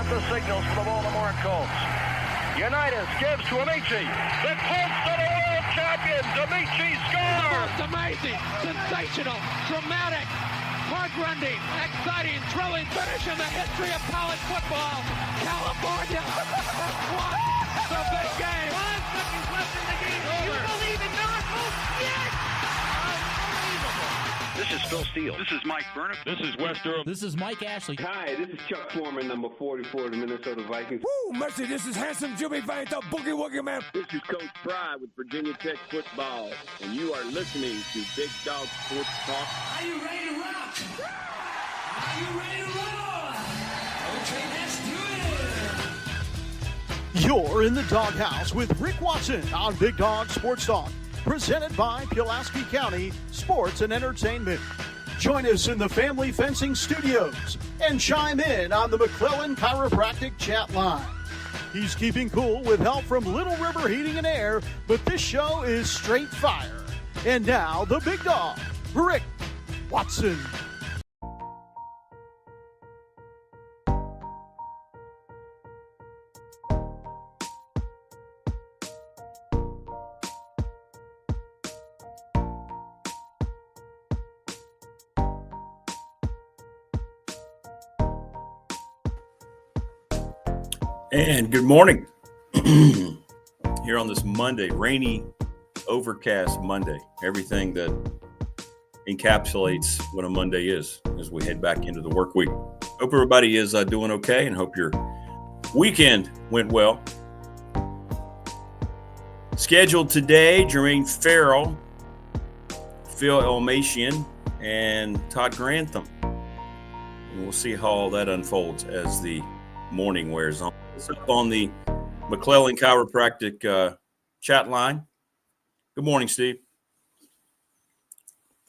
got the signals for the Baltimore Colts. Unitas gives to Amici. The Colts are the world champions. Amici scores. It's amazing, sensational, dramatic, heart-rending, exciting, thrilling finish in the history of college football. California won the big game. 5 seconds left in the game. Do you believe in miracles? Yes! This is Phil Steele. This is Mike Burnham. This is Wes Durham. This is Mike Ashley. Hi, this is Chuck Foreman, number 44 of the Minnesota Vikings. Woo, mercy, this is handsome Jimmy Vane, the Boogie Woogie Man. This is Coach Fry with Virginia Tech Football, and you are listening to Big Dog Sports Talk. Are you ready to rock? Are you ready to roll? Okay, let's do it. You're in the doghouse with Rick Watson on Big Dog Sports Talk, presented by Pulaski County Sports and Entertainment. Join us in the Family Fencing Studios and chime in on the McClellan Chiropractic chat line. He's keeping cool with help from Little River Heating and Air, but this show is straight fire. And now, the big dog, Rick Watson. And good morning. Here on this Monday, rainy, overcast Monday. Everything that encapsulates what a Monday is as we head back into the work week. Hope everybody is doing okay and hope your weekend went well. Scheduled today, Jermaine Ferrell, Phil Elmassian, and Todd Grantham. And we'll see how all that unfolds as the morning wears on. It's up on the McClellan Chiropractic chat line. Good morning, Steve.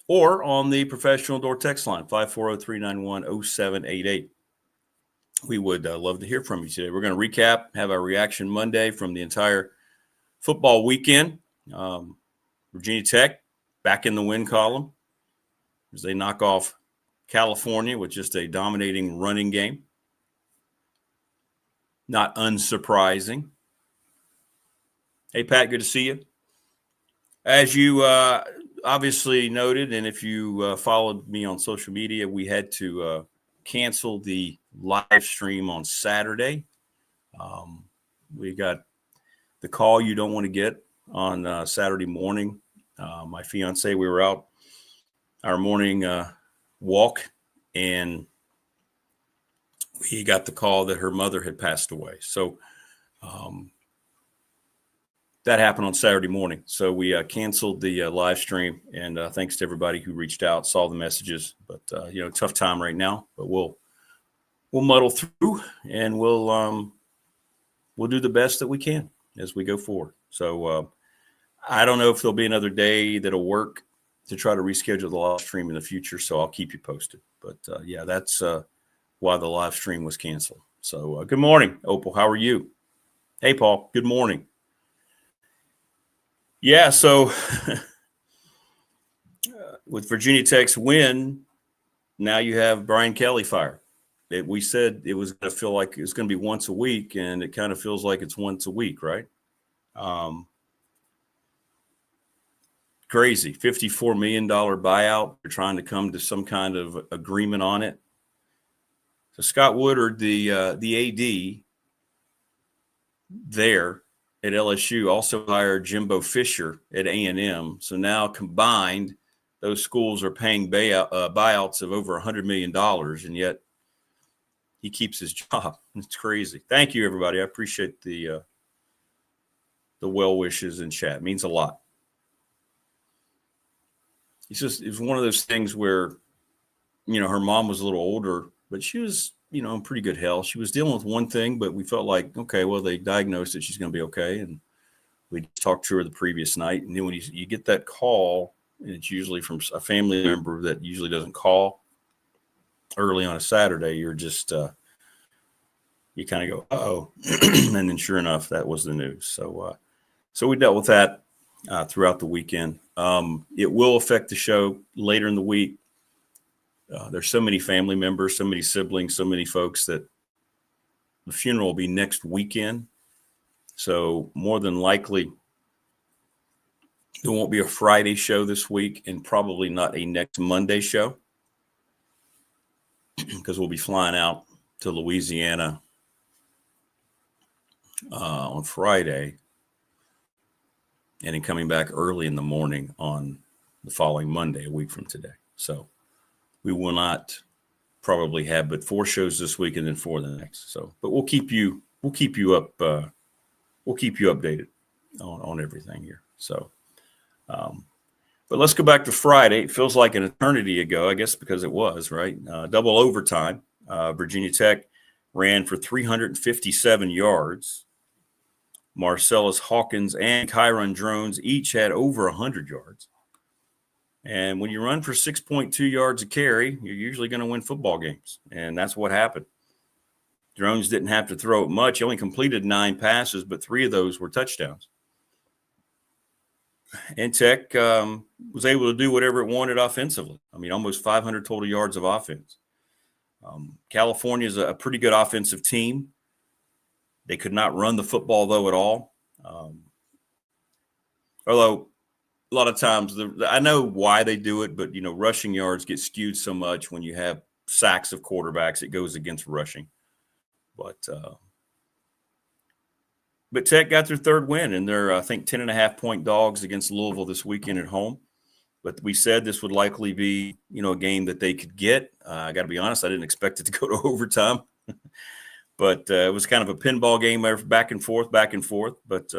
Or on the professional door text line, 540-391-0788. We would love to hear from you today. We're going to recap, have our reaction Monday from the entire football weekend. Virginia Tech back in the win column as they knock off California with just a dominating running game. Not unsurprising. Hey, Pat, good to see you. As you obviously noted, and if you followed me on social media, we had to cancel the live stream on Saturday. We got the call you don't want to get on Saturday morning. My fiance, we were out our morning walk, and we got the call that her mother had passed away. So that happened on Saturday morning. So we canceled the live stream, and thanks to everybody who reached out, saw the messages. But tough time right now. But we'll muddle through, and we'll do the best that we can as we go forward. So I don't know if there'll be another day that'll work to try to reschedule the live stream in the future. So I'll keep you posted. But that's why the live stream was canceled. So good morning, Opal. How are you? Hey, Paul. Good morning. Yeah, so with Virginia Tech's win, now you have Brian Kelly fired. We said it was going to feel like it was going to be once a week, and it kind of feels like it's once a week, right? Crazy. $54 million buyout. They're trying to come to some kind of agreement on it. So Scott Woodard, the AD there at LSU, also hired Jimbo Fisher at A&M. So now combined, those schools are paying buyouts of over $100 million, and yet he keeps his job. It's crazy. Thank you, everybody. I appreciate the well wishes in chat. It means a lot. It was one of those things where, her mom was a little older, but she was, in pretty good health. She was dealing with one thing, but we felt like, okay, well, they diagnosed that she's going to be okay. And we talked to her the previous night. And then when you get that call, and it's usually from a family member that usually doesn't call early on a Saturday, you're just, you kind of go, uh-oh. And then sure enough, that was the news. So we dealt with that throughout the weekend. It will affect the show later in the week. There's so many family members, so many siblings, so many folks that the funeral will be next weekend. So more than likely, there won't be a Friday show this week and probably not a next Monday show because we'll be flying out to Louisiana on Friday and then coming back early in the morning on the following Monday, a week from today. So we will not probably have but 4 shows this week and then 4 the next. So, but we'll keep you updated on everything here. So, but let's go back to Friday. It feels like an eternity ago, I guess, because it was, right? Double overtime. Virginia Tech ran for 357 yards. Marcellus Hawkins and Kyron Drones each had over 100 yards. And when you run for 6.2 yards a carry, you're usually going to win football games. And that's what happened. Drones didn't have to throw it much. He only completed 9 passes, but 3 of those were touchdowns. And Tech was able to do whatever it wanted offensively. I mean, almost 500 total yards of offense. California is a pretty good offensive team. They could not run the football, though, at all. Although a lot of times, I know why they do it, but, rushing yards get skewed so much when you have sacks of quarterbacks. It goes against rushing. But Tech got their 3rd win, and they're, I think, 10.5-point dogs against Louisville this weekend at home. But we said this would likely be, a game that they could get. I got to be honest, I didn't expect it to go to overtime. But it was kind of a pinball game, back and forth. But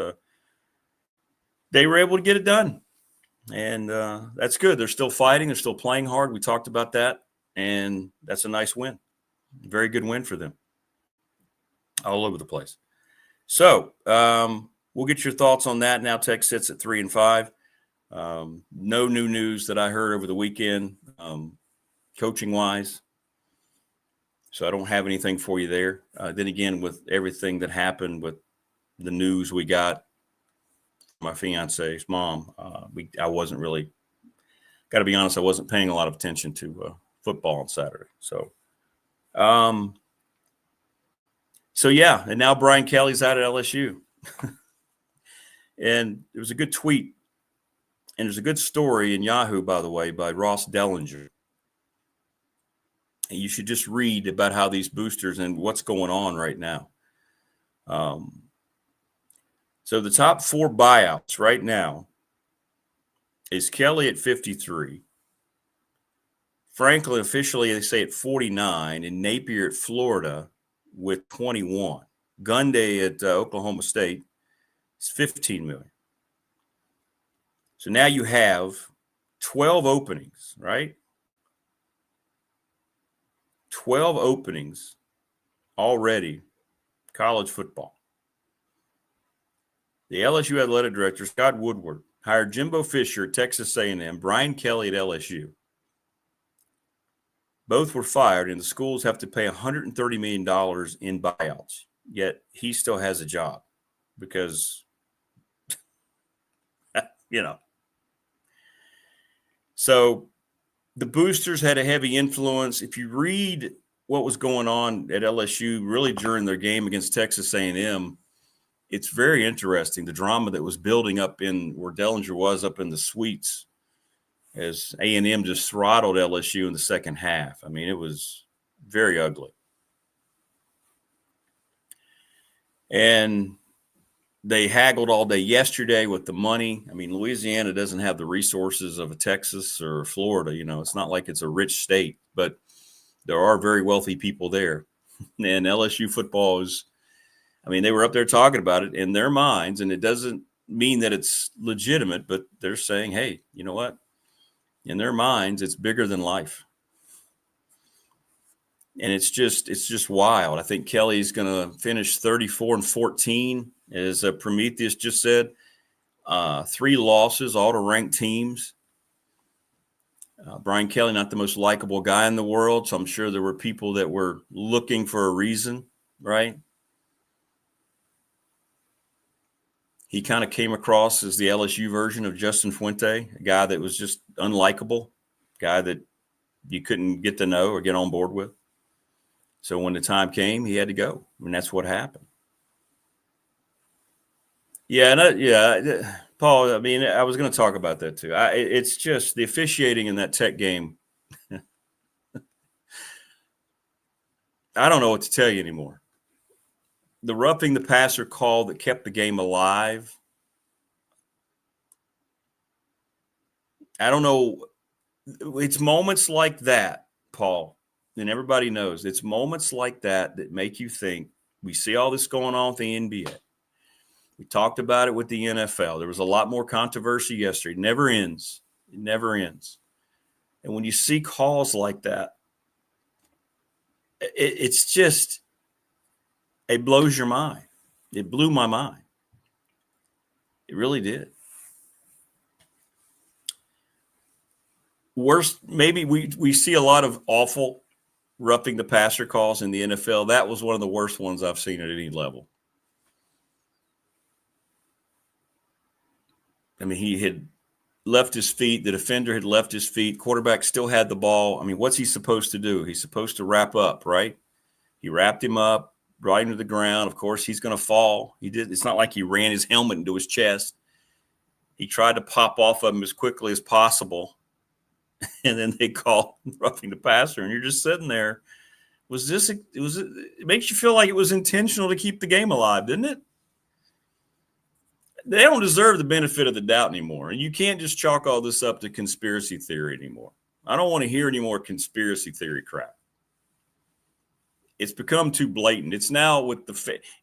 they were able to get it done. And that's good. They're still fighting. They're still playing hard. We talked about that. And that's a nice win. Very good win for them. All over the place. So we'll get your thoughts on that. Now Tech sits at 3-5. No new news that I heard over the weekend, coaching-wise. So I don't have anything for you there. Then again, with everything that happened with the news we got from my fiance's mom, I wasn't really, got to be honest, I wasn't paying a lot of attention to football on Saturday. So, yeah, and now Brian Kelly's out at LSU. And there was a good tweet, and there's a good story in Yahoo, by the way, by Ross Dellinger. And you should just read about how these boosters and what's going on right now. So the top 4 buyouts right now is Kelly at 53, Franklin officially they say at 49, and Napier at Florida with 21. Gunday at Oklahoma State is 15 million. So now you have 12 openings, right? 12 openings already, college football. The LSU athletic director, Scott Woodward, hired Jimbo Fisher at Texas A&M, Brian Kelly at LSU. Both were fired, and the schools have to pay $130 million in buyouts. Yet he still has a job because, So the boosters had a heavy influence. If you read what was going on at LSU really during their game against Texas A&M, it's very interesting, the drama that was building up in where Dellinger was up in the suites as A&M just throttled LSU in the second half. I mean, it was very ugly. And they haggled all day yesterday with the money. I mean, Louisiana doesn't have the resources of a Texas or Florida. It's not like it's a rich state, but there are very wealthy people there. And LSU football is, they were up there talking about it in their minds, and it doesn't mean that it's legitimate, but they're saying, hey, you know what? In their minds, it's bigger than life. And it's just wild. I think Kelly's going to finish 34-14, as Prometheus just said. 3 losses, all to ranked teams. Brian Kelly, not the most likable guy in the world, so I'm sure there were people that were looking for a reason, right? He kind of came across as the LSU version of Justin Fuente, a guy that was just unlikable, guy that you couldn't get to know or get on board with. So when the time came, he had to go. And that's what happened. Yeah, Paul, I mean, I was going to talk about that too. It's just the officiating in that Tech game. I don't know what to tell you anymore. The roughing the passer call that kept the game alive. I don't know. It's moments like that, Paul, and everybody knows it's moments like that that make you think. We see all this going on with the NBA. We talked about it with the NFL. There was a lot more controversy yesterday. It never ends. It never ends. And when you see calls like that, it's just, it blows your mind. It blew my mind. It really did. Worst, maybe we see a lot of awful roughing the passer calls in the NFL. That was one of the worst ones I've seen at any level. I mean, he had left his feet. The defender had left his feet. Quarterback still had the ball. I mean, what's he supposed to do? He's supposed to wrap up, right? He wrapped him up, brought him to the ground. Of course, he's going to fall. He did. It's not like he ran his helmet into his chest. He tried to pop off of him as quickly as possible. And then they call roughing the passer. And you're just sitting there. It makes you feel like it was intentional to keep the game alive, didn't it? They don't deserve the benefit of the doubt anymore. And you can't just chalk all this up to conspiracy theory anymore. I don't want to hear any more conspiracy theory crap. It's become too blatant. It's now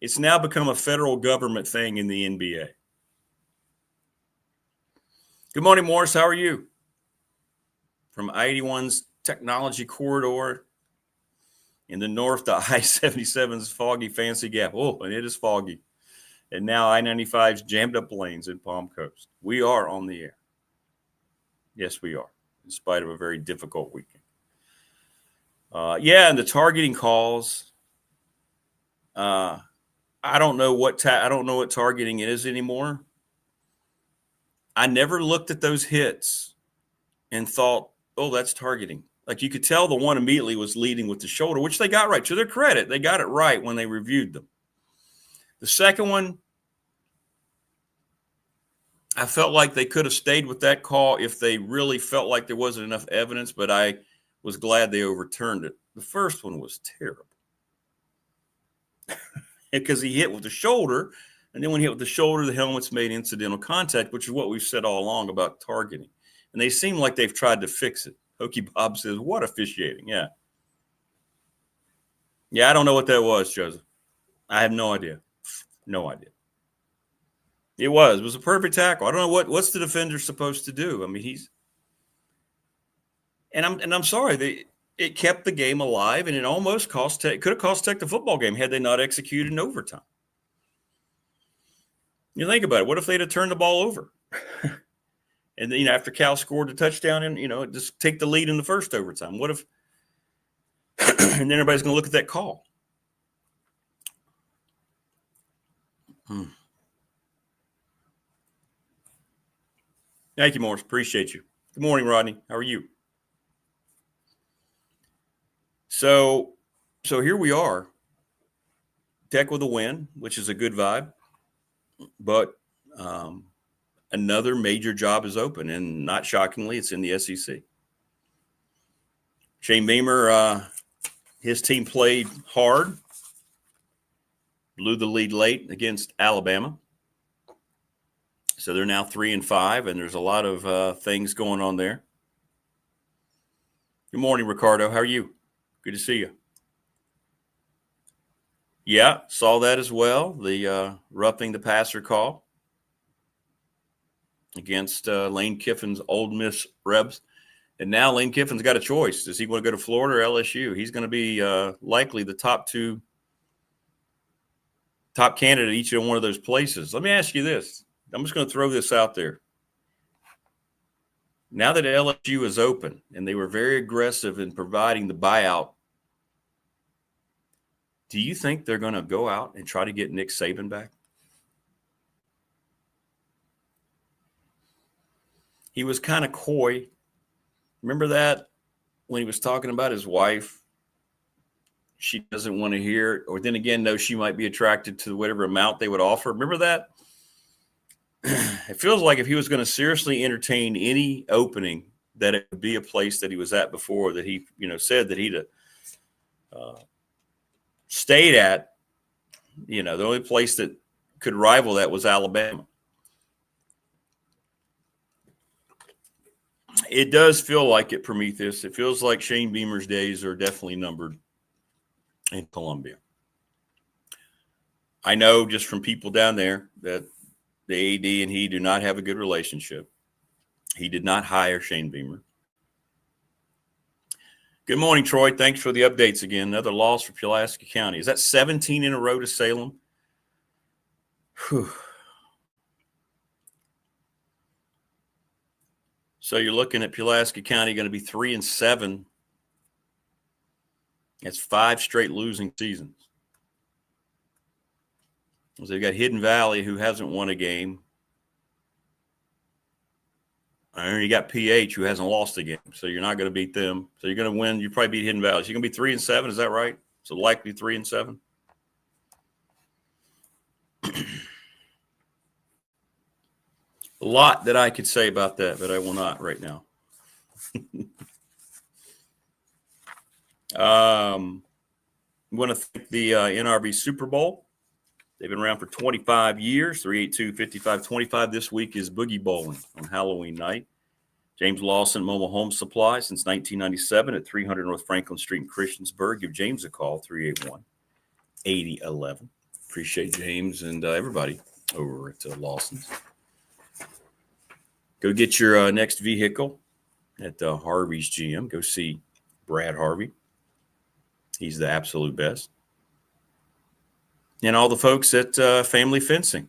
it's now become a federal government thing in the NBA. Good morning, Morris. How are you? From I-81's technology corridor in the north to I-77's foggy Fancy Gap. Oh, and it is foggy. And now I-95's jammed up lanes in Palm Coast. We are on the air. Yes, we are, in spite of a very difficult weekend. And the targeting calls. I don't know what targeting is anymore. I never looked at those hits and thought, oh, that's targeting. Like you could tell the one immediately was leading with the shoulder, which they got right. To their credit, they got it right when they reviewed them. The second one, I felt like they could have stayed with that call if they really felt like there wasn't enough evidence, but I was glad they overturned it. The first one was terrible because he hit with the shoulder, and then when he hit with the shoulder, the helmet's made incidental contact, which is what we've said all along about targeting. And they seem like they've tried to fix it. Hokey Bob says, what officiating? Yeah. Yeah, I don't know what that was, Joseph. I have no idea. No idea. It was a perfect tackle. I don't know what's the defender supposed to do. I mean, I'm sorry, it kept the game alive, and it almost could have cost Tech the football game had they not executed in overtime. You think about it. What if they'd have turned the ball over? And then, after Cal scored the touchdown and, just take the lead in the first overtime. What if and then everybody's going to look at that call. Thank you, Morris. Appreciate you. Good morning, Rodney. How are you? So here we are. Tech with a win, which is a good vibe. But another major job is open, and not shockingly, it's in the SEC. Shane Beamer, his team played hard, blew the lead late against Alabama. So they're now 3-5, and there's a lot of things going on there. Good morning, Ricardo. How are you? Good to see you. Yeah, saw that as well. The roughing the passer call against Lane Kiffin's Ole Miss Rebs. And now Lane Kiffin's got a choice. Does he want to go to Florida or LSU? He's going to be likely the top candidate at each and one of those places. Let me ask you this. I'm just going to throw this out there. Now that LSU is open and they were very aggressive in providing the buyout, do you think they're going to go out and try to get Nick Saban back? He was kind of coy. Remember that when he was talking about his wife? she doesn't want to hear it. Or then again, no, she might be attracted to whatever amount they would offer. Remember that? It feels like if he was going to seriously entertain any opening, that it would be a place that he was at before, that he, said that he'd stayed at. The only place that could rival that was Alabama. It does feel like it, Prometheus. It feels like Shane Beamer's days are definitely numbered in Columbia. I know just from people down there that the AD and he do not have a good relationship. He did not hire Shane Beamer. Good morning, Troy. Thanks for the updates again. Another loss for Pulaski County. Is that 17 in a row to Salem? Whew. So you're looking at Pulaski County going to be 3-7. That's 5 straight losing seasons. So they've got Hidden Valley, who hasn't won a game. And you got PH, who hasn't lost a game. So you're not going to beat them. So you're going to win. You probably beat Hidden Valley. So you're going to be 3-7. Is that right? So likely 3-7. A lot that I could say about that, but I will not right now. I want to thank the NRB Super Bowl. They've been around for 25 years, 382-55-25. This week is Boogie Bowling on Halloween night. James Lawson, Mobile Home Supply since 1997 at 300 North Franklin Street in Christiansburg. Give James a call, 381-8011. Appreciate James and everybody over at Lawson's. Go get your next vehicle at Harvey's GM. Go see Brad Harvey. He's the absolute best. And all the folks at Family Fencing,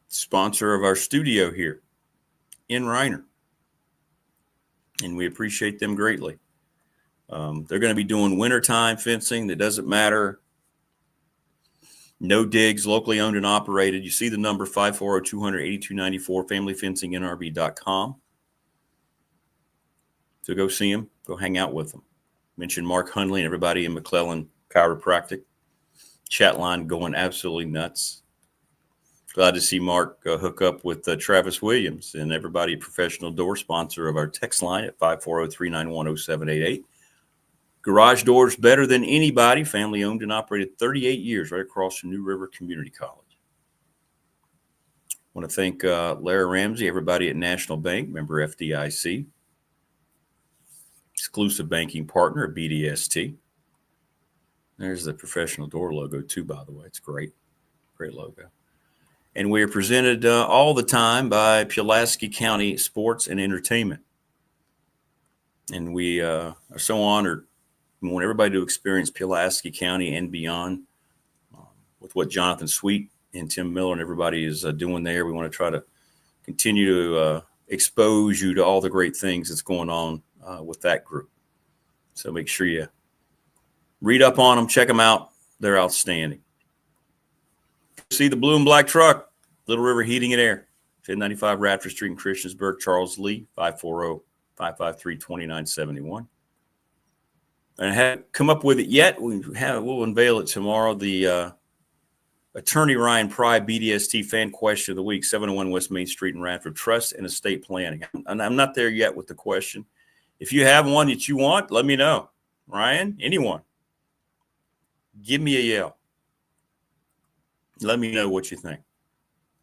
sponsor of our studio here in Reiner. And we appreciate them greatly. They're going to be doing wintertime fencing. That doesn't matter. No digs, locally owned and operated. You see the number 540-200-8294, familyfencingnrb.com. So go see them. Go hang out with them. Mention Mark Hundley and everybody in McClellan Chiropractic. Chat line going absolutely nuts. Glad to see Mark hook up with Travis Williams and everybody, Professional Door, sponsor of our text line at 540-391-0788. Garage doors better than anybody. Family owned and operated 38 years right across from New River Community College. Want to thank Larry Ramsey, everybody at National Bank, member FDIC. Exclusive banking partner at BDST. There's the Professional Door logo too, by the way. It's great. Great logo. And we are presented all the time by Pulaski County Sports and Entertainment. And we are so honored. We want everybody to experience Pulaski County and beyond with what Jonathan Sweet and Tim Miller and everybody is doing there. We want to try to continue to expose you to all the great things that's going on with that group. So make sure you read up on them, check them out. They're outstanding. See the blue and black truck, Little River Heating and Air, 1095 Radford Street in Christiansburg, Charles Lee, 540-553-2971. And I haven't come up with it yet. We'll unveil it tomorrow. The Attorney Ryan Pry BDST fan question of the week, 701 West Main Street in Radford, trust and estate planning. And I'm not there yet with the question. If you have one that you want, let me know. Ryan, anyone, give me a yell. Let me know what you think.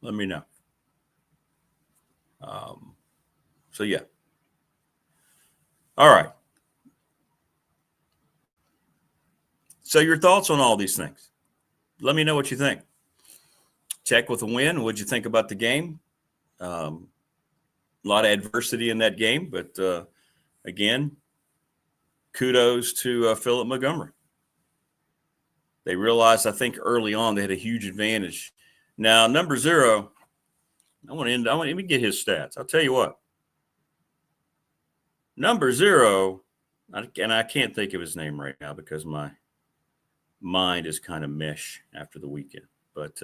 Let me know. So, yeah. All right. So your thoughts on all these things. Let me know what you think. Check with a win. What'd you think about the game? A lot of adversity in that game, but again, kudos to Philip Montgomery. They realized, I think, early on they had a huge advantage. Now, number 0, let me get his stats. I'll tell you what. Number 0, and I can't think of his name right now because my mind is kind of mesh after the weekend, but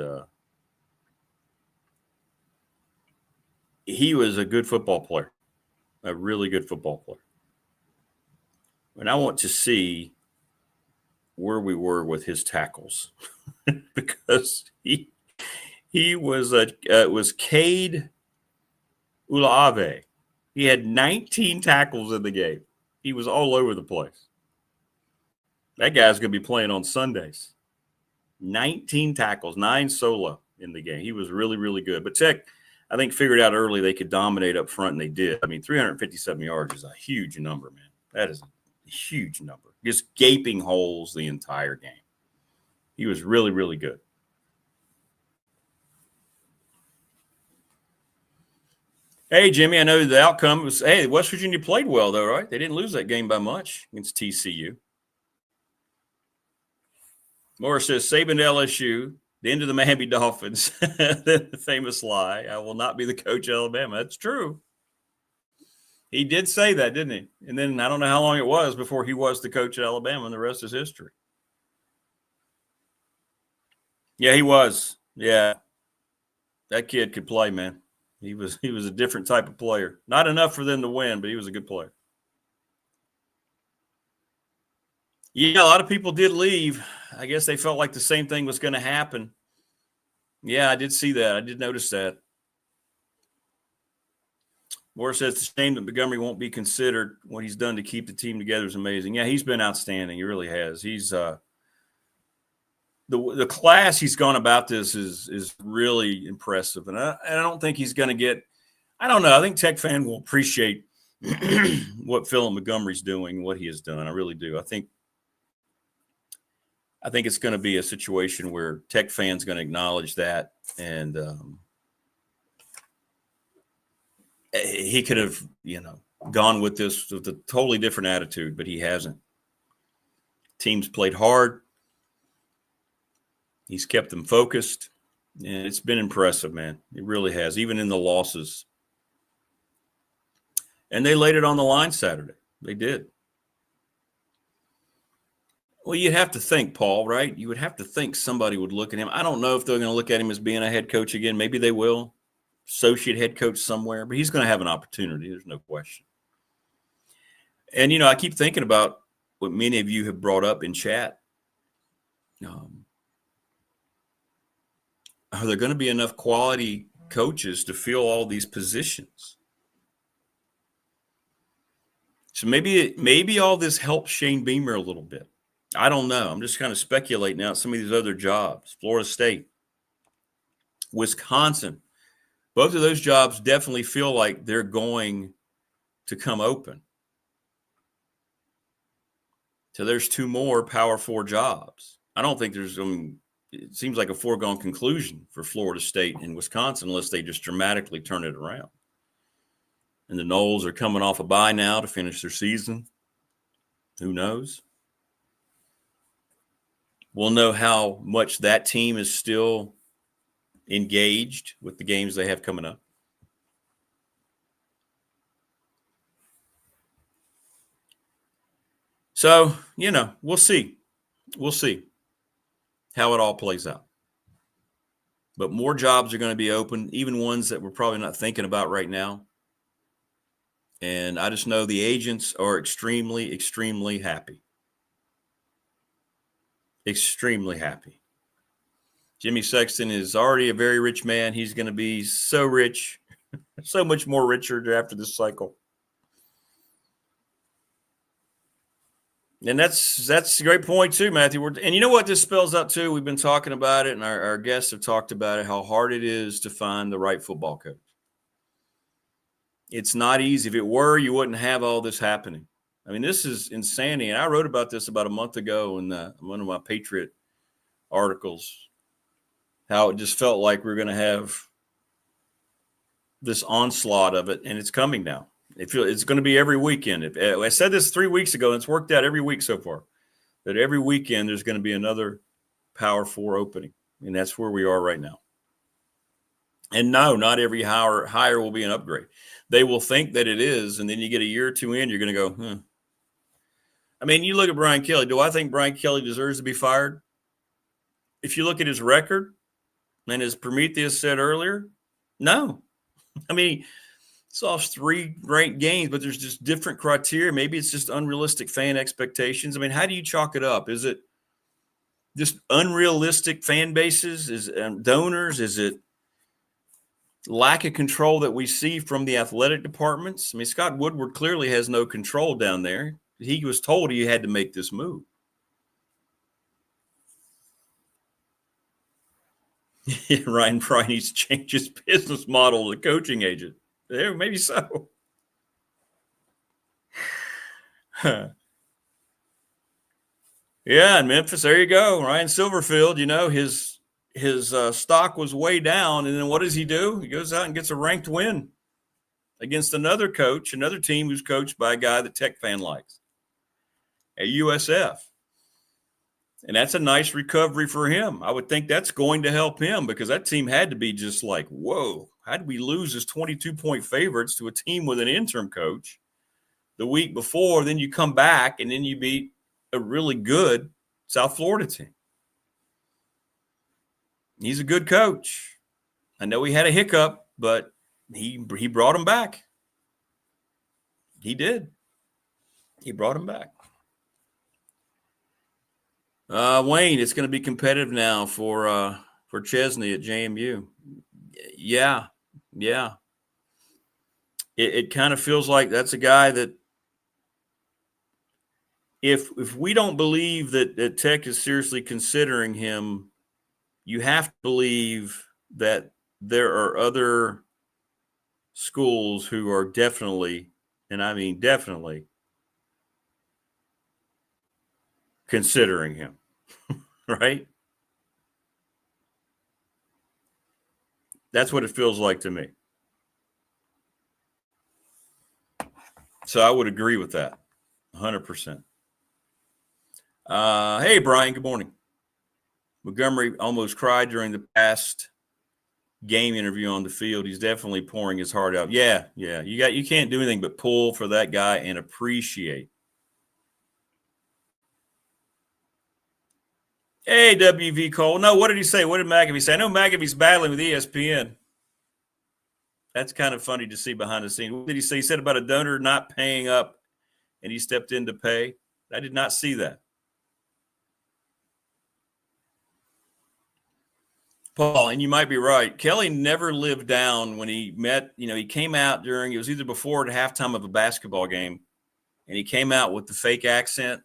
he was a good football player, a really good football player. And I want to see where we were with his tackles because he was it was Cade Ulave. He had 19 tackles in the game. He was all over the place. That guy's going to be playing on Sundays. 19 tackles, 9 solo in the game. He was really, really good. But Tech, I think, figured out early they could dominate up front, and they did. I mean, 357 yards is a huge number, man. That is a huge number. Just gaping holes the entire game. He was really, really good. Hey, Jimmy, I know the outcome was, hey, West Virginia played well, though, right? They didn't lose that game by much against TCU. Morris says, Saban to LSU, the end of the Miami Dolphins, the famous lie, I will not be the coach of Alabama. That's true. He did say that, didn't he? And then I don't know how long it was before he was the coach at Alabama, and the rest is history. Yeah, he was. Yeah. That kid could play, man. He was a different type of player. Not enough for them to win, but he was a good player. Yeah, a lot of people did leave. I guess they felt like the same thing was going to happen. Yeah, I did see that. I did notice that. Morris says it's a shame that Montgomery won't be considered. What he's done to keep the team together is amazing. Yeah, he's been outstanding. He really has. He's the class he's gone about this is really impressive. And I don't think he's going to get – I don't know. I think Tech fan will appreciate what Philip Montgomery's doing, what he has done. I really do. I think it's going to be a situation where Tech fans going to acknowledge that, and he could have, gone with this with a totally different attitude, but he hasn't. Teams played hard. He's kept them focused, and it's been impressive, man. It really has, even in the losses. And they laid it on the line Saturday. They did. Well, you'd have to think, Paul, right? You would have to think somebody would look at him. I don't know if they're going to look at him as being a head coach again. Maybe they will. Associate head coach somewhere. But he's going to have an opportunity. There's no question. And, I keep thinking about what many of you have brought up in chat. Are there going to be enough quality coaches to fill all these positions? So maybe all this helps Shane Beamer a little bit. I don't know. I'm just kind of speculating out some of these other jobs. Florida State, Wisconsin. Both of those jobs definitely feel like they're going to come open. So there's 2 more Power 4 jobs. I don't think there's it seems like a foregone conclusion for Florida State and Wisconsin unless they just dramatically turn it around. And the Noles are coming off a bye now to finish their season. Who knows? We'll know how much that team is still engaged with the games they have coming up. So, we'll see. We'll see how it all plays out. But more jobs are going to be open, even ones that we're probably not thinking about right now. And I just know the agents are extremely, extremely happy. Extremely happy. Jimmy Sexton is already a very rich man. He's going to be so rich, so much more richer after this cycle. And that's a great point too, Matthew. And you know what this spells out too? We've been talking about it, and our guests have talked about it, how hard it is to find the right football coach. It's not easy. If it were, you wouldn't have all this happening. I mean, this is insanity. And I wrote about this about a month ago in one of my Patriot articles, how it just felt like we're going to have this onslaught of it, and it's coming now. It's going to be every weekend. I said this 3 weeks ago, and it's worked out every week so far, that every weekend there's going to be another Power 4 opening, and that's where we are right now. And no, not every hire will be an upgrade. They will think that it is, and then you get a year or two in, you're going to go, I mean, you look at Brian Kelly. Do I think Brian Kelly deserves to be fired? If you look at his record, and as Prometheus said earlier, no. I mean, it's off 3 ranked games, but there's just different criteria. Maybe it's just unrealistic fan expectations. I mean, how do you chalk it up? Is it just unrealistic fan bases? Is donors? Is it lack of control that we see from the athletic departments? I mean, Scott Woodward clearly has no control down there. He was told he had to make this move. Ryan Fry needs to change his business model to coaching agent. Yeah, maybe so. Yeah, in Memphis, there you go. Ryan Silverfield, his stock was way down, and then what does he do? He goes out and gets a ranked win against another coach, another team who's coached by a guy that Tech fan likes at USF. And that's a nice recovery for him. I would think that's going to help him because that team had to be just like, whoa, how did we lose as 22-point favorites to a team with an interim coach the week before? Then you come back and then you beat a really good South Florida team. He's a good coach. I know he had a hiccup, but he brought him back. He did. He brought him back. Wayne, it's going to be competitive now for Chesney at JMU. Yeah. It kind of feels like that's a guy that if we don't believe that Tech is seriously considering him, you have to believe that there are other schools who are definitely, and I mean definitely, considering him, right? That's what it feels like to me. So I would agree with that 100%. Hey, Brian, good morning. Montgomery almost cried during the past game interview on the field. He's definitely pouring his heart out. Yeah. You can't do anything but pull for that guy and appreciate. Hey, WV Cole. No, what did he say? What did McAfee say? I know McAfee's battling with ESPN. That's kind of funny to see behind the scenes. What did he say? He said about a donor not paying up and he stepped in to pay. I did not see that. Paul, and you might be right. Kelly never lived down when he met, he came out it was either before or at halftime of a basketball game, and he came out with the fake accent.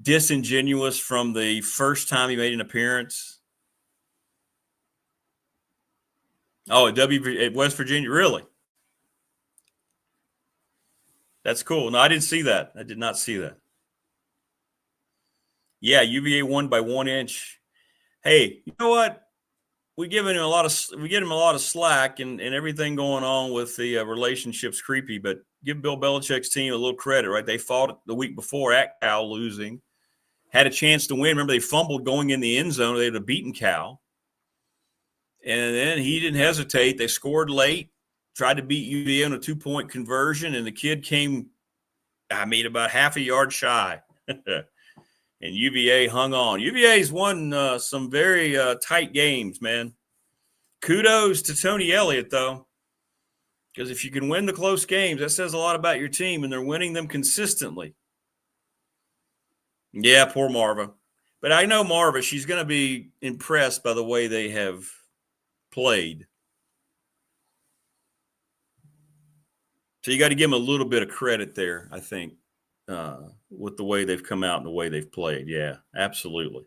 Disingenuous from the first time he made an appearance. Oh, at West Virginia, really? That's cool. No, I didn't see that. I did not see that. Yeah, UVA won by 1 inch. Hey, you know what? We give him a lot of slack and everything going on with the relationships creepy, but give Bill Belichick's team a little credit, right? They fought the week before at Cal losing, had a chance to win. Remember, they fumbled going in the end zone. They had beaten Cal. And then he didn't hesitate. They scored late, tried to beat UVA on a 2-point conversion, and the kid came, about half a yard shy. And UVA hung on. UVA's won some very tight games, man. Kudos to Tony Elliott, though, because if you can win the close games, that says a lot about your team, and they're winning them consistently. Yeah, poor Marva. But I know Marva, she's going to be impressed by the way they have played. So you got to give them a little bit of credit there, I think. With the way they've come out and the way they've played. Yeah, absolutely.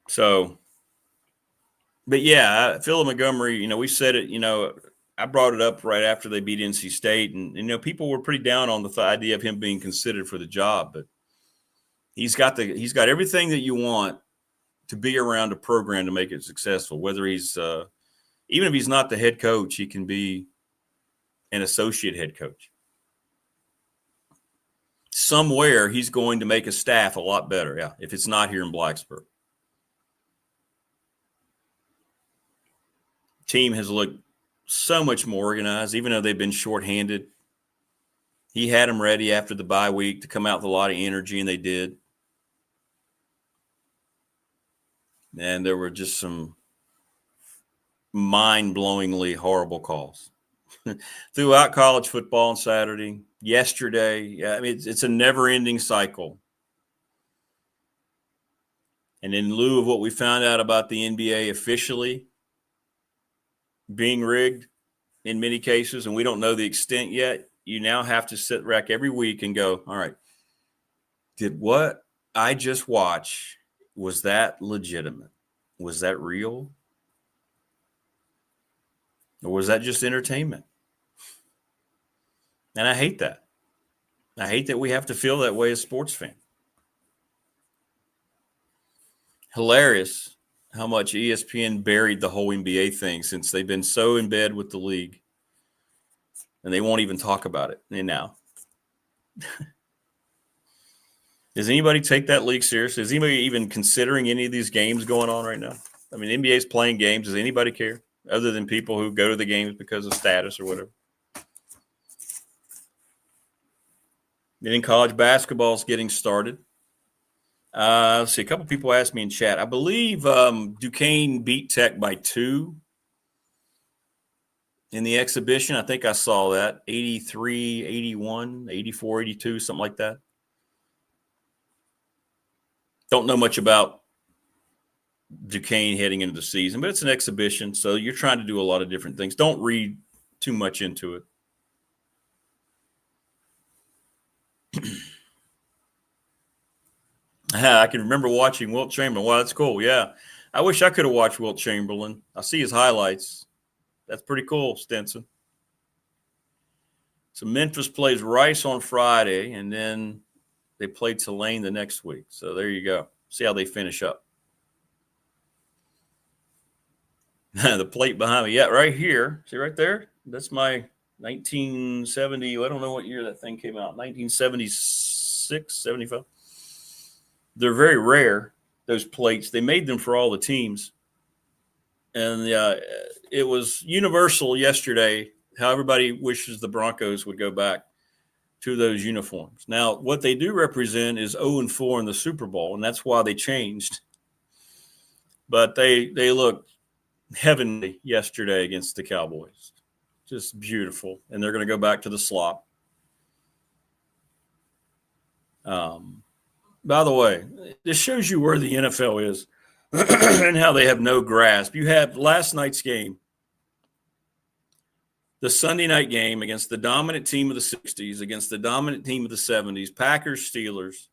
So, but yeah, Phil Montgomery, we said it, I brought it up right after they beat NC State, and, people were pretty down on the idea of him being considered for the job, but he's got everything that you want to be around a program to make it successful, whether he's, even if he's not the head coach, he can be an associate head coach. Somewhere he's going to make a staff a lot better, yeah, if it's not here in Blacksburg. Team has looked so much more organized, even though they've been shorthanded. He had them ready after the bye week to come out with a lot of energy, and they did. And there were just some mind-blowingly horrible calls. throughout college football on Saturday, yesterday. Yeah, I mean, it's a never-ending cycle. And in lieu of what we found out about the NBA officially being rigged in many cases, and we don't know the extent yet, you now have to sit back every week and go, all right, did what I just watched, was that legitimate? Was that real? Or was that just entertainment? And I hate that. I hate that we have to feel that way as sports fans. Hilarious how much ESPN buried the whole NBA thing since they've been so in bed with the league. And they won't even talk about it. And now. Does anybody take that league seriously? Is anybody even considering any of these games going on right now? I mean, NBA is playing games. Does anybody care other than people who go to the games because of status or whatever? Then college basketball is getting started. Let's see. A couple people asked me in chat. I believe Duquesne beat Tech by 2 in the exhibition. I think I saw that. 83-81, 84-82, something like that. Don't know much about Duquesne heading into the season, but it's an exhibition, so you're trying to do a lot of different things. Don't read too much into it. I can remember watching Wilt Chamberlain. Wow, that's cool. Yeah. I wish I could have watched Wilt Chamberlain. I see his highlights. That's pretty cool, Stinson. So Memphis plays Rice on Friday, and then they play Tulane the next week. So there you go. See how they finish up. The plate behind me. Yeah, right here. See right there? That's my 1970. I don't know what year that thing came out. 1976, 75. They're very rare, those plates. They made them for all the teams. And it was universal yesterday how everybody wishes the Broncos would go back to those uniforms. Now, what they do represent is 0-4 in the Super Bowl, and that's why they changed. But they looked heavenly yesterday against the Cowboys. Just beautiful. And they're going to go back to the slop. By the way, this shows you where the NFL is and how they have no grasp. You had last night's game, the Sunday night game against the dominant team of the 60s, against the dominant team of the 70s, Packers, Steelers,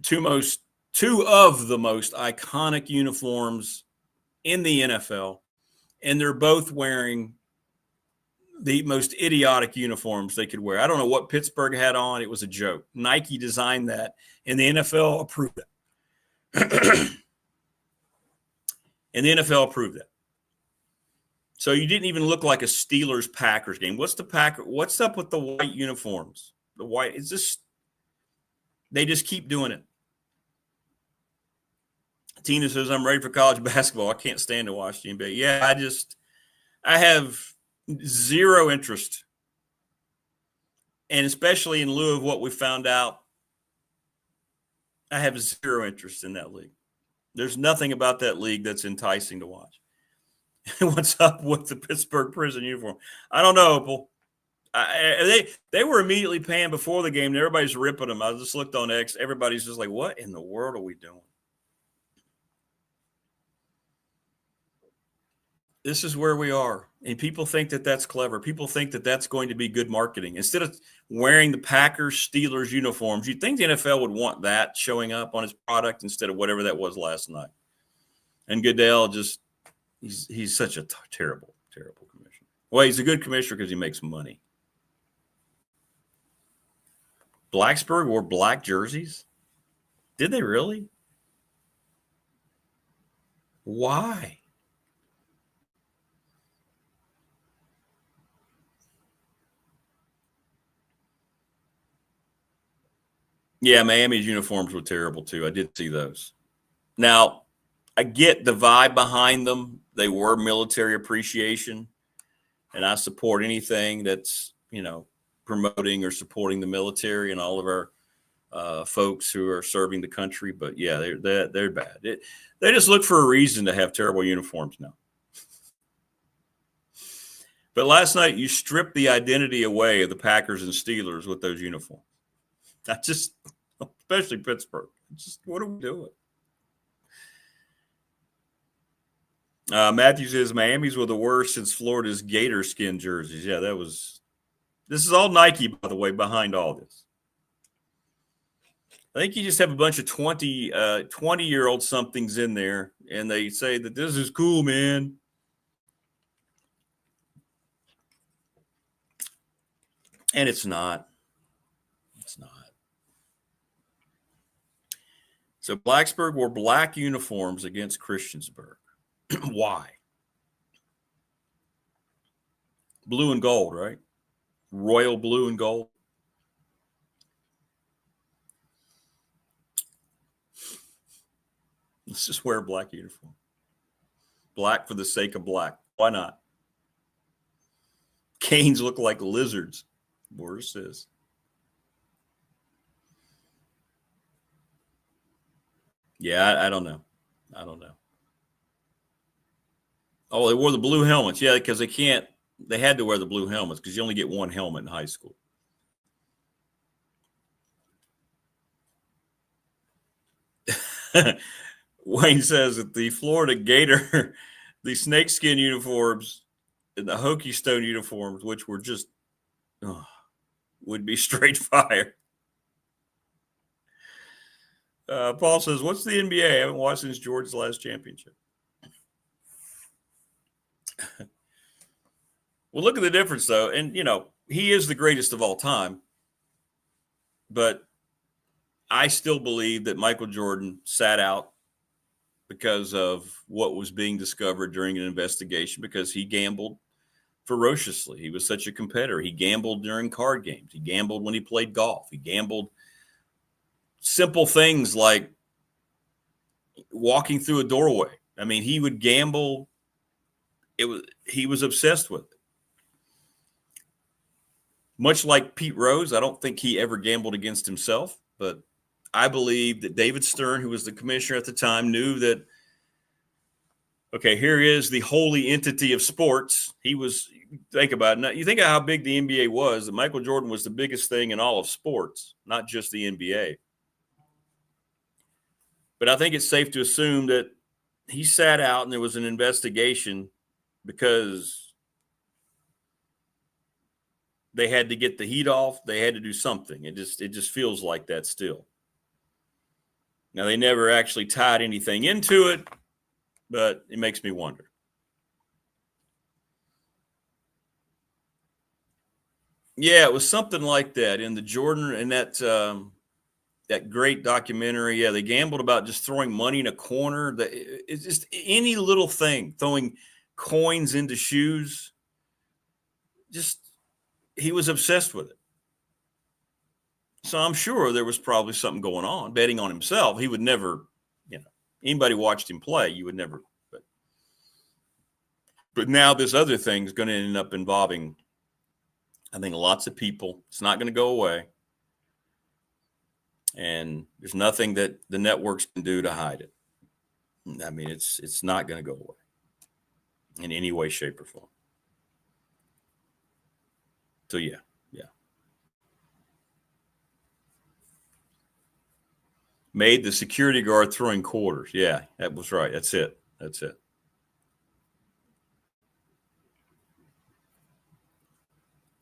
two of the most iconic uniforms in the NFL, and they're both wearing the most idiotic uniforms they could wear. I don't know what Pittsburgh had on. It was a joke. Nike designed that, and the NFL approved it. And the NFL approved it. So you didn't even look like a Steelers-Packers game. What's up with the white uniforms? The white, it's just, they just keep doing it. Tina says, I'm ready for college basketball. I can't stand to watch the NBA. Yeah, I have zero interest. And especially in lieu of what we found out, I have zero interest in that league. There's nothing about that league that's enticing to watch. What's up with the Pittsburgh prison uniform? I don't know, Opal. They were immediately paying before the game, and everybody's ripping them. I just looked on X. Everybody's just like, what in the world are we doing? This is where we are. And people think that that's clever. People think that that's going to be good marketing. Instead of wearing the Packers, Steelers uniforms, you'd think the NFL would want that showing up on its product instead of whatever that was last night. And Goodell just, he's such a terrible, terrible commissioner. Well, he's a good commissioner because he makes money. Blacksburg wore black jerseys? Did they really? Why? Yeah, Miami's uniforms were terrible too. I did see those. Now, I get the vibe behind them. They were military appreciation, and I support anything that's, promoting or supporting the military and all of our folks who are serving the country. But yeah, they're bad. They just look for a reason to have terrible uniforms now. But last night you stripped the identity away of the Packers and Steelers with those uniforms. Especially Pittsburgh. What are we doing? Matthew says Miami's were the worst since Florida's gator skin jerseys. Yeah, this is all Nike, by the way, behind all this. I think you just have a bunch of 20-year-old somethings in there, and they say that this is cool, man. And it's not. It's not. So Blacksburg wore black uniforms against Christiansburg. Why? Blue and gold, right? Royal blue and gold. Let's just wear a black uniform. Black for the sake of black. Why not? Canes look like lizards, Boris says. Yeah, I don't know. Oh, they wore the blue helmets. Yeah, because they had to wear the blue helmets because you only get one helmet in high school. Wayne says that the Florida Gator, the snakeskin uniforms and the Hokie Stone uniforms, which were just, would be straight fire. Paul says, what's the NBA? I haven't watched since Georgia's last championship. Well, look at the difference, though. And, he is the greatest of all time. But I still believe that Michael Jordan sat out because of what was being discovered during an investigation, because he gambled ferociously. He was such a competitor. He gambled during card games. He gambled when he played golf. He gambled simple things like walking through a doorway. I mean, he would gamble. He was obsessed with it. Much like Pete Rose, I don't think he ever gambled against himself, but I believe that David Stern, who was the commissioner at the time, knew that, okay, here is the holy entity of sports. Think about it. Now, you think of how big the NBA was, that Michael Jordan was the biggest thing in all of sports, not just the NBA. But I think it's safe to assume that he sat out and there was an investigation because they had to get the heat off. They had to do something. It just feels like that still. Now, they never actually tied anything into it, but it makes me wonder. Yeah, it was something like that in the Jordan and that great documentary. Yeah, they gambled about just throwing money in a corner. It's just any little thing, throwing coins into shoes. He was obsessed with it. So I'm sure there was probably something going on, betting on himself. He would never, anybody watched him play, you would never. But now this other thing is going to end up involving, I think, lots of people. It's not going to go away. And there's nothing that the networks can do to hide it. I mean, it's not going to go away in any way, shape, or form. So, yeah. Made the security guard throwing quarters. Yeah, that was right. That's it.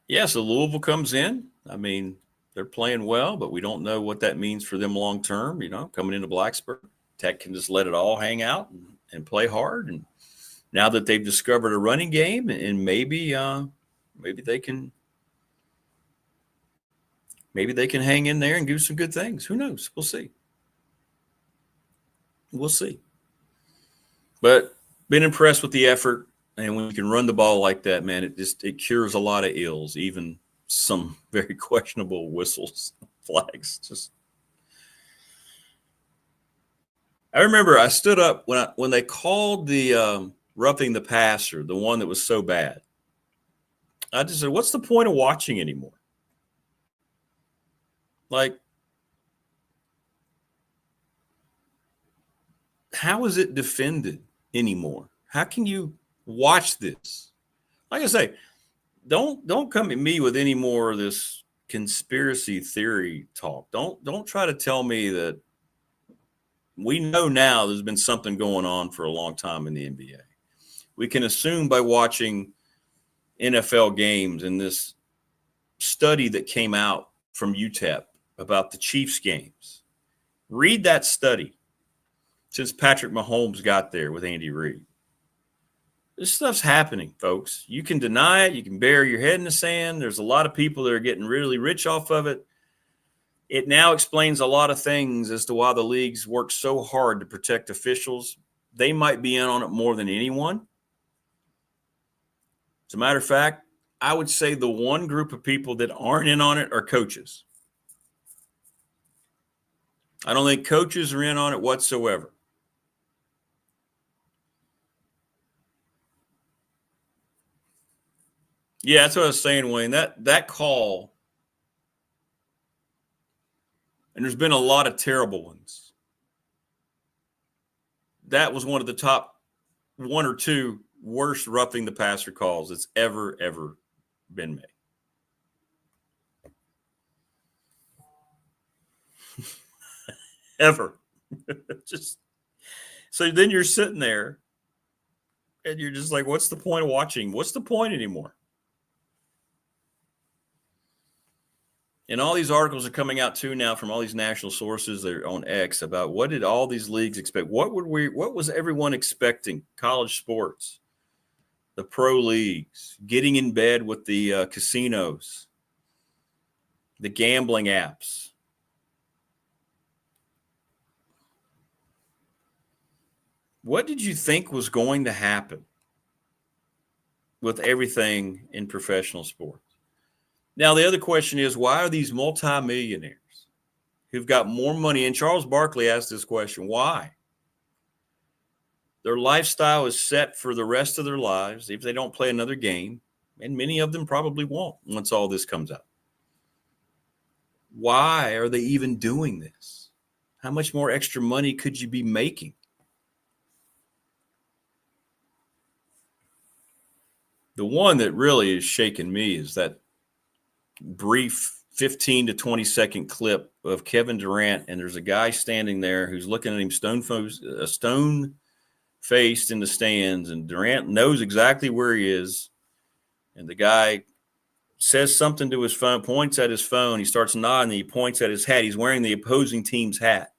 Yeah, so Louisville comes in. I mean, they're playing well, but we don't know what that means for them long term, coming into Blacksburg. Tech can just let it all hang out and play hard. And now that they've discovered a running game, and maybe they can hang in there and do some good things. Who knows? We'll see. But been impressed with the effort. And when you can run the ball like that, man, it cures a lot of ills, even some very questionable whistles, flags. I remember I stood up when they called the roughing the passer, the one that was so bad. I just said, what's the point of watching anymore? Like, how is it defended anymore? How can you watch this? Like I say, don't come at me with any more of this conspiracy theory talk. Don't try to tell me that we know now there's been something going on for a long time in the NBA. We can assume by watching NFL games and this study that came out from UTEP about the Chiefs games. Read that study since Patrick Mahomes got there with Andy Reid. This stuff's happening, folks. You can deny it. You can bury your head in the sand. There's a lot of people that are getting really rich off of it. It now explains a lot of things as to why the leagues work so hard to protect officials. They might be in on it more than anyone. As a matter of fact, I would say the one group of people that aren't in on it are coaches. I don't think coaches are in on it whatsoever. Yeah, that's what I was saying, Wayne. That call, and there's been a lot of terrible ones. That was one of the top one or two worst roughing the passer calls that's ever been made. Ever. Just so then you're sitting there and you're just like, what's the point of watching? What's the point anymore? And all these articles are coming out too now from all these national sources that are on X about what did all these leagues expect? What was everyone expecting? College sports, the pro leagues, getting in bed with the casinos, the gambling apps. What did you think was going to happen with everything in professional sports? Now, the other question is, why are these multimillionaires who've got more money? And Charles Barkley asked this question, why? Their lifestyle is set for the rest of their lives if they don't play another game, and many of them probably won't once all this comes out. Why are they even doing this? How much more extra money could you be making? The one that really is shaking me is that brief 15 to 20 second clip of Kevin Durant, and there's a guy standing there who's looking at him stone-faced in the stands, and Durant knows exactly where he is, and the guy says something to his phone, points at his phone, he starts nodding, and he points at his hat. He's wearing the opposing team's hat.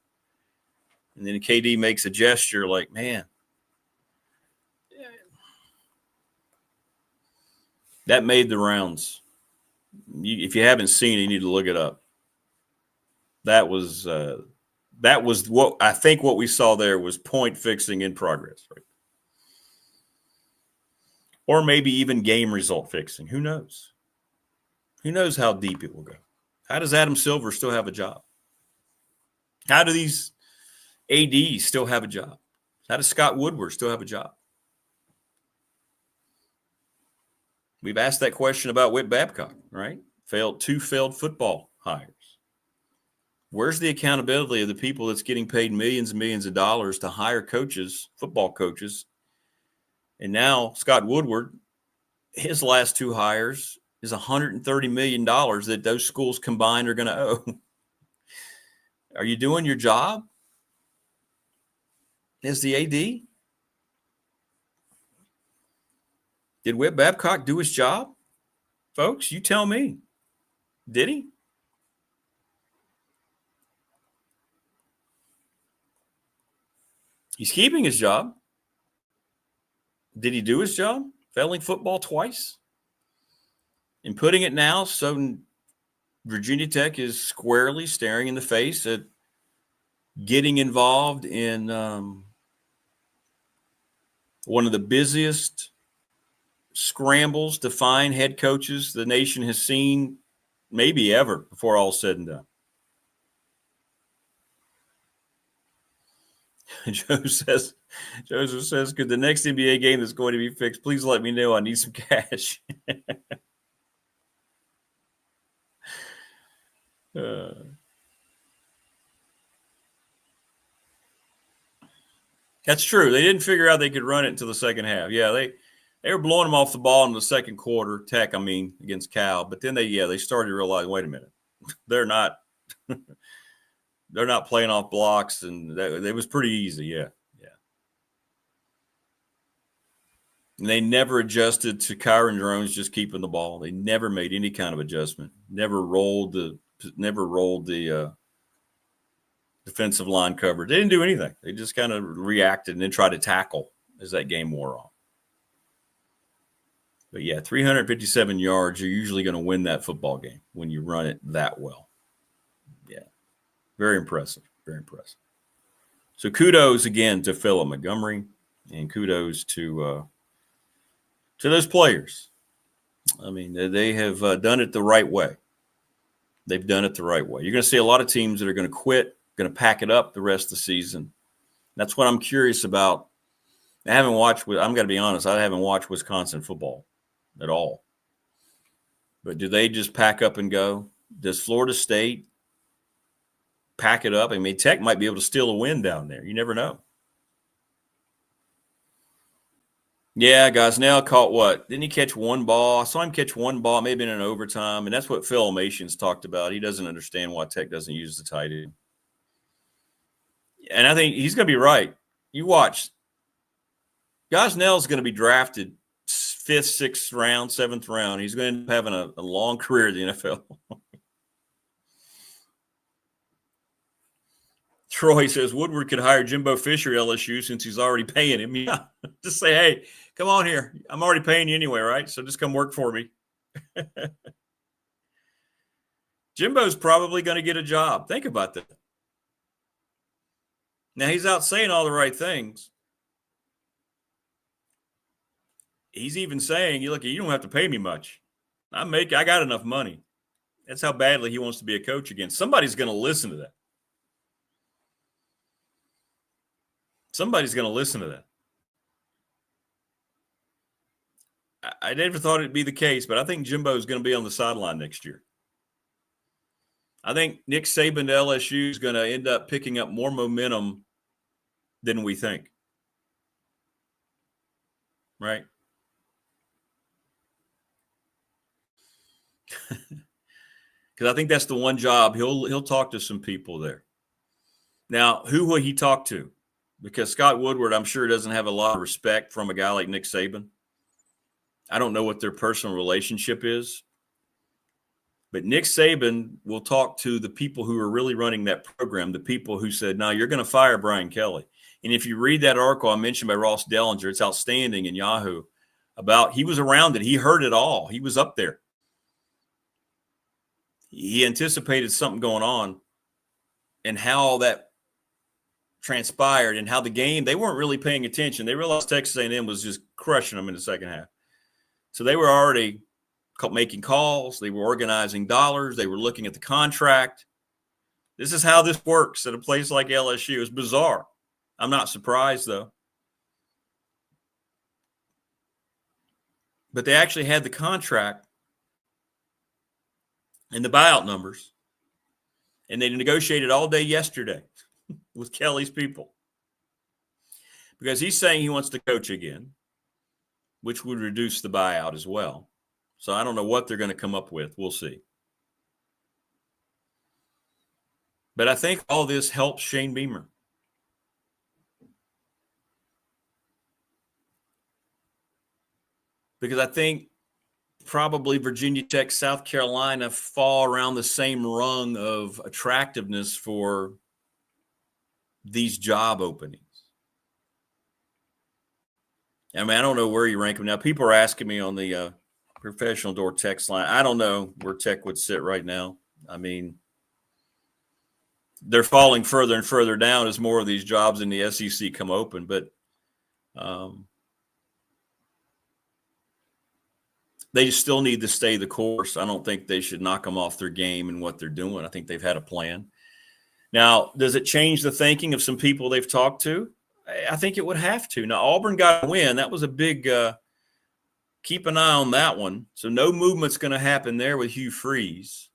And then KD makes a gesture like, man, that made the rounds. If you haven't seen it, you need to look it up. That was what I think what we saw there was point fixing in progress, right? Or maybe even game result fixing. Who knows? Who knows how deep it will go? How does Adam Silver still have a job? How do these ADs still have a job? How does Scott Woodward still have a job? We've asked that question about Whit Babcock, right? Two failed football hires. Where's the accountability of the people that's getting paid millions and millions of dollars to hire coaches, football coaches? And now Scott Woodward, his last two hires is $130 million that those schools combined are going to owe. Are you doing your job as the AD? Did Whit Babcock do his job? Folks, you tell me. Did he? He's keeping his job. Did he do his job? Failing football twice? And putting it now so Virginia Tech is squarely staring in the face at getting involved in one of the busiest scrambles to find head coaches the nation has seen maybe ever before all said and done. Joseph says, could the next NBA game that's going to be fixed, please let me know. I need some cash. That's true. They didn't figure out they could run it until the second half. Yeah, They were blowing them off the ball in the second quarter, Tech, against Cal. But then they started to realize, wait a minute, they're not playing off blocks, and it was pretty easy, yeah. And they never adjusted to Kyron Drones just keeping the ball. They never made any kind of adjustment. Never rolled the defensive line coverage. They didn't do anything. They just kind of reacted and then tried to tackle as that game wore on. But yeah, 357 yards, you're usually going to win that football game when you run it that well. Yeah. Very impressive. Very impressive. So kudos again to Philip Montgomery, and kudos to those players. I mean, they have done it the right way. They've done it the right way. You're going to see a lot of teams that are going to quit, going to pack it up the rest of the season. That's what I'm curious about. I'm going to be honest, I haven't watched Wisconsin football at all. But do they just pack up and go? Does Florida State pack it up? I mean, Tech might be able to steal a win down there. You never know. Yeah, Gosnell caught what? Didn't he catch one ball? I saw him catch one ball, maybe in an overtime, and that's what Phil Elmassian's talked about. He doesn't understand why Tech doesn't use the tight end. And I think he's going to be right. You watch. Gosnell's going to be drafted 5th, 6th round, 7th round. He's going to end up having a long career in the NFL. Troy says Woodward could hire Jimbo Fisher at LSU since he's already paying him. Yeah, just say, hey, come on here. I'm already paying you anyway, right? So just come work for me. Jimbo's probably going to get a job. Think about that. Now, he's out saying all the right things. He's even saying, look, you don't have to pay me much. I got enough money. That's how badly he wants to be a coach again. Somebody's going to listen to that. Somebody's going to listen to that. I never thought it'd be the case, but I think Jimbo is going to be on the sideline next year. I think Nick Saban to LSU is going to end up picking up more momentum than we think. Right? Because I think that's the one job. He'll talk to some people there. Now, who will he talk to? Because Scott Woodward, I'm sure, doesn't have a lot of respect from a guy like Nick Saban. I don't know what their personal relationship is. But Nick Saban will talk to the people who are really running that program, the people who said, no, you're going to fire Brian Kelly. And if you read that article I mentioned by Ross Dellinger, it's outstanding in Yahoo, about he was around it. He heard it all. He was up there. He anticipated something going on and how all that transpired and how the game, they weren't really paying attention. They realized Texas A&M was just crushing them in the second half. So they were already making calls. They were organizing dollars. They were looking at the contract. This is how this works at a place like LSU. It's bizarre. I'm not surprised, though. But they actually had the contract and the buyout numbers, and they negotiated all day yesterday with Kelly's people, because he's saying he wants to coach again, which would reduce the buyout as well. So I don't know what they're going to come up with. We'll see. But I think all this helps Shane Beamer. Because I think probably Virginia Tech, South Carolina fall around the same rung of attractiveness for these job openings. I mean, I don't know where you rank them now. People are asking me on the professional door text line. I don't know where Tech would sit right now. I mean, they're falling further and further down as more of these jobs in the SEC come open. But they still need to stay the course. I don't think they should knock them off their game and what they're doing. I think they've had a plan. Now, does it change the thinking of some people they've talked to? I think it would have to. Now, Auburn got a win. That was a big keep an eye on that one. So no movement's going to happen there with Hugh Freeze.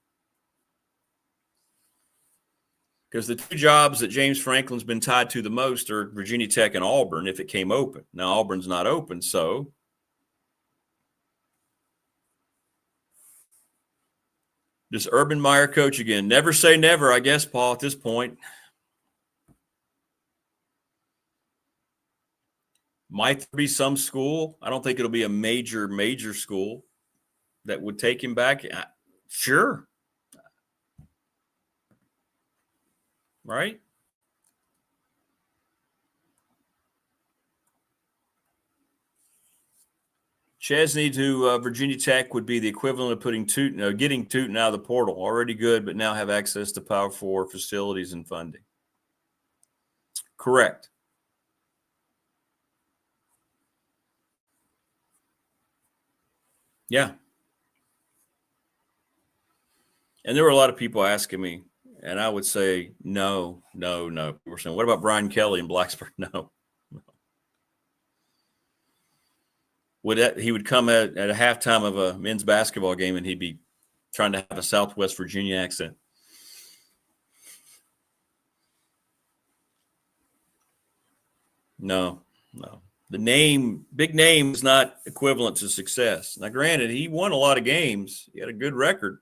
Because the two jobs that James Franklin's been tied to the most are Virginia Tech and Auburn if it came open. Now, Auburn's not open, so Just Urban Meyer coach again. Never say never, I guess, Paul, at this point. Might there be some school? I don't think it'll be a major school that would take him back. Sure. Right? Chesney to Virginia Tech would be the equivalent of getting Tootin out of the portal. Already good, but now have access to Power 4 facilities and funding. Correct. Yeah. And there were a lot of people asking me, and I would say, no. People were saying, what about Brian Kelly in Blacksburg? No. He would come at a halftime of a men's basketball game, and he'd be trying to have a Southwest Virginia accent. No. The big name is not equivalent to success. Now, granted, he won a lot of games. He had a good record.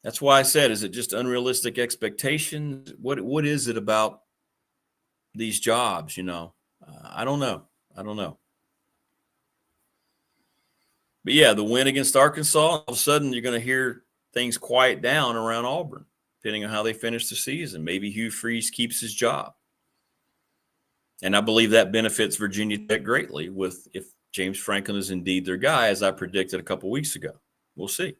That's why I said, is it just unrealistic expectations? What is it about these jobs, I don't know. But, yeah, the win against Arkansas, all of a sudden you're going to hear things quiet down around Auburn, depending on how they finish the season. Maybe Hugh Freeze keeps his job. And I believe that benefits Virginia Tech greatly if James Franklin is indeed their guy, as I predicted a couple weeks ago. We'll see.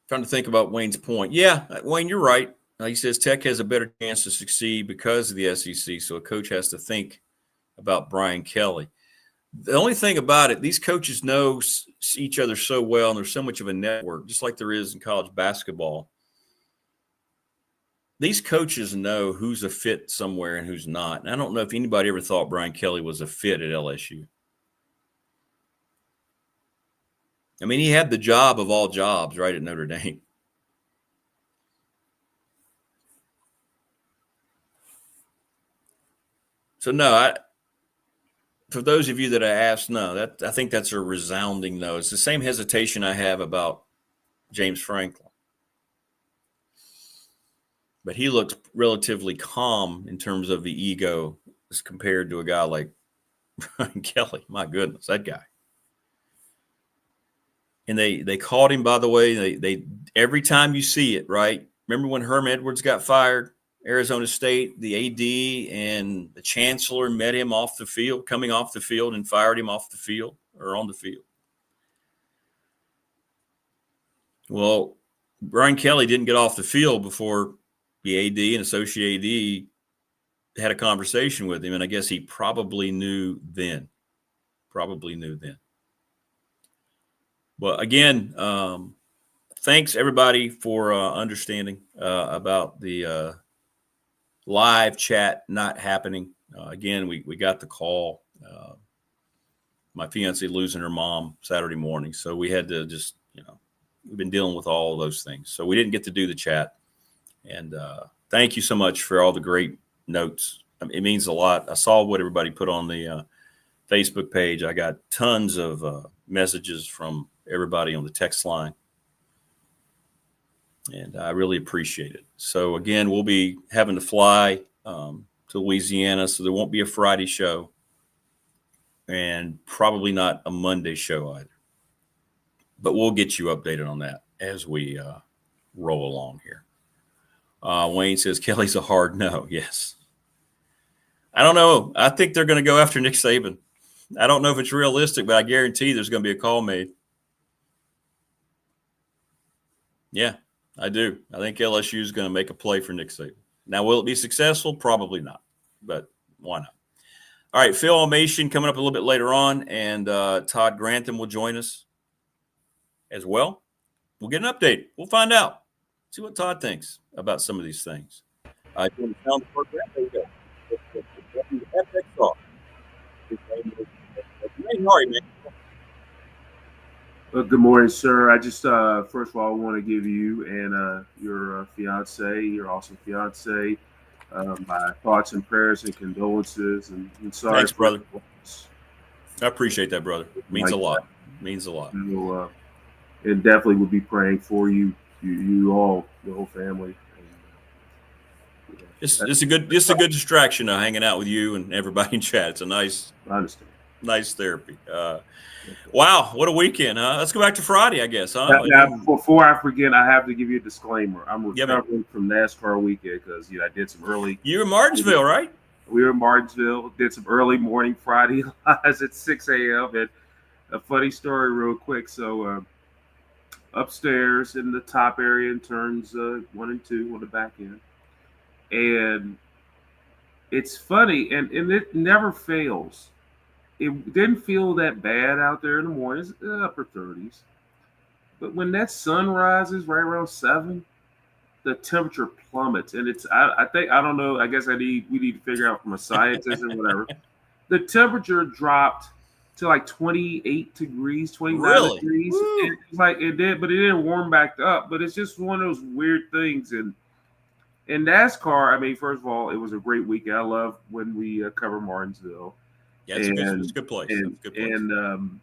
Trying to think about Wayne's point. Yeah, Wayne, you're right. He says Tech has a better chance to succeed because of the SEC, so a coach has to think about Brian Kelly. The only thing about it, these coaches know each other so well, and there's so much of a network, just like there is in college basketball. These coaches know who's a fit somewhere and who's not. And I don't know if anybody ever thought Brian Kelly was a fit at LSU. I mean, he had the job of all jobs right at Notre Dame. So, no, for those of you that I asked, no, I think that's a resounding no. It's the same hesitation I have about James Franklin. But he looks relatively calm in terms of the ego as compared to a guy like Brian Kelly. My goodness, that guy. And they caught him, by the way. They every time you see it, right? Remember when Herm Edwards got fired? Arizona State, the AD and the chancellor met him coming off the field, and fired him off the field or on the field. Well, Brian Kelly didn't get off the field before the AD and associate AD had a conversation with him, and I guess he probably knew then. Well, again, thanks everybody for understanding about the live chat not happening. Again, we got the call. My fiance losing her mom Saturday morning, so we had to just, we've been dealing with all of those things. So we didn't get to do the chat. And thank you so much for all the great notes. It means a lot. I saw what everybody put on the Facebook page. I got tons of messages from everybody on the text line. And I really appreciate it. So, again, we'll be having to fly to Louisiana, so there won't be a Friday show and probably not a Monday show either. But we'll get you updated on that as we roll along here. Wayne says, Kelly's a hard no. Yes. I don't know. I think they're going to go after Nick Saban. I don't know if it's realistic, but I guarantee there's going to be a call made. Yeah. I do. I think LSU is going to make a play for Nick Saban. Now, will it be successful? Probably not, but why not? All right, Phil Elmassian coming up a little bit later on, and Todd Grantham will join us as well. We'll get an update. We'll find out. See what Todd thinks about some of these things. There we go. FX Talk. How are you, man? Well, good morning, sir. I just, first of all, I want to give you and your fiance, your awesome fiance, my thoughts and prayers and condolences. And sorry. Thanks, brother. I appreciate that, brother. Means a lot. Means a lot. And definitely would be praying for you all, the whole family. It's a good distraction hanging out with you and everybody in chat. It's a nice therapy. Wow, what a weekend, huh? Let's go back to Friday, I guess, huh? Now, before I forget, I have to give you a disclaimer. I'm recovering from NASCAR weekend because I did some early. You were in Martinsville, right? We were in Martinsville. Did some early morning Friday lives at 6 a.m. And a funny story, real quick. So upstairs in the top area in turns 1 and 2 on the back end. And it's funny, and it never fails. It didn't feel that bad out there in the mornings, upper 30s. But when that sun rises right around 7, the temperature plummets. And I don't know, I guess we need to figure out from a scientist or whatever. The temperature dropped to like 28 degrees, 29 degrees. It did, but it didn't warm back up. But it's just one of those weird things. And in NASCAR, I mean, first of all, it was a great weekend. I love when we cover Martinsville. Yeah, it's a good place. And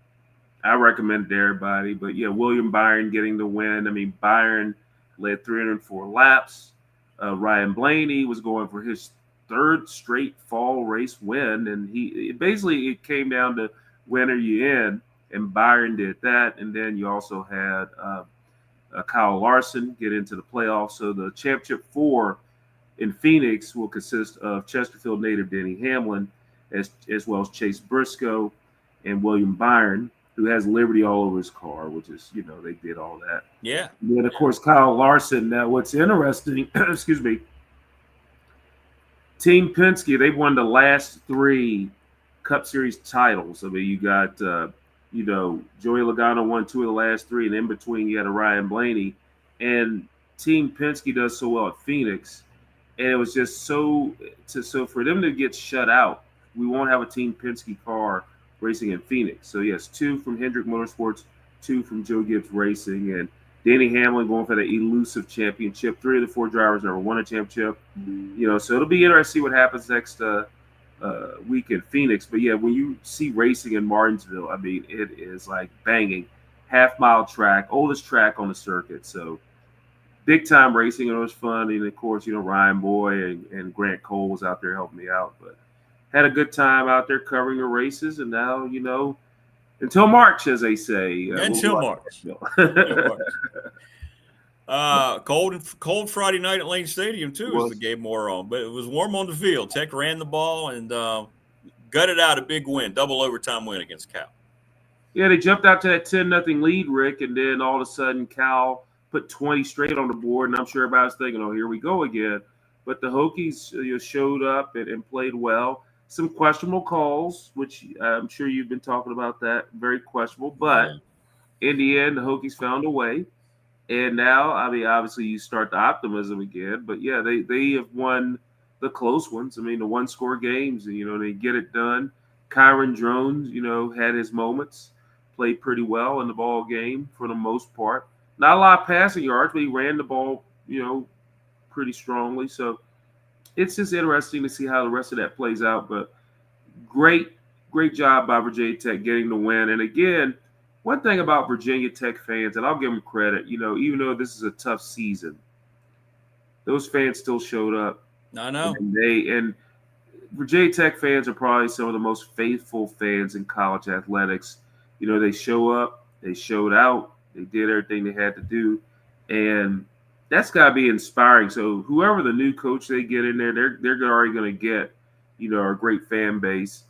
I recommend it to everybody. But yeah, William Byron getting the win. I mean, Byron led 304 laps. Ryan Blaney was going for his 3rd straight fall race win, and it came down to when are you in, and Byron did that. And then you also had Kyle Larson get into the playoffs. So the championship 4 in Phoenix will consist of Chesterfield native Denny Hamlin, as well as Chase Briscoe and William Byron, who has Liberty all over his car, which is, they did all that. Yeah. And then, of course, Kyle Larson. Now, what's interesting, excuse me, Team Penske, they've won the last 3 Cup Series titles. I mean, you got, Joey Logano won 2 of the last 3, and in between you had a Ryan Blaney. And Team Penske does so well at Phoenix, and it was just so for them to get shut out, we won't have a Team Penske car racing in Phoenix. So, yes, 2 from Hendrick Motorsports, 2 from Joe Gibbs Racing, and Denny Hamlin going for the elusive championship. 3 of the 4 drivers never won a championship. So it'll be interesting to see what happens next week in Phoenix. But, yeah, when you see racing in Martinsville, I mean, it is like banging. Half-mile track, oldest track on the circuit. So big-time racing, and it was fun. And, of course, Ryan Boy and Grant Cole was out there helping me out. But had a good time out there covering the races, and now, until March, as they say. Until March. Cold Friday night at Lane Stadium, too, as the game wore on. But it was warm on the field. Tech ran the ball and gutted out a big win, double overtime win against Cal. Yeah, they jumped out to that 10-0 lead, Rick, and then all of a sudden Cal put 20 straight on the board, and I'm sure everybody's thinking, oh, here we go again. But the Hokies showed up and played well. Some questionable calls, which I'm sure you've been talking about that. Very questionable. But in the end, the Hokies found a way. And now, I mean, obviously you start the optimism again. But, yeah, they have won the close ones. I mean, the one-score games, and, they get it done. Kyron Jones, had his moments, played pretty well in the ball game for the most part. Not a lot of passing yards, but he ran the ball, pretty strongly. So, it's just interesting to see how the rest of that plays out. But great job by Virginia Tech getting the win. And again, one thing about Virginia Tech fans, and I'll give them credit, even though this is a tough season, those fans still showed up. I know. And Virginia Tech fans are probably some of the most faithful fans in college athletics. They show up, they showed out, they did everything they had to do. And that's got to be inspiring. So whoever the new coach they get in there, they're already going to get, a great fan base.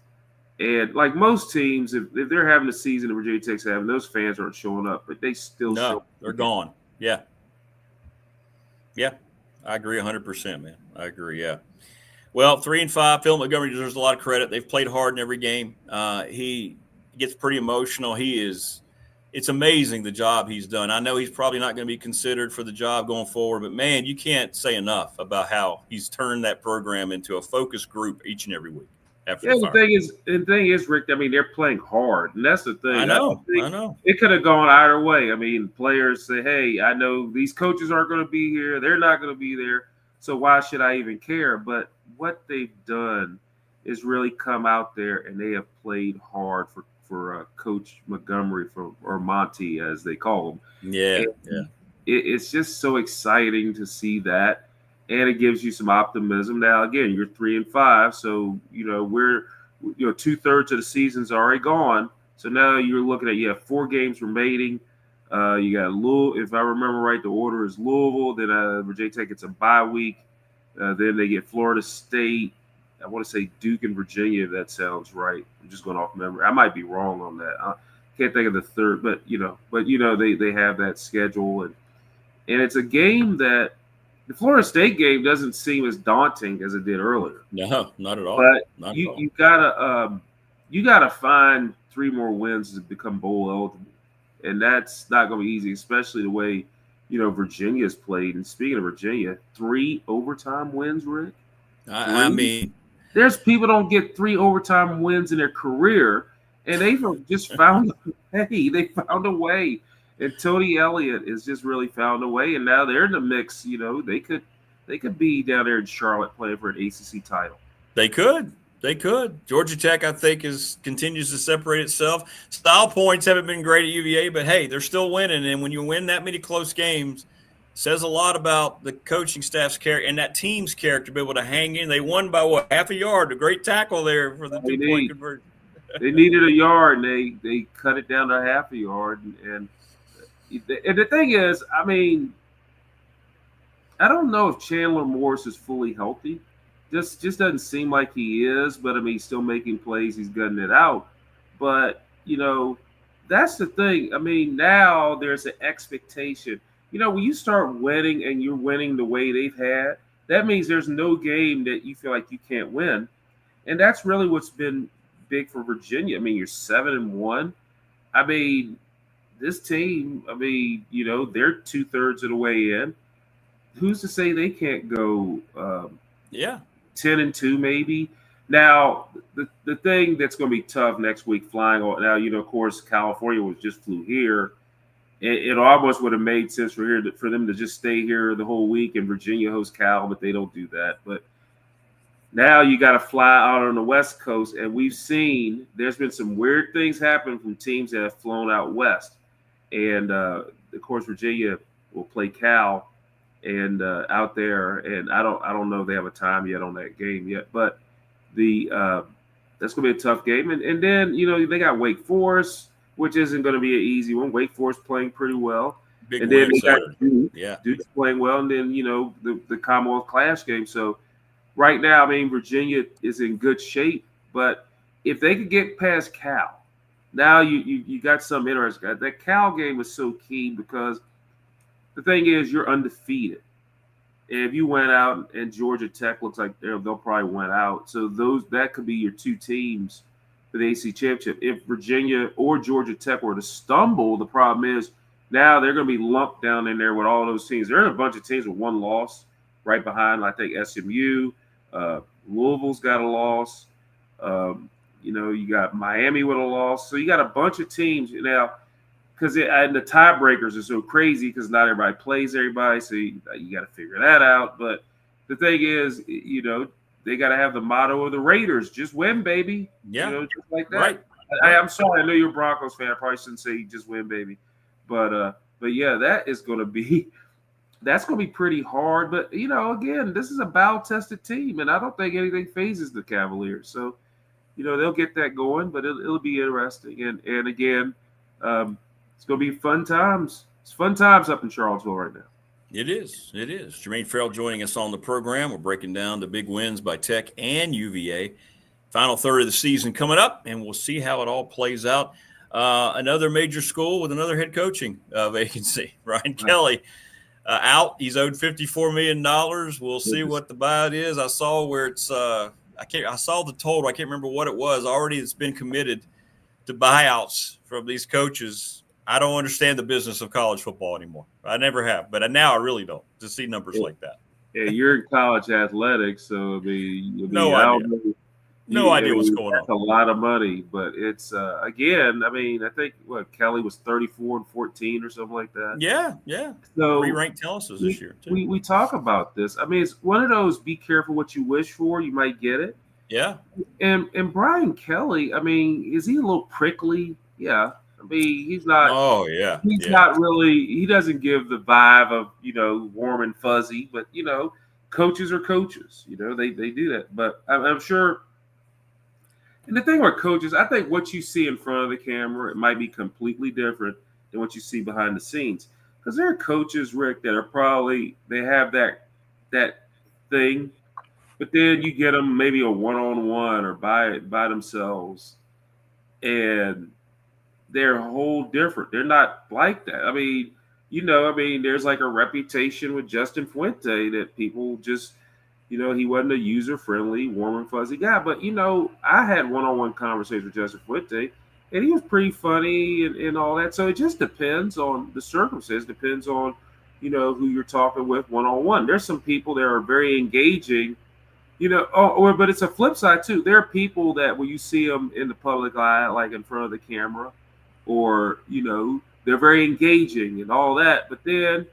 And like most teams, if they're having a season that Virginia Tech's having, those fans aren't showing up, but they still show up. They're gone. Yeah. Yeah, I agree 100%, man. I agree, yeah. Well, 3-5, Phil Montgomery deserves a lot of credit. They've played hard in every game. He gets pretty emotional. It's amazing the job he's done. I know he's probably not going to be considered for the job going forward, but, man, you can't say enough about how he's turned that program into a focus group each and every week. The thing is, Rick, I mean, they're playing hard, and that's the thing. I know. It could have gone either way. I mean, players say, hey, I know these coaches aren't going to be here. They're not going to be there. So why should I even care? But what they've done is really come out there and they have played hard for Coach Montgomery or Monty as they call him. Yeah, It's just so exciting to see that, and it gives you some optimism. Now, again, you're 3-5, so we're 2/3 of the season's already gone. So now you're looking at you have 4 games remaining. You got Louisville, if I remember right, the order is Louisville. Then Virginia Tech gets a bye week. Then they get Florida State. I want to say Duke and Virginia, if that sounds right. I'm just going off memory. I might be wrong on that. I can't think of the third, but they have that schedule, and it's a game that the Florida State game doesn't seem as daunting as it did earlier. No, not at all. But you gotta find 3 more wins to become bowl eligible, and that's not going to be easy, especially the way Virginia's played. And speaking of Virginia, 3 overtime wins, Rick. I mean, there's people don't get 3 overtime wins in their career, and they've just found a way. They found a way, and Tony Elliott has just really found a way, and now they're in the mix. They could be down there in Charlotte playing for an ACC title. They could. Georgia Tech, I think, continues to separate itself. Style points haven't been great at UVA, but hey, they're still winning. And when you win that many close games, says a lot about the coaching staff's character and that team's character to be able to hang in. They won by half a yard. A great tackle there for the 2-point conversion. They needed a yard, and they cut it down to half a yard. And the thing is, I mean, I don't know if Chandler Morris is fully healthy. Just doesn't seem like he is, but I mean, he's still making plays. He's gutting it out. But, that's the thing. I mean, now there's an expectation. When you start winning and you're winning the way they've had, that means there's no game that you feel like you can't win. And that's really what's been big for Virginia. I mean, you're 7-1. I mean, this team, they're 2/3 of the way in. Who's to say they can't go 10-2 maybe? Now, the thing that's going to be tough next week flying on. Now, of course, California just flew here. It almost would have made sense for them to just stay here the whole week and Virginia host Cal, but they don't do that. But now you got to fly out on the West Coast, and we've seen there's been some weird things happen from teams that have flown out west. And, of course, Virginia will play Cal and out there, and I don't know if they have a time yet on that game yet, but that's going to be a tough game. And then, they got Wake Forest, which isn't going to be an easy one. Wake Forest playing pretty well. And then they got Duke's playing well, and then, the Commonwealth Clash game. So right now, I mean, Virginia is in good shape, but if they could get past Cal, now you got some interest. That Cal game is so key because the thing is you're undefeated. And if you went out and Georgia Tech looks like they'll probably win out. So that could be your 2 teams for the AC Championship. If Virginia or Georgia Tech were to stumble, the problem is now they're going to be lumped down in there with all those teams. There are a bunch of teams with 1 loss right behind, I think, SMU. Louisville's got a loss. You got Miami with a loss. So you got a bunch of teams now because and the tiebreakers are so crazy because not everybody plays everybody. So you got to figure that out. But the thing is, they got to have the motto of the Raiders: just win, baby. Yeah, just like that. Right. I'm sorry, I know you're a Broncos fan. I probably shouldn't say just win, baby. But yeah, that's going to be pretty hard. But again, this is a battle-tested team, and I don't think anything phases the Cavaliers. So they'll get that going, but it'll be interesting. And again, it's going to be fun times. It's fun times up in Charlottesville right now. It is. Jermaine Ferrell joining us on the program. We're breaking down the big wins by Tech and UVA. Final third of the season coming up, and we'll see how it all plays out. Another major school with another head coaching vacancy. Ryan Kelly out. He's owed $54 million. We'll see what the buyout is. I saw where it's I saw the total. I can't remember what it was. Already it's been committed to buyouts from these coaches. I don't understand the business of college football anymore. I never have, but now I really don't, to see numbers like that. Yeah, you're in college athletics, so you'll be no out. idea. No idea what's going on. That's a lot of money, but it's again. I mean, I think Kelly was 34-14 or something like that. Yeah. So 3 ranked telluses this year too. We talk about this. I mean, it's one of those. Be careful what you wish for. You might get it. Yeah. And Brian Kelly. I mean, is he a little prickly? Yeah. I mean, he's not. Oh yeah. He's not really. He doesn't give the vibe of warm and fuzzy. But coaches are coaches. They do that. But I'm sure. And the thing with coaches, I think what you see in front of the camera, it might be completely different than what you see behind the scenes. Because there are coaches, Rick, that are probably they have that thing, but then you get them maybe a one-on-one or by themselves, and they're a whole different. They're not like that. I mean, there's like a reputation with Justin Fuente that people just. He wasn't a user-friendly, warm and fuzzy guy. But, I had one-on-one conversations with Justin Fuente, and he was pretty funny and all that. So it just depends on the circumstance, depends on, who you're talking with one-on-one. There's some people that are very engaging, but it's a flip side, too. There are people that when you see them in the public eye, like in front of the camera, or, they're very engaging and all that. But then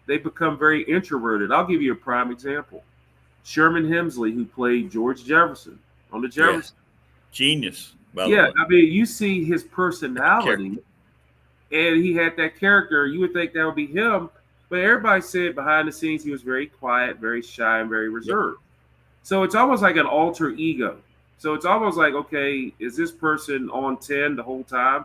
they become very introverted. I'll give you a prime example. Sherman Hemsley, who played George Jefferson on the Jefferson. Yeah. Genius. By the way. I mean, you see his personality, and he had that character. You would think that would be him, but everybody said behind the scenes he was very quiet, very shy, and very reserved. Yep. So it's almost like an alter ego. So it's almost like, okay, is this person on 10 the whole time?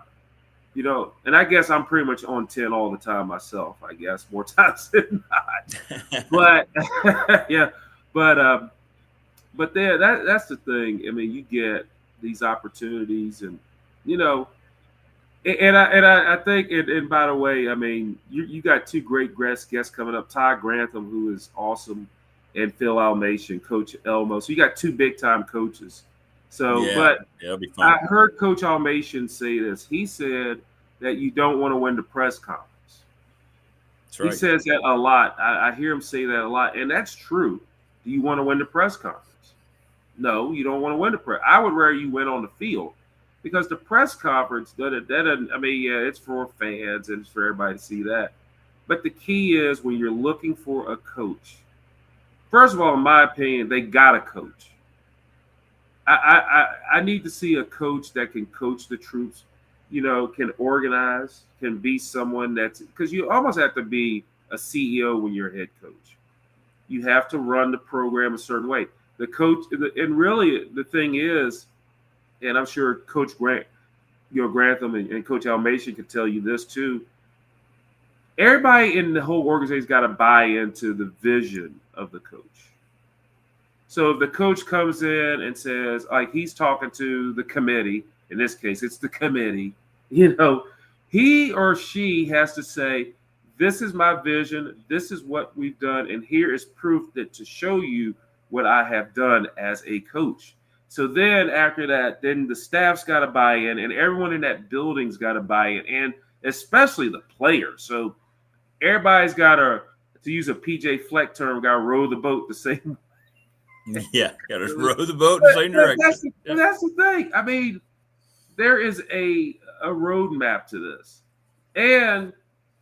And I guess I'm pretty much on 10 all the time myself, I guess, more times than not. But, yeah. But there, that's the thing. I mean, you get these opportunities, and I think, and by the way, I mean, you got 2 great guests coming up. Todd Grantham, who is awesome, and Phil Elmassian, Coach Elmo. So you got 2 big time coaches. So, it'll be fun. I heard Coach Elmassian say this. He said that you don't want to win the press conference. That's right. He says that a lot. I hear him say that a lot, and that's true. Do you want to win the press conference? No, you don't want to win the press. I would rather you win on the field, because the press conference, it's for fans and it's for everybody to see that. But the key is when you're looking for a coach, first of all, in my opinion, they got to coach. I need to see a coach that can coach the troops, can organize, can be someone because you almost have to be a CEO when you're a head coach. You have to run the program a certain way. The coach, and really the thing is, and I'm sure Coach Grantham and Coach Elmassian can tell you this too. Everybody in the whole organization's got to buy into the vision of the coach. So if the coach comes in and says, like he's talking to the committee, in this case, it's the committee, he or she has to say, this is my vision. This is what we've done. And here is proof that to show you what I have done as a coach. So then after that, then the staff's got to buy in, and everyone in that building's got to buy in, and especially the players. So everybody's got to use a PJ Fleck term, got to row the boat the same way. Yeah, got to row the boat in the same direction. That's the thing. I mean, there is a roadmap to this. And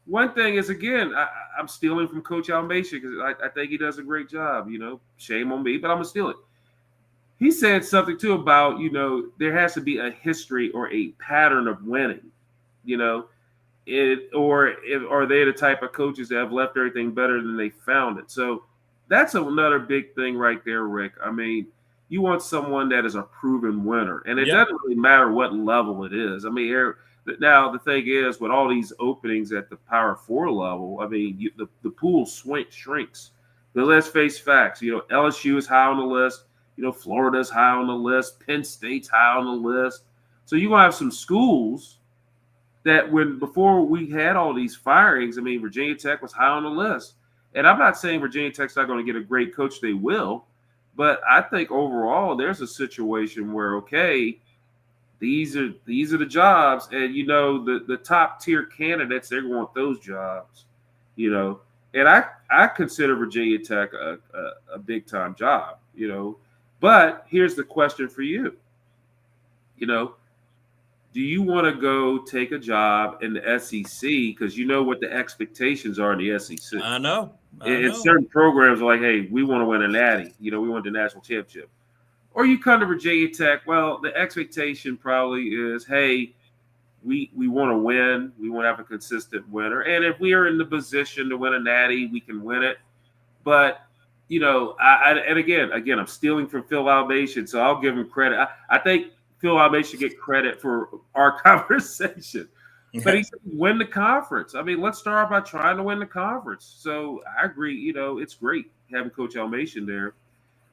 one thing is, again, I'm stealing from Coach Elmassian because I think he does a great job. Shame on me, but I'm going to steal it. He said something, too, about, there has to be a history or a pattern of winning, or are they the type of coaches that have left everything better than they found it? So that's another big thing right there, Rick. I mean, you want someone that is a proven winner, and it doesn't really matter what level it is. I mean, now the thing is, with all these openings at the Power 4 level, I mean, the pool shrinks. But let's face facts. LSU is high on the list. Florida's high on the list. Penn State's high on the list. So you're going to have some schools that before we had all these firings, I mean, Virginia Tech was high on the list. And I'm not saying Virginia Tech's not going to get a great coach. They will. But I think overall there's a situation where, okay, these are the jobs. And, the top tier candidates, they want those jobs, And I consider Virginia Tech a big time job, But here's the question for you. You know, do you want to go take a job in the SEC because you know what the expectations are in the SEC? I know. And certain programs are like, hey, we want to win a natty. You know, we want the national championship. Or you come to Virginia Tech. Well, the expectation probably is, hey, we want to win. We want to have a consistent winner. And if we are in the position to win a natty, we can win it. But, you know, and again, I'm stealing from Phil Almacian, so I'll give him credit. I think Phil Almacian should get credit for our conversation. But he said, win the conference. I mean, let's start by trying to win the conference. So I agree. You know, it's great having Coach Almacian there.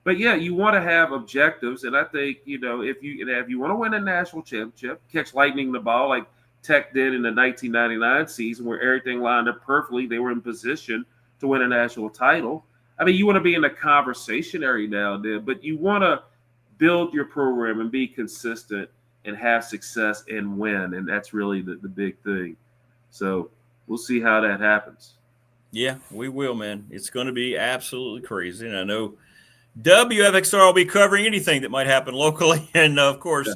But yeah, you want to have objectives, and I think, you know, if you want to win a national championship, catch lightning in the ball like Tech did in the 1999 season, where everything lined up perfectly, they were in position to win a national title. I mean, you want to be in the conversation every now and then, but you want to build your program and be consistent and have success and win, and that's really the big thing. So we'll see how that happens. Yeah, we will, man. It's going to be absolutely crazy, and I know WFXR will be covering anything that might happen locally, and of course,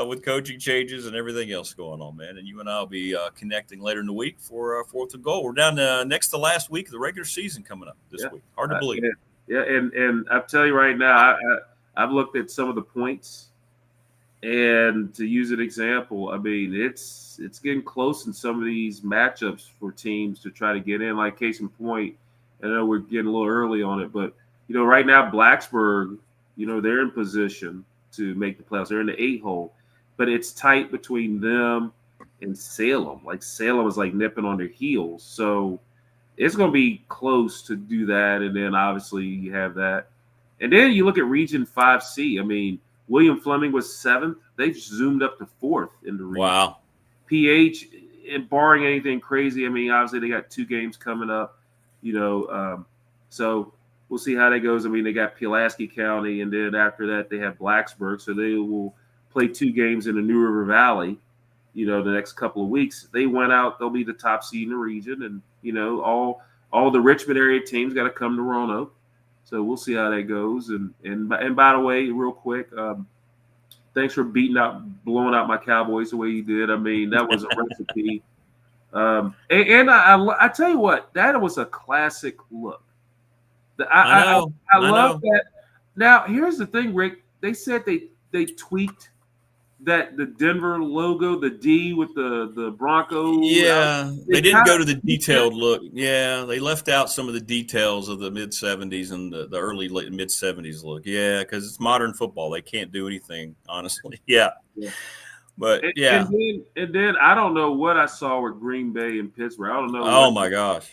with coaching changes and everything else going on, man. And you and I will be connecting later in the week for Fourth and Goal. We're down to next to last week of the regular season coming up this week. Hard to believe. Yeah, and I'll tell you right now, I've looked at some of the points, and to use an example, I mean, it's getting close in some of these matchups for teams to try to get in. Like case in point, I know we're getting a little early on it, but you know, right now, Blacksburg, you know, they're in position to make the playoffs. They're in the 8-hole, but it's tight between them and Salem. Like Salem is like nipping on their heels. So it's going to be close to do that. And then obviously you have that. And then you look at Region 5C. I mean, William Fleming was 7th. They've zoomed up to 4th in the region. Wow. PH, barring anything crazy, I mean, obviously they got 2 games coming up, you know, so we'll see how that goes. I mean, they got Pulaski County, and then after that, they have Blacksburg. So they will play 2 games in the New River Valley, you know, the next couple of weeks. They went out, they'll be the top seed in the region. And, you know, all the Richmond area teams got to come to Roanoke. So we'll see how that goes. And by the way, real quick, thanks for blowing out my Cowboys the way you did. I mean, that was a recipe. And I tell you what, that was a classic look. I love that. Now, here's the thing, Rick. They said they tweaked the Denver logo, the D with the Bronco. Yeah, they didn't go to the detailed look. Yeah, they left out some of the details of the mid-'70s and the early mid-'70s look. Yeah, because it's modern football. They can't do anything, honestly. Yeah. But, yeah. And then I don't know what I saw with Green Bay and Pittsburgh. I don't know. Oh, my gosh.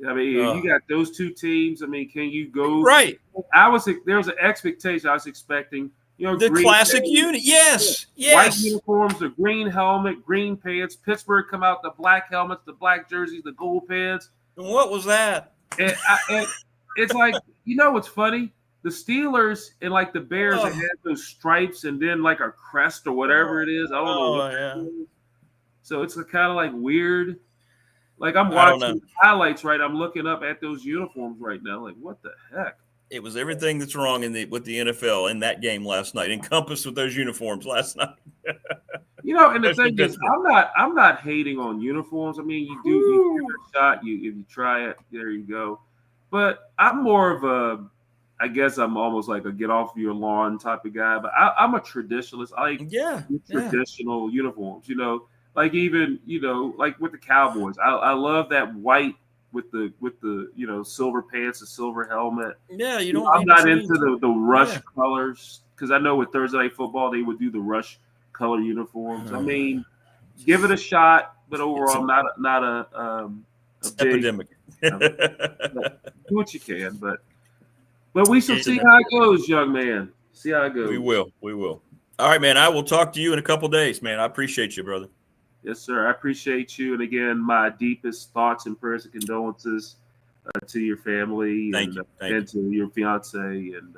I mean, you got those 2 teams. I mean, can you go? Right. There was an expectation. I was expecting, you know, the classic unit. Yes. White uniforms, the green helmet, green pants. Pittsburgh come out the black helmets, the black jerseys, the gold pants. And what was that? And it's like, you know what's funny? The Steelers and like the Bears had those stripes and then like a crest or whatever it is. I don't know. Yeah. So it's kind of like weird. Like I'm watching highlights, right? I'm looking up at those uniforms right now. Like, what the heck? It was everything that's wrong with the NFL in that game last night, encompassed with those uniforms last night. You know, and the thing is, I'm not hating on uniforms. I mean, you give it a shot. If you try it, there you go. But I'm more of I guess I'm almost like a get off your lawn type of guy. But I'm a traditionalist. I like traditional uniforms. You know. Like even, you know, like with the Cowboys, I love that white with the you know, silver pants, the silver helmet. Yeah, I'm not into the rush colors because I know with Thursday Night Football they would do the rush color uniforms. I mean, give it a shot, but overall, not a epidemic. Do what you can, but we shall see how it goes, young man. See how it goes. We will. All right, man. I will talk to you in a couple of days, man. I appreciate you, brother. Yes, sir. I appreciate you. And again, my deepest thoughts and prayers and condolences to your family and to your fiance. And,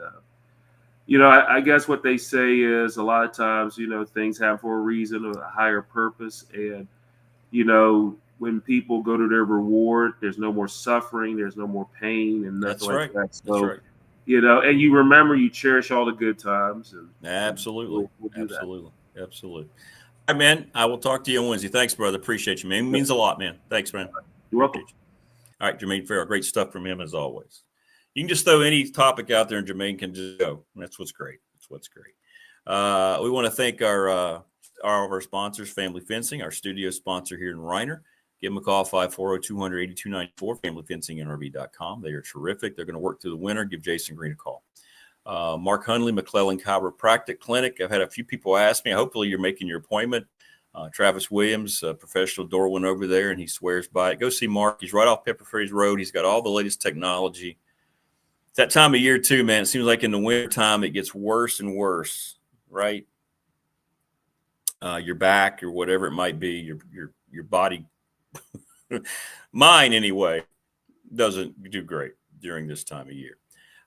you know, I guess what they say is a lot of times, you know, things happen for a reason, a higher purpose. And, you know, when people go to their reward, there's no more suffering, there's no more pain and nothing that. So, You know, and you remember, you cherish all the good times. And Absolutely. we'll do Absolutely. That. Absolutely. All right, man. I will talk to you on Wednesday. Thanks, brother. Appreciate you, man. It means a lot, man. Thanks, man. You're welcome. All right, Jermaine Ferrell. Great stuff from him as always. You can just throw any topic out there and Jermaine can just go. That's what's great. That's what's great. We want to thank all of our sponsors, Family Fencing, our studio sponsor here in Reiner. Give them a call, 540-200-8294, familyfencingnrv.com. They are terrific. They're going to work through the winter. Give Jason Green a call. Mark Hundley, McClellan Chiropractic Clinic. I've had a few people ask me. Hopefully you're making your appointment. Travis Williams, a professional door went over there, and he swears by it. Go see Mark. He's right off Pepper Ferries Road. He's got all the latest technology. It's that time of year, too, man. It seems like in the wintertime it gets worse and worse, right? Your back or whatever it might be, your body, mine anyway, doesn't do great during this time of year.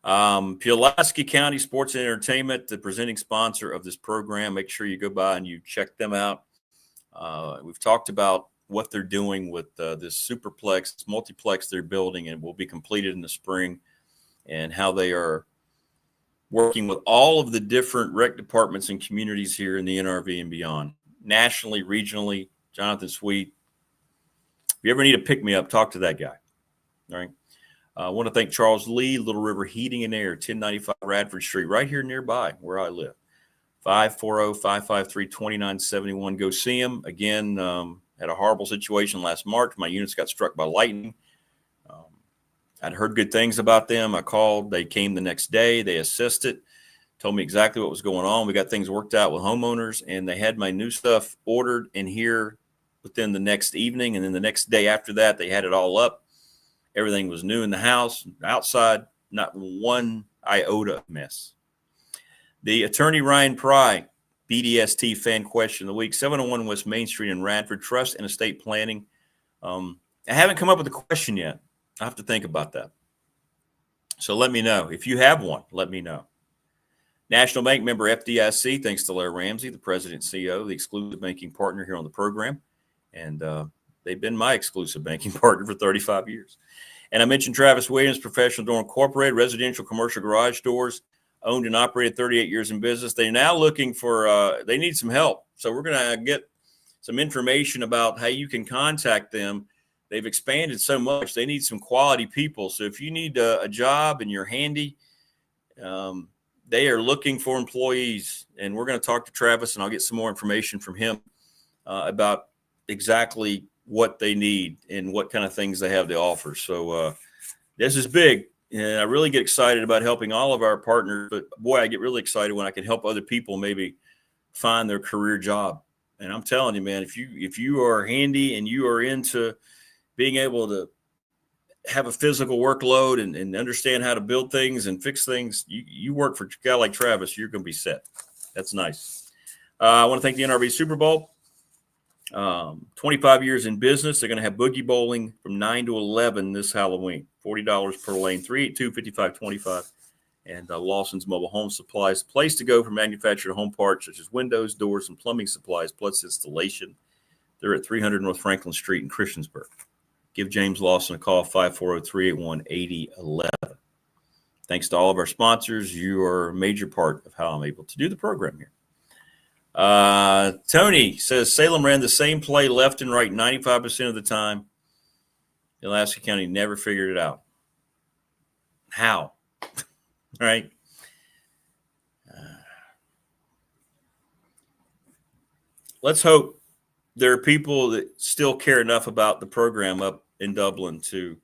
Pulaski County Sports and Entertainment, the presenting sponsor of this program. Make sure you go by and you check them out. We've talked about what they're doing with this superplex, this multiplex they're building, and will be completed in the spring, and how they are working with all of the different rec departments and communities here in the NRV and beyond, nationally, regionally. Jonathan Sweet. If you ever need a pick-me-up, talk to that guy. All right. I want to thank Charles Lee, Little River Heating and Air, 1095 Radford Street, right here nearby where I live. 540-553-2971. Go see him. Again, had a horrible situation last March. My units got struck by lightning. I'd heard good things about them. I called. They came the next day. They assisted, told me exactly what was going on. We got things worked out with homeowners, and they had my new stuff ordered and here within the next evening. And then the next day after that, they had it all up. Everything was new in the house, outside, not one iota of mess. The attorney Ryan Pry, BDST fan question of the week, 701 West Main Street in Radford, Trust and Estate Planning. I haven't come up with a question yet. I have to think about that. So let me know. If you have one, let me know. National Bank member FDIC, thanks to Larry Ramsey, the president and CEO, the exclusive banking partner here on the program. And they've been my exclusive banking partner for 35 years. And I mentioned Travis Williams, Professional Door Incorporated, residential commercial garage doors, owned and operated 38 years in business. They're now looking for, they need some help. So we're going to get some information about how you can contact them. They've expanded so much. They need some quality people. So if you need a job and you're handy, they are looking for employees. And we're going to talk to Travis, and I'll get some more information from him about exactly what they need and what kind of things they have to offer. So this is big. And I really get excited about helping all of our partners. But, boy, I get really excited when I can help other people maybe find their career job. And I'm telling you, man, if you are handy and you are into being able to have a physical workload and understand how to build things and fix things, you work for a guy like Travis, you're going to be set. That's nice. I want to thank the NRV Super Bowl. 25 years in business. They're going to have boogie bowling from 9 to 11 this Halloween. $40 per lane, 382-5525. And Lawson's Mobile Home Supplies, place to go for manufactured home parts such as windows, doors, and plumbing supplies, plus installation. They're at 300 North Franklin Street in Christiansburg. Give James Lawson a call, 540-381-8011. Thanks to all of our sponsors. You are a major part of how I'm able to do the program here. Tony says Salem ran the same play left and right 95% of the time. Pulaski County never figured it out. How? Right? Let's hope there are people that still care enough about the program up in Dublin to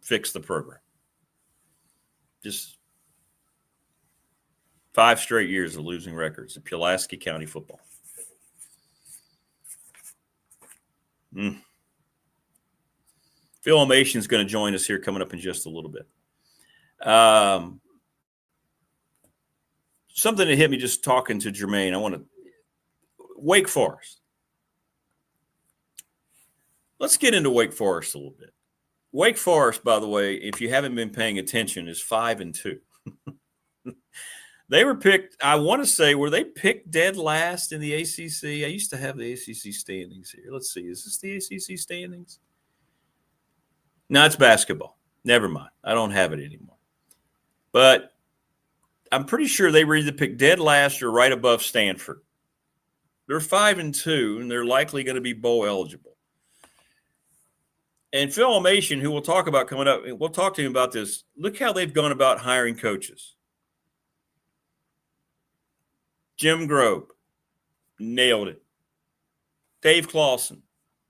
fix the program. Just 5 straight years of losing records in Pulaski County football. Phil Elmassian is going to join us here coming up in just a little bit. Something that hit me just talking to Jermaine. I want to Wake Forest. Let's get into Wake Forest a little bit. Wake Forest, by the way, if you haven't been paying attention, is 5-2. They were picked, I want to say, were they picked dead last in the ACC? I used to have the ACC standings here. Let's see. Is this the ACC standings? No, it's basketball. Never mind. I don't have it anymore. But I'm pretty sure they were either picked dead last or right above Stanford. They're 5-2, and they're likely going to be bowl eligible. And Phil Elmassian, who we'll talk about coming up, we'll talk to him about this. Look how they've gone about hiring coaches. Jim Grobe, nailed it. Dave Clawson,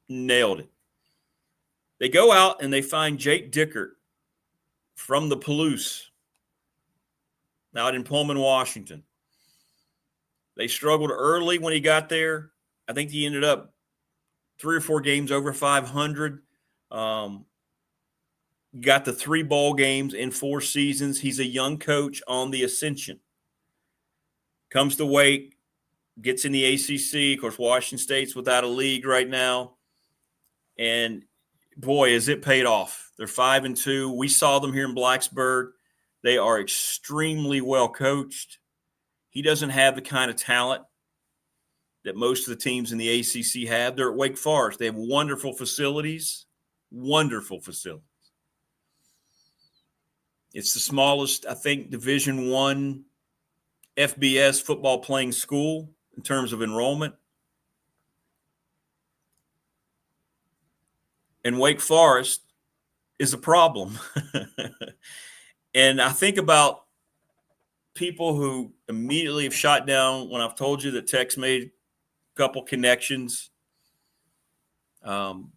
nailed it. They go out and they find Jake Dickert from the Palouse out in Pullman, Washington. They struggled early when he got there. I think he ended up 3 or 4 games over 500. Got the 3 bowl games in 4 seasons. He's a young coach on the ascension. Comes to Wake, gets in the ACC. Of course, Washington State's without a league right now. And, boy, has it paid off. They're 5-2. We saw them here in Blacksburg. They are extremely well coached. He doesn't have the kind of talent that most of the teams in the ACC have. They're at Wake Forest. They have wonderful facilities. Wonderful facilities. It's the smallest, I think, Division I FBS football playing school in terms of enrollment. And Wake Forest is a problem. And I think about people who immediately have shot down when I've told you that Tech's made a couple connections. John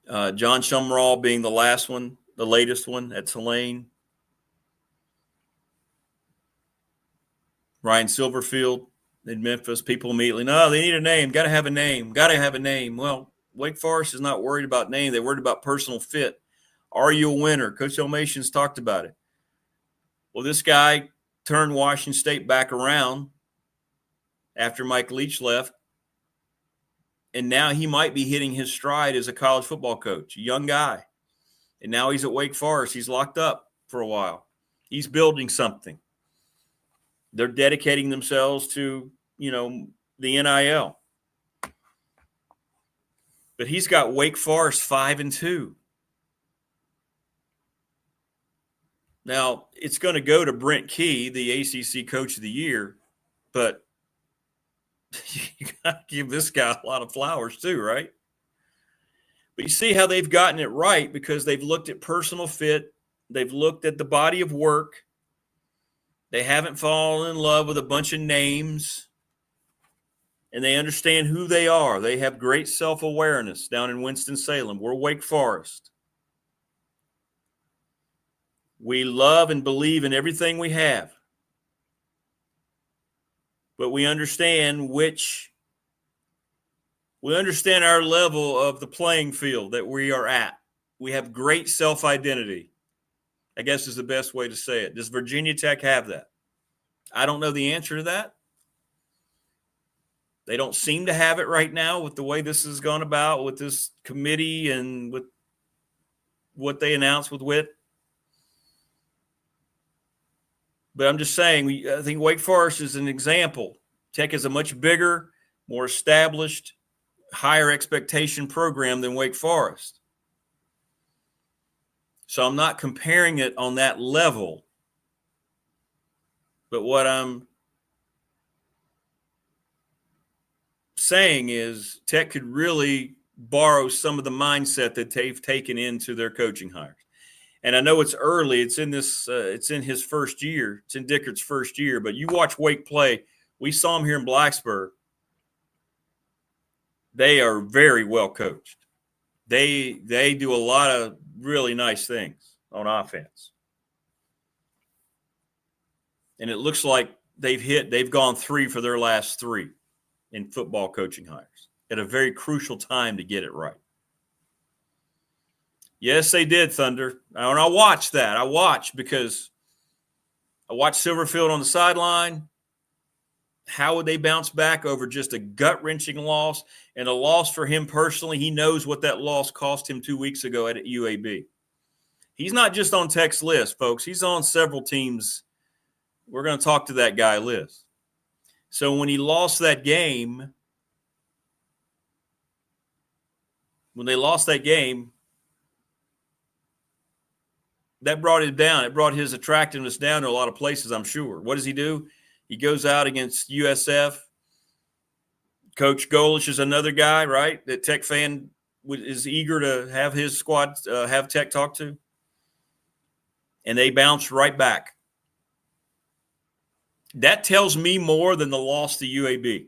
Sumrall being the last one, the latest one at Tulane. Ryan Silverfield in Memphis. People immediately, no, they need a name. Got to have a name. Got to have a name. Well, Wake Forest is not worried about name. They're worried about personal fit. Are you a winner? Coach Elmassian's talked about it. Well, this guy turned Washington State back around after Mike Leach left. And now he might be hitting his stride as a college football coach, a young guy. And now he's at Wake Forest. He's locked up for a while. He's building something. They're dedicating themselves to, the NIL. But he's got Wake Forest 5-2. Now, it's going to go to Brent Key, the ACC Coach of the Year, but you got to give this guy a lot of flowers too, right? But you see how they've gotten it right because they've looked at personal fit. They've looked at the body of work. They haven't fallen in love with a bunch of names. And they understand who they are. They have great self-awareness down in Winston-Salem. We're Wake Forest. We love and believe in everything we have. But we understand our level of the playing field that we are at. We have great self-identity, I guess is the best way to say it. Does Virginia Tech have that? I don't know the answer to that. They don't seem to have it right now with the way this has gone about with this committee and with what they announced with Witt. But I'm just saying, I think Wake Forest is an example. Tech is a much bigger, more established, higher expectation program than Wake Forest. So I'm not comparing it on that level. But what I'm saying is Tech could really borrow some of the mindset that they've taken into their coaching hires. And I know it's early. It's in his first year. It's in Dickert's first year. But you watch Wake play. We saw him here in Blacksburg. They are very well coached. They do a lot of really nice things on offense. And it looks like they've gone 3 for their last 3 in football coaching hires at a very crucial time to get it right. Yes, they did, Thunder. And I watched that. I watched because I watched Silverfield on the sideline. How would they bounce back over just a gut-wrenching loss and a loss for him personally? He knows what that loss cost him 2 weeks ago at UAB. He's not just on Tech's list, folks. He's on several teams. We're going to talk to that guy list. So when he lost that game, that brought him down. It brought his attractiveness down to a lot of places, I'm sure. What does he do? He goes out against USF. Coach Golish is another guy, right, that Tech fan is eager to have his squad have Tech talk to. And they bounce right back. That tells me more than the loss to UAB.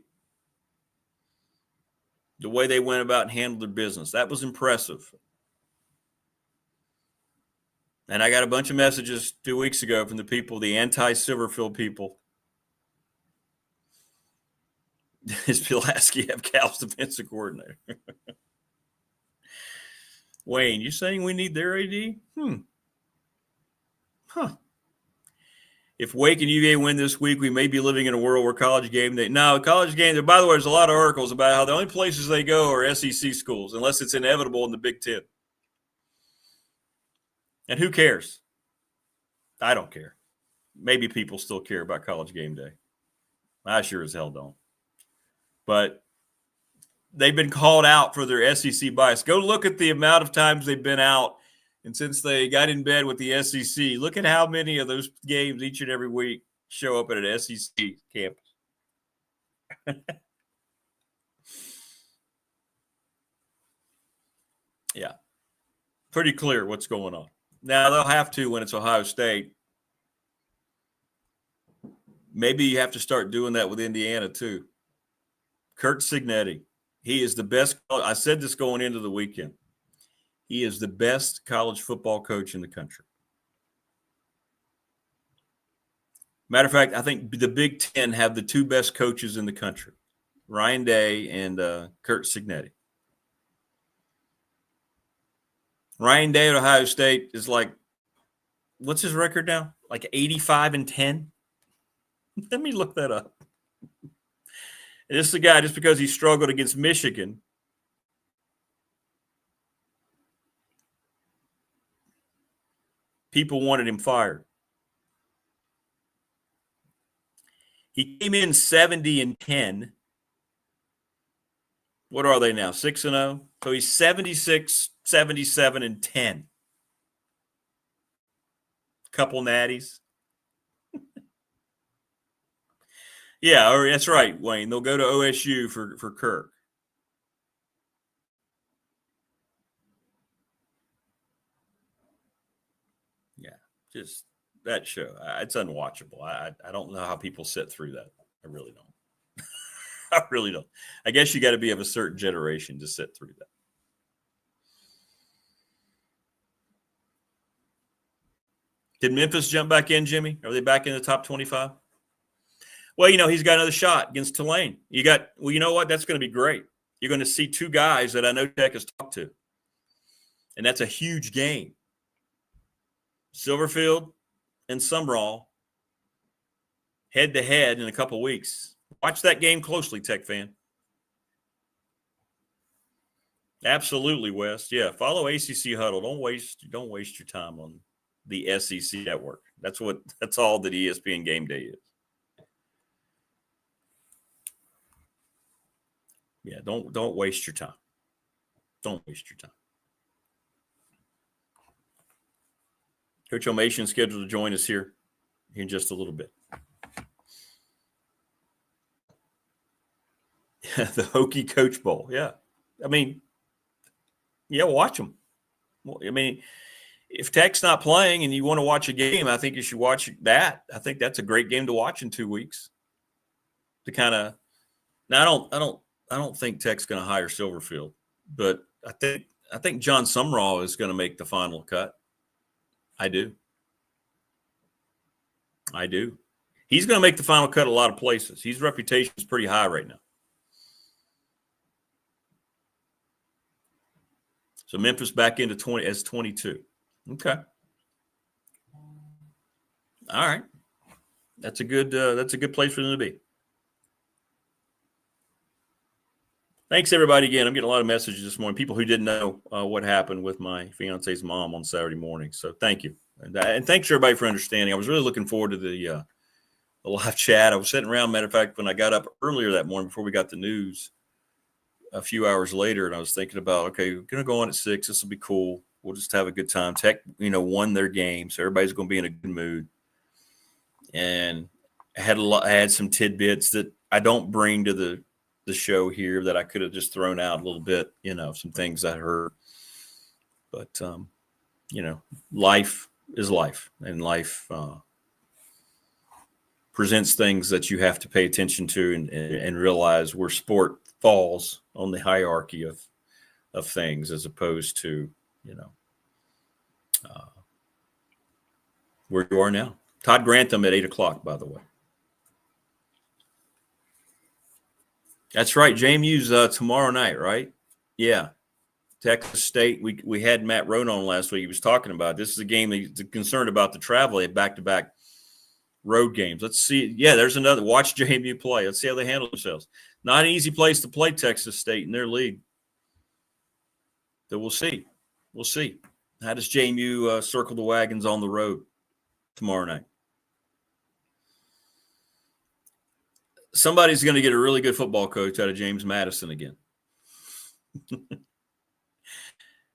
The way they went about and handled their business. That was impressive. And I got a bunch of messages 2 weeks ago from the people, the anti-Silverfield people. Is Pulaski have Cal's defensive coordinator? Wayne, you saying we need their AD? Huh. If Wake and UVA win this week, we may be living in a world where college game day. No, college game day. By the way, there's a lot of articles about how the only places they go are SEC schools, unless it's inevitable in the Big Ten. And who cares? I don't care. Maybe people still care about college game day. I sure as hell don't. But they've been called out for their SEC bias. Go look at the amount of times they've been out. And since they got in bed with the SEC, look at how many of those games each and every week show up at an SEC campus. Yeah. Pretty clear what's going on. Now, they'll have to when it's Ohio State. Maybe you have to start doing that with Indiana, too. Kurt Cignetti, he is the best. I said this going into the weekend. He is the best college football coach in the country. Matter of fact, I think the Big Ten have the two best coaches in the country, Ryan Day and Kurt Cignetti. Ryan Day at Ohio State is like, what's his record now? Like 85-10? Let me look that up. And this is the guy, just because he struggled against Michigan, people wanted him fired. He came in 70-10. What are they now? 6-0. So he's 76, 77, and 10. Couple natties. Yeah, that's right, Wayne. They'll go to OSU for Kirk. Yeah, just that show. It's unwatchable. I don't know how people sit through that. I really don't. I really don't. I guess you got to be of a certain generation to sit through that. Did Memphis jump back in, Jimmy? Are they back in the top 25? Well, he's got another shot against Tulane. You know what? That's going to be great. You're going to see two guys that I know Tech has talked to. And that's a huge game. Silverfield and Sumrall head-to-head in a couple weeks. Watch that game closely, Tech fan. Absolutely, Wes. Yeah, follow ACC Huddle. Don't waste your time on the SEC network. That's all that ESPN Game Day is. Yeah, don't waste your time. Don't waste your time. Coach Elmassian is scheduled to join us here in just a little bit. The Hokie Coach Bowl. Yeah. Watch them. If Tech's not playing and you want to watch a game, I think you should watch that. I think that's a great game to watch in 2 weeks. To kind of – now, I don't think Tech's going to hire Silverfield, but I think John Sumrall is going to make the final cut. I do. He's going to make the final cut a lot of places. His reputation is pretty high right now. So Memphis back into 22. Okay. All right. That's a good place for them to be. Thanks, everybody, again. I'm getting a lot of messages this morning, people who didn't know what happened with my fiance's mom on Saturday morning. So thank you. And thanks, everybody, for understanding. I was really looking forward to the live chat. I was sitting around, matter of fact, when I got up earlier that morning before we got the news a few hours later, and I was thinking about, okay, we're going to go on at 6. This will be cool. We'll just have a good time. Tech, won their game, so everybody's going to be in a good mood. And I had some tidbits that I don't bring to the show here that I could have just thrown out a little bit, some things I heard. But, life is life, and life presents things that you have to pay attention to and realize where sport falls on the hierarchy of things, as opposed to, where you are now. Todd Grantham at 8:00, by the way. That's right. JMU's tomorrow night, right? Yeah. Texas State. We had Matt Rohn on last week. He was talking about this is a game he's concerned about the travel. They have back-to-back road games. Let's see. Yeah, there's another. Watch JMU play. Let's see how they handle themselves. Not an easy place to play Texas State in their league. So we'll see. We'll see. How does JMU circle the wagons on the road tomorrow night? Somebody's going to get a really good football coach out of James Madison again.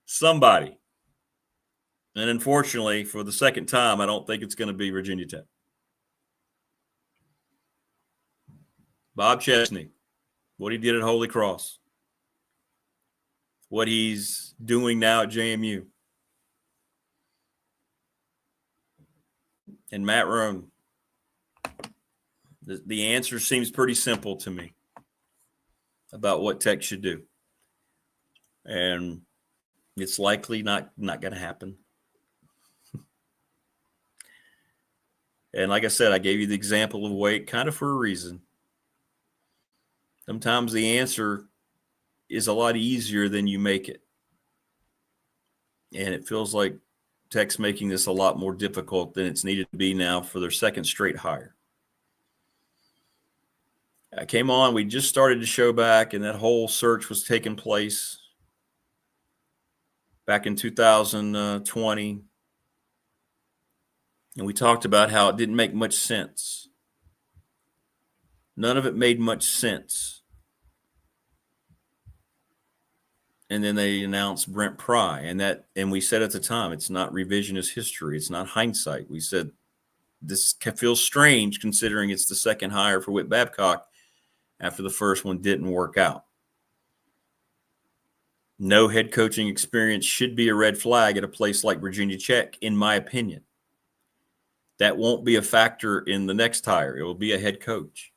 Somebody. And unfortunately, for the second time, I don't think it's going to be Virginia Tech. Bob Chesney, what he did at Holy Cross, what he's doing now at JMU, and Matt Rohn. The answer seems pretty simple to me about what Tech should do. And it's likely not going to happen. And like I said, I gave you the example of Wake kind of for a reason. Sometimes the answer is a lot easier than you make it. And it feels like Tech's making this a lot more difficult than it's needed to be now for their second straight hire. I came on, we just started the show back, and that whole search was taking place back in 2020. And we talked about how it didn't make much sense. None of it made much sense. And then they announced Brent Pry, and we said at the time, it's not revisionist history. It's not hindsight. We said this feels strange considering it's the second hire for Whit Babcock after the first one didn't work out. No head coaching experience should be a red flag at a place like Virginia Tech, in my opinion. That won't be a factor in the next hire. It will be a head coach.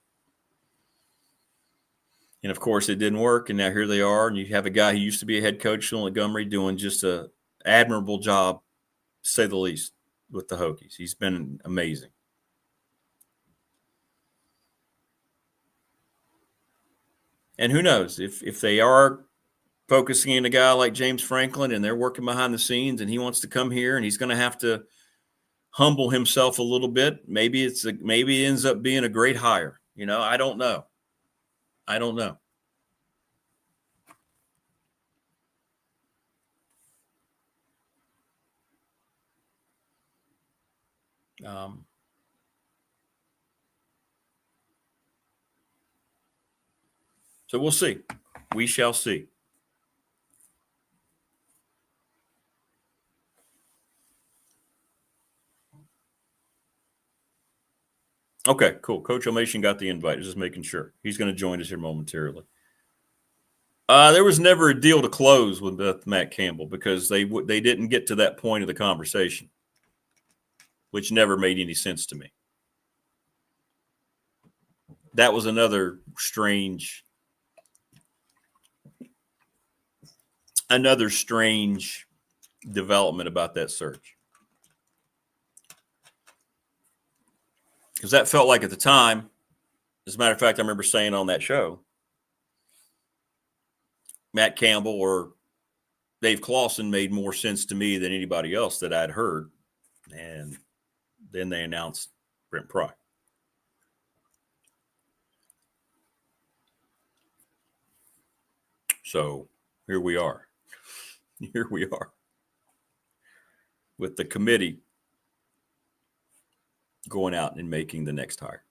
And, of course, it didn't work, and now here they are, and you have a guy who used to be a head coach, Phil Montgomery, doing just an admirable job, to say the least, with the Hokies. He's been amazing. And who knows, if they are focusing on a guy like James Franklin and they're working behind the scenes and he wants to come here and he's going to have to humble himself a little bit, maybe it ends up being a great hire. I don't know. So we'll see. We shall see. Okay, cool. Coach Elmassian got the invite. Just making sure. He's going to join us here momentarily. There was never a deal to close with Matt Campbell because they didn't get to that point of the conversation, which never made any sense to me. That was another strange development about that search. Because that felt like at the time, as a matter of fact, I remember saying on that show, Matt Campbell or Dave Clawson made more sense to me than anybody else that I'd heard. And then they announced Brent Pry. So here we are. Here we are with the committee going out and making the next hire.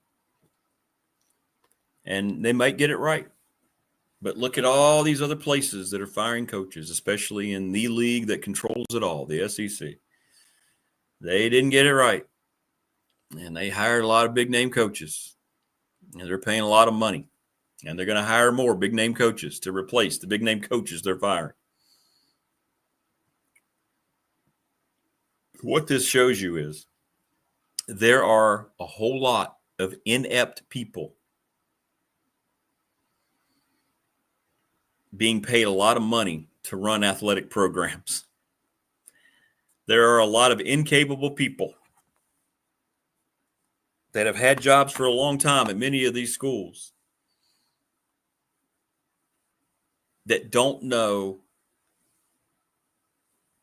And they might get it right. But look at all these other places that are firing coaches, especially in the league that controls it all, the SEC. They didn't get it right. And they hired a lot of big-name coaches. And they're paying a lot of money. And they're going to hire more big-name coaches to replace the big-name coaches they're firing. What this shows you is there are a whole lot of inept people being paid a lot of money to run athletic programs. There are a lot of incapable people that have had jobs for a long time at many of these schools that don't know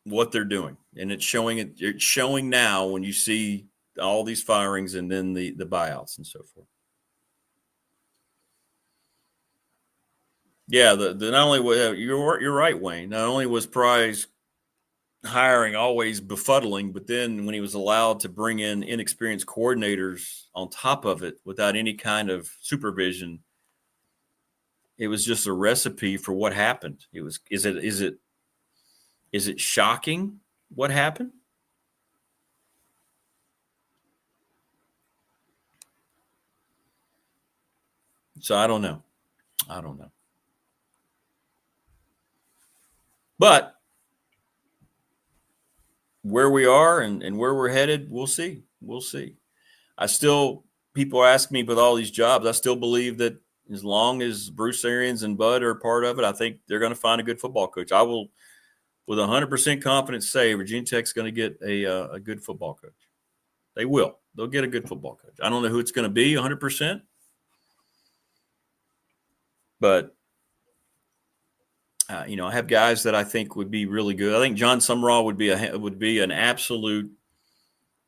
what they're doing. And it's showing now when you see all these firings and then the buyouts and so forth. Yeah, the not only you're right, Wayne. Not only was Prize hiring always befuddling, but then when he was allowed to bring in inexperienced coordinators on top of it without any kind of supervision, it was just a recipe for what happened. It was is it shocking what happened? So I don't know. But where we are and where we're headed, we'll see. People ask me with all these jobs, I still believe that as long as Bruce Arians and Bud are part of it, I think they're going to find a good football coach. I will, with 100% confidence, say Virginia Tech's going to get a good football coach. They will. They'll get a good football coach. I don't know who it's going to be 100%. But I have guys that I think would be really good. I think John Sumrall would be an absolute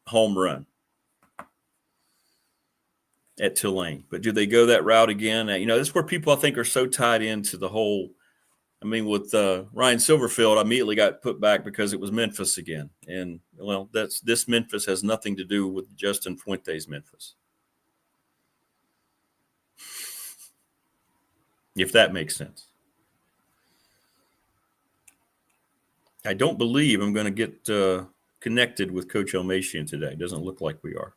home run at Tulane. But do they go that route again? This is where people I think are so tied into the whole. I mean, with Ryan Silverfield, I immediately got put back because it was Memphis again, and this Memphis has nothing to do with Justin Fuente's Memphis. If that makes sense. I don't believe I'm going to get connected with Coach Elmassian today. It doesn't look like we are.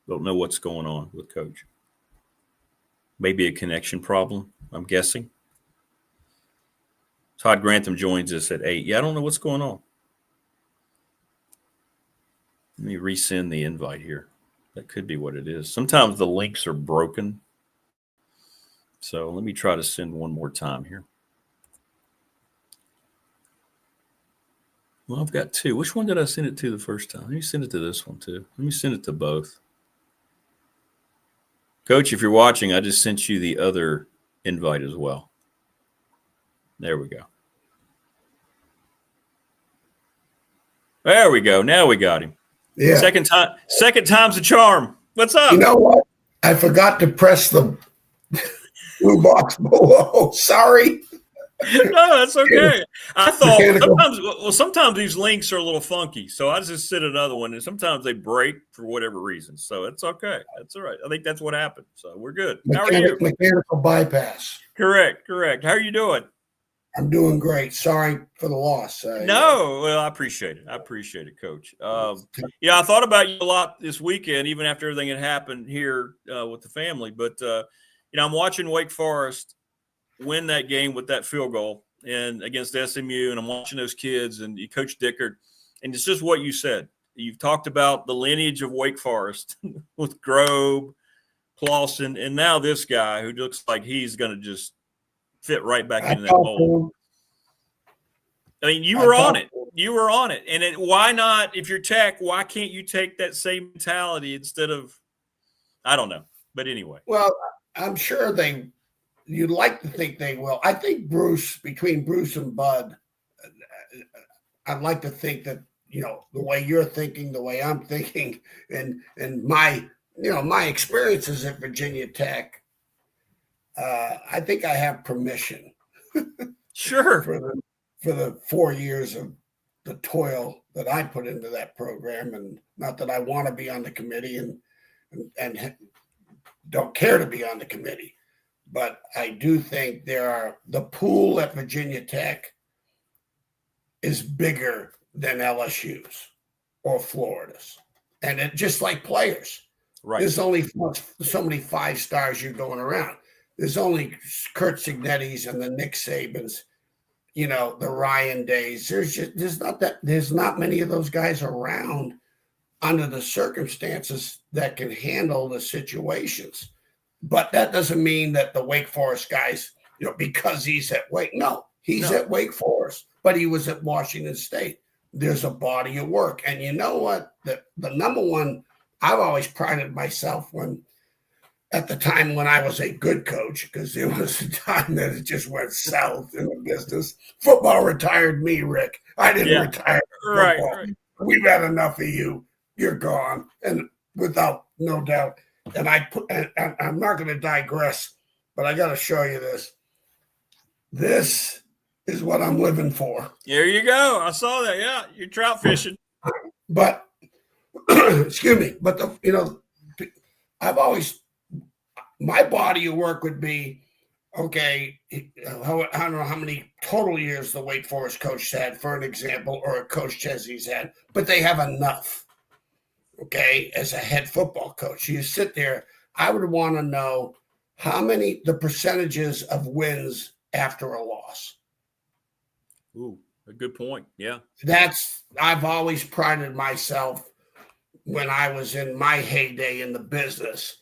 Don't know what's going on with Coach. Maybe a connection problem, I'm guessing. Todd Grantham joins us at 8. Yeah, I don't know what's going on. Let me resend the invite here. That could be what it is. Sometimes the links are broken. So let me try to send one more time here. Well, I've got two. Which one did I send it to the first time? Let me send it to this one too. Let me send it to both. Coach, if you're watching, I just sent you the other invite as well. There we go. There we go. Now we got him. Yeah. Second time's a charm. What's up? You know what? I forgot to press the blue box below. Sorry. No, that's okay. I thought sometimes these links are a little funky, so I just sent another one, and sometimes they break for whatever reason. So it's okay. That's all right. I think that's what happened. So we're good. How are you? Mechanical bypass. Correct. How are you doing? I'm doing great. Sorry for the loss. I appreciate it, Coach. I thought about you a lot this weekend, even after everything had happened here with the family. But I'm watching Wake Forest win that game with that field goal and against SMU, and I'm watching those kids and Coach Dickert, and it's just what you said. You've talked about the lineage of Wake Forest with Grobe, Clawson, and now this guy who looks like he's going to just fit right back into that mold. I mean, you were on it. And why not, if you're Tech, why can't you take that same mentality instead of, I don't know. But anyway. Well, I'm sure you'd like to think they will. I think between Bruce and Bud, I'd like to think that, the way you're thinking, the way I'm thinking, and my experiences at Virginia Tech, I think I have permission. Sure. For the 4 years of the toil that I put into that program, and not that I want to be on the committee and don't care to be on the committee, but I do think the pool at Virginia Tech is bigger than LSU's or Florida's. And it just like players. Right. There's only so many 5 stars you're going around. There's only Kurt Signetti's and the Nick Sabans, the Ryan Days. There's not many of those guys around under the circumstances that can handle the situations. But that doesn't mean that the Wake Forest guys, because he's at Wake. No, he's at Wake Forest, but he was at Washington State. There's a body of work. And you know what? The number one, I've always prided myself at the time when I was a good coach, because there was a time that it just went south in the business. Football retired me, Rick. I didn't retire football. Right. We've had enough of you. You're gone. And without no doubt. And I'm not going to digress, but I got to show you this. This is what I'm living for. There you go. I saw that. Yeah, you're trout fishing. But excuse me. But I've always, my body of work would be, okay, I don't know how many total years the Wake Forest coach had, for an example, or a Coach Chesney's had, but they have enough. Okay, as a head football coach, you sit there. I would want to know the percentages of wins after a loss. Ooh, a good point. Yeah, I've always prided myself when I was in my heyday in the business.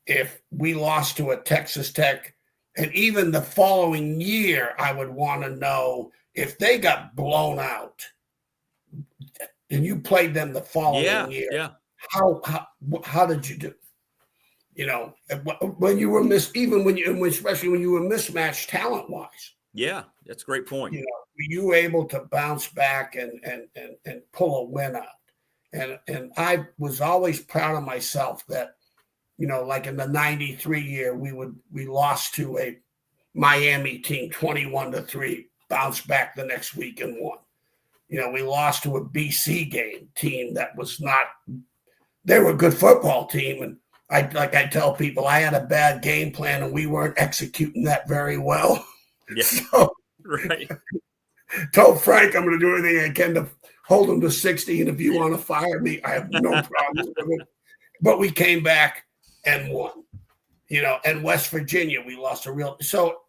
If we lost to a Texas Tech, and even the following year, I would want to know if they got blown out. And you played them the following year. Yeah. How did you do? When you were especially when you were mismatched talent wise. Yeah, that's a great point. Were you able to bounce back and pull a win out? And I was always proud of myself that, like in the 93 year, we lost to a Miami team 21-3, bounced back the next week and won. We lost to a BC game team that was not, they were a good football team. And I tell people, I had a bad game plan and we weren't executing that very well. Yeah. So, right. Told Frank I'm going to do everything I can to hold him to 60. And if you want to fire me, I have no problems with it. But we came back and won, and West Virginia, we lost so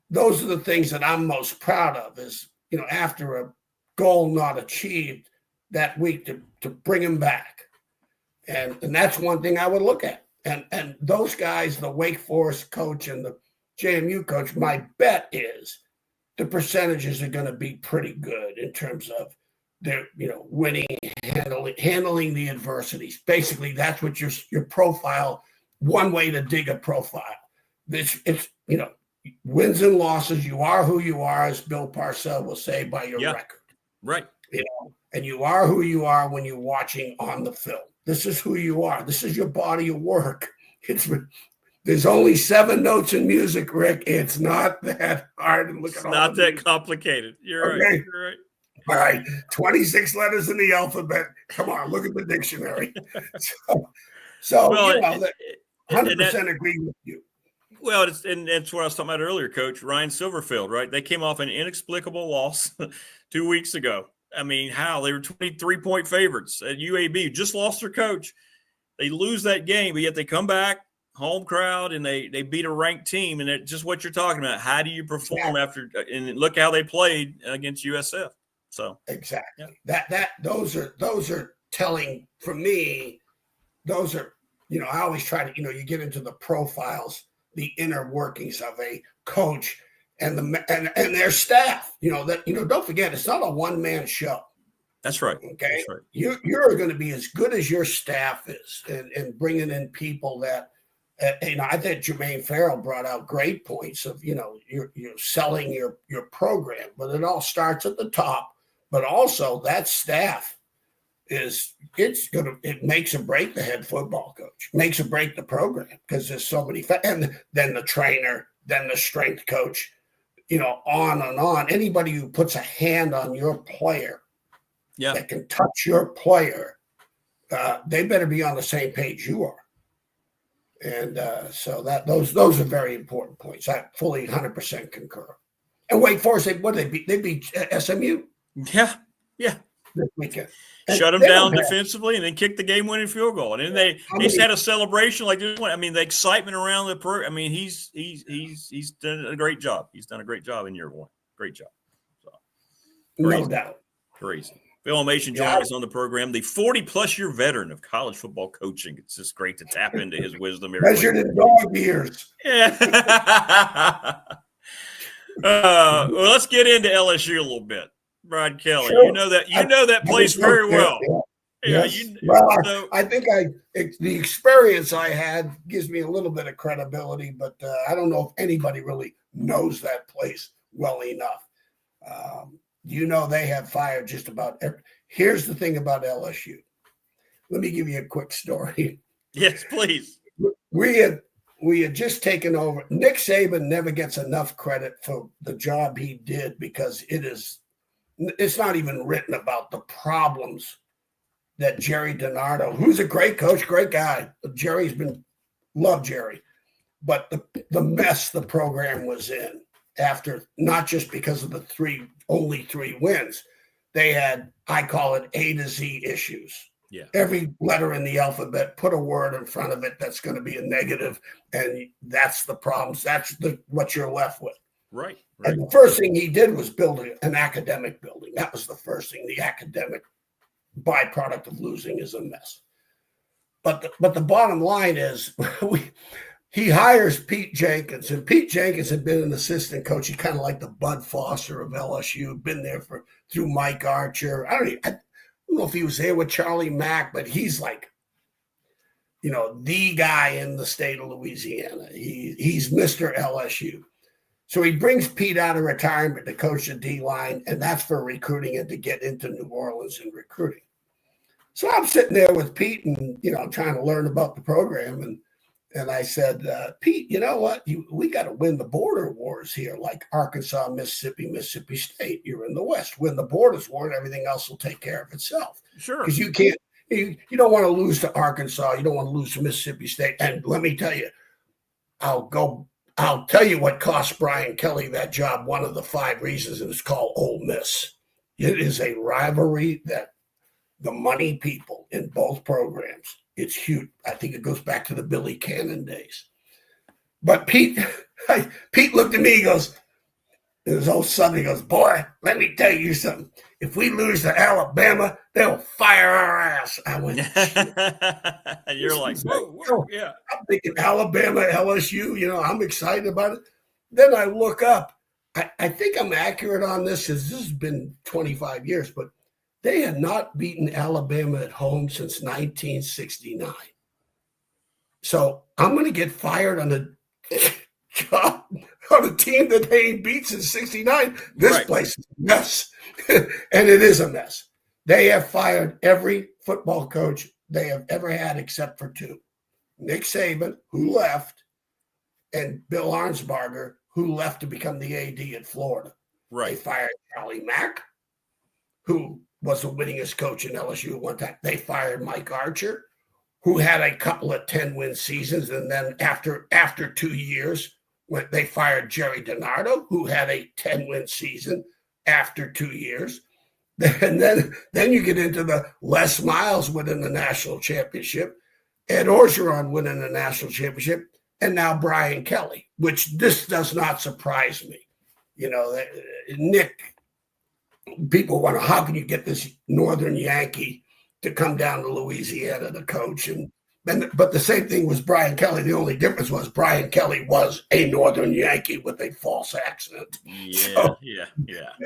those are the things that I'm most proud of is, after a goal not achieved that week to bring him back. And that's one thing I would look at. And those guys, the Wake Forest coach and the JMU coach, my bet is the percentages are going to be pretty good in terms of their, winning, handling the adversities. Basically, that's what your profile, one way to dig a profile. It's wins and losses. You are who you are, as Bill Parcells will say, by your record. Right. And you are who you are when you're watching on the film. This is who you are. This is your body of work. There's only 7 notes in music, Rick. It's not that hard. It's not that complicated. You're right. You're right. All right. 26 letters in the alphabet. Come on, look at the dictionary. So 100% agree with you. Well, that's what I was talking about earlier, Coach. Ryan Silverfield, right? They came off an inexplicable loss 2 weeks ago. I mean, how? They were 23-point favorites at UAB, just lost their coach. They lose that game, but yet they come back, home crowd, and they beat a ranked team. And it's just what you're talking about. How do you perform after – and look how they played against USF. So exactly. Yeah. Those are telling for me, those are, I always try to, you get into the profiles, the inner workings of a coach and their staff, don't forget, it's not a one-man show. That's right. Okay. That's right. You're going to be as good as your staff is and bringing in people that, I think Jermaine Ferrell brought out great points of, you're selling your program, but it all starts at the top, but also that staff it makes or break the head football coach, makes or break the program because there's so many, and then the trainer, then the strength coach, on and on. Anybody who puts a hand on your player that can touch your player, they better be on the same page you are. And so those are very important points. I fully 100% concur. And Wake Forest, they beat SMU. Yeah. This weekend. Shut them down defensively and then kick the game-winning field goal. And then they just had a celebration like this one. I mean, the excitement around the program. I mean, he's done a great job. He's done a great job in year one. Great job. So, no doubt. Crazy. Phil Elmassian joining us on the program, the 40-plus year veteran of college football coaching. It's just great to tap into his wisdom. Measured in dog years. Yeah. Well, let's get into LSU a little bit. Brian Kelly, sure. you know that place very well. Yeah. Yes. I think the experience I had gives me a little bit of credibility, but I don't know if anybody really knows that place well enough. They have fired just about every. Here's the thing about LSU. Let me give you a quick story. Yes, please. We had just taken over. Nick Saban never gets enough credit for the job he did because it's not even written about the problems that Jerry DiNardo, who's a great coach, great guy. Love Jerry, but the mess the program was in after, not just because of the only three wins, they had, I call it A to Z issues. Yeah. Every letter in the alphabet, put a word in front of it that's going to be a negative, and that's the problems. That's what you're left with. Right. And the first thing he did was build an academic building. That was the first thing. The academic byproduct of losing is a mess. But the bottom line is he hires Pete Jenkins, and Pete Jenkins had been an assistant coach. He kind of like the Bud Foster of LSU, been there through Mike Archer. I don't know if he was there with Charlie Mack, but he's like, the guy in the state of Louisiana. He's Mr. LSU. So he brings Pete out of retirement to coach the D-line, and that's for recruiting and to get into New Orleans and recruiting. So I'm sitting there with Pete and, trying to learn about the program. And I said, Pete, you know what? We got to win the border wars here, like Arkansas, Mississippi State. You're in the West. Win the borders war, and everything else will take care of itself. Sure. Because you can't. You don't want to lose to Arkansas. You don't want to lose to Mississippi State. And let me tell you, I'll tell you what cost Brian Kelly that job. One of the 5 reasons, and it's called Ole Miss. It is a rivalry that the money people in both programs, it's huge. I think it goes back to the Billy Cannon days. But Pete looked at me, he goes, it was old Southern, he goes, boy, let me tell you something. If we lose to Alabama, they'll fire our ass. I went, and you're like, whoa, yeah. I'm thinking Alabama, LSU, I'm excited about it. Then I look up. I think I'm accurate on this because this has been 25 years, but they had not beaten Alabama at home since 1969. So I'm going to get fired on a job on a team that they ain't beat since 69. This place is a mess. And it is a mess. They have fired every football coach they have ever had except for 2. Nick Saban, who left, and Bill Arnsparger, who left to become the AD at Florida. Right. They fired Charlie Mack, who was the winningest coach in LSU at one time. They fired Mike Archer, who had a couple of 10-win seasons. And then after 2 years, when they fired Jerry DiNardo, who had a 10-win season after 2 years. And then you get into the Les Miles winning the national championship, Ed Orgeron winning the national championship, and now Brian Kelly, which this does not surprise me. Nick, people wonder, how can you get this Northern Yankee to come down to Louisiana to coach? But the same thing was Brian Kelly. The only difference was Brian Kelly was a Northern Yankee with a false accent. Yeah.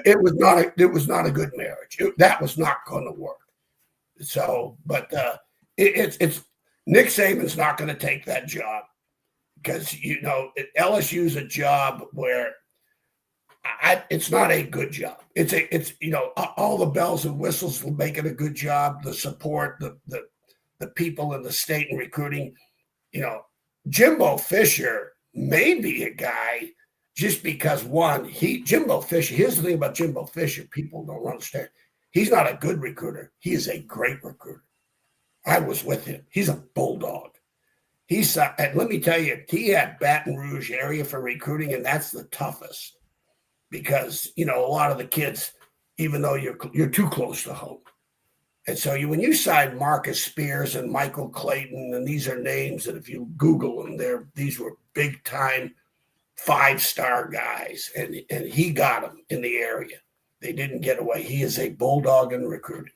It was not a good marriage. That was not going to work. So, but it's Nick Saban's not going to take that job because LSU's a job where it's not a good job. It's all the bells and whistles will make it a good job. The support, the people in the state and recruiting, Jimbo Fisher may be a guy just because Jimbo Fisher, here's the thing about Jimbo Fisher, people don't understand. He's not a good recruiter. He is a great recruiter. I was with him. He's a bulldog. And let me tell you, he had Baton Rouge area for recruiting, and that's the toughest because, a lot of the kids, even though you're too close to home. And so when you sign Marcus Spears and Michael Clayton, and these are names that if you Google them, these were big time 5-star guys, and he got them in the area. They didn't get away. He is a bulldog in recruiting.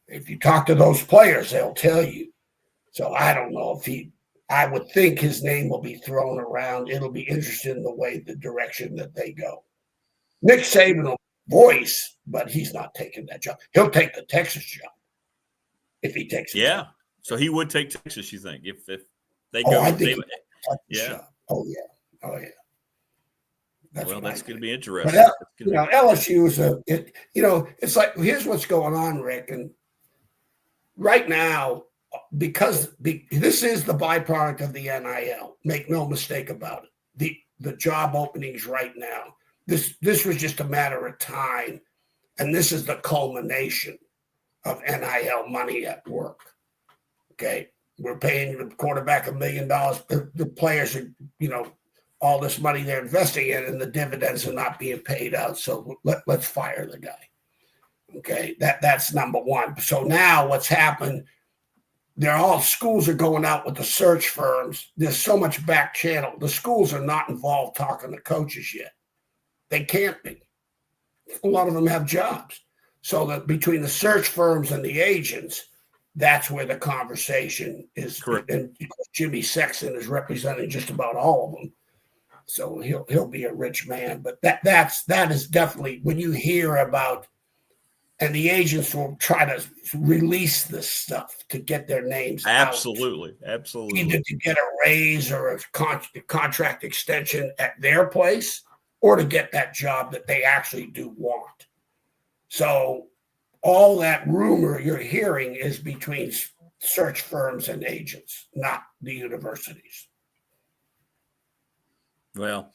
If you talk to those players, they'll tell you. So I don't know if I would think his name will be thrown around. It'll be interesting in the direction that they go. Nick Saban will voice, but he's not taking that job. He'll take the Texas job if he takes it. Yeah. So he would take Texas, you think, if they go. I think yeah. Oh, yeah. Oh, yeah. That's going to be interesting. But, LSU is it's like, here's what's going on, Rick. And right now, because this is the byproduct of the NIL, make no mistake about it. The job openings right now, this was just a matter of time. And this is the culmination of NIL money at work. Okay. We're paying the quarterback $1 million. The players are, all this money they're investing in, and the dividends are not being paid out. So let's fire the guy. Okay, that's number one. So now what's happened, schools are going out with the search firms. There's so much back channel. The schools are not involved talking to coaches yet. They can't be. A lot of them have jobs. So that between the search firms and the agents, that's where the conversation is. Correct. And Jimmy Sexton is representing just about all of them. So he'll be a rich man. But that is definitely when you hear about, and the agents will try to release this stuff to get their names Absolutely. out. Either to get a raise or a contract extension at their place, or to get that job that they actually do want. So all that rumor you're hearing is between search firms and agents, not the universities. Well,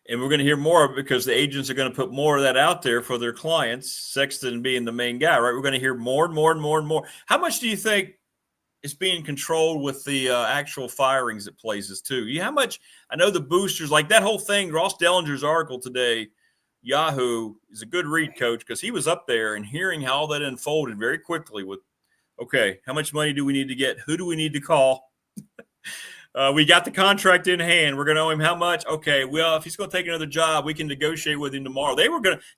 and we're going to hear more because the agents are going to put more of that out there for their clients, Sexton being the main guy, right? We're going to hear more and more and more and more. How much do you think is being controlled with the actual firings at places too? How much? I know the boosters, like that whole thing, Ross Dellinger's article today, Yahoo, is a good read, Coach, because he was up there and hearing how all that unfolded very quickly with, okay, how much money do we need to get? Who do we need to call? We got the contract in hand. We're going to owe him how much? Okay, well, if he's going to take another job, we can negotiate with him tomorrow.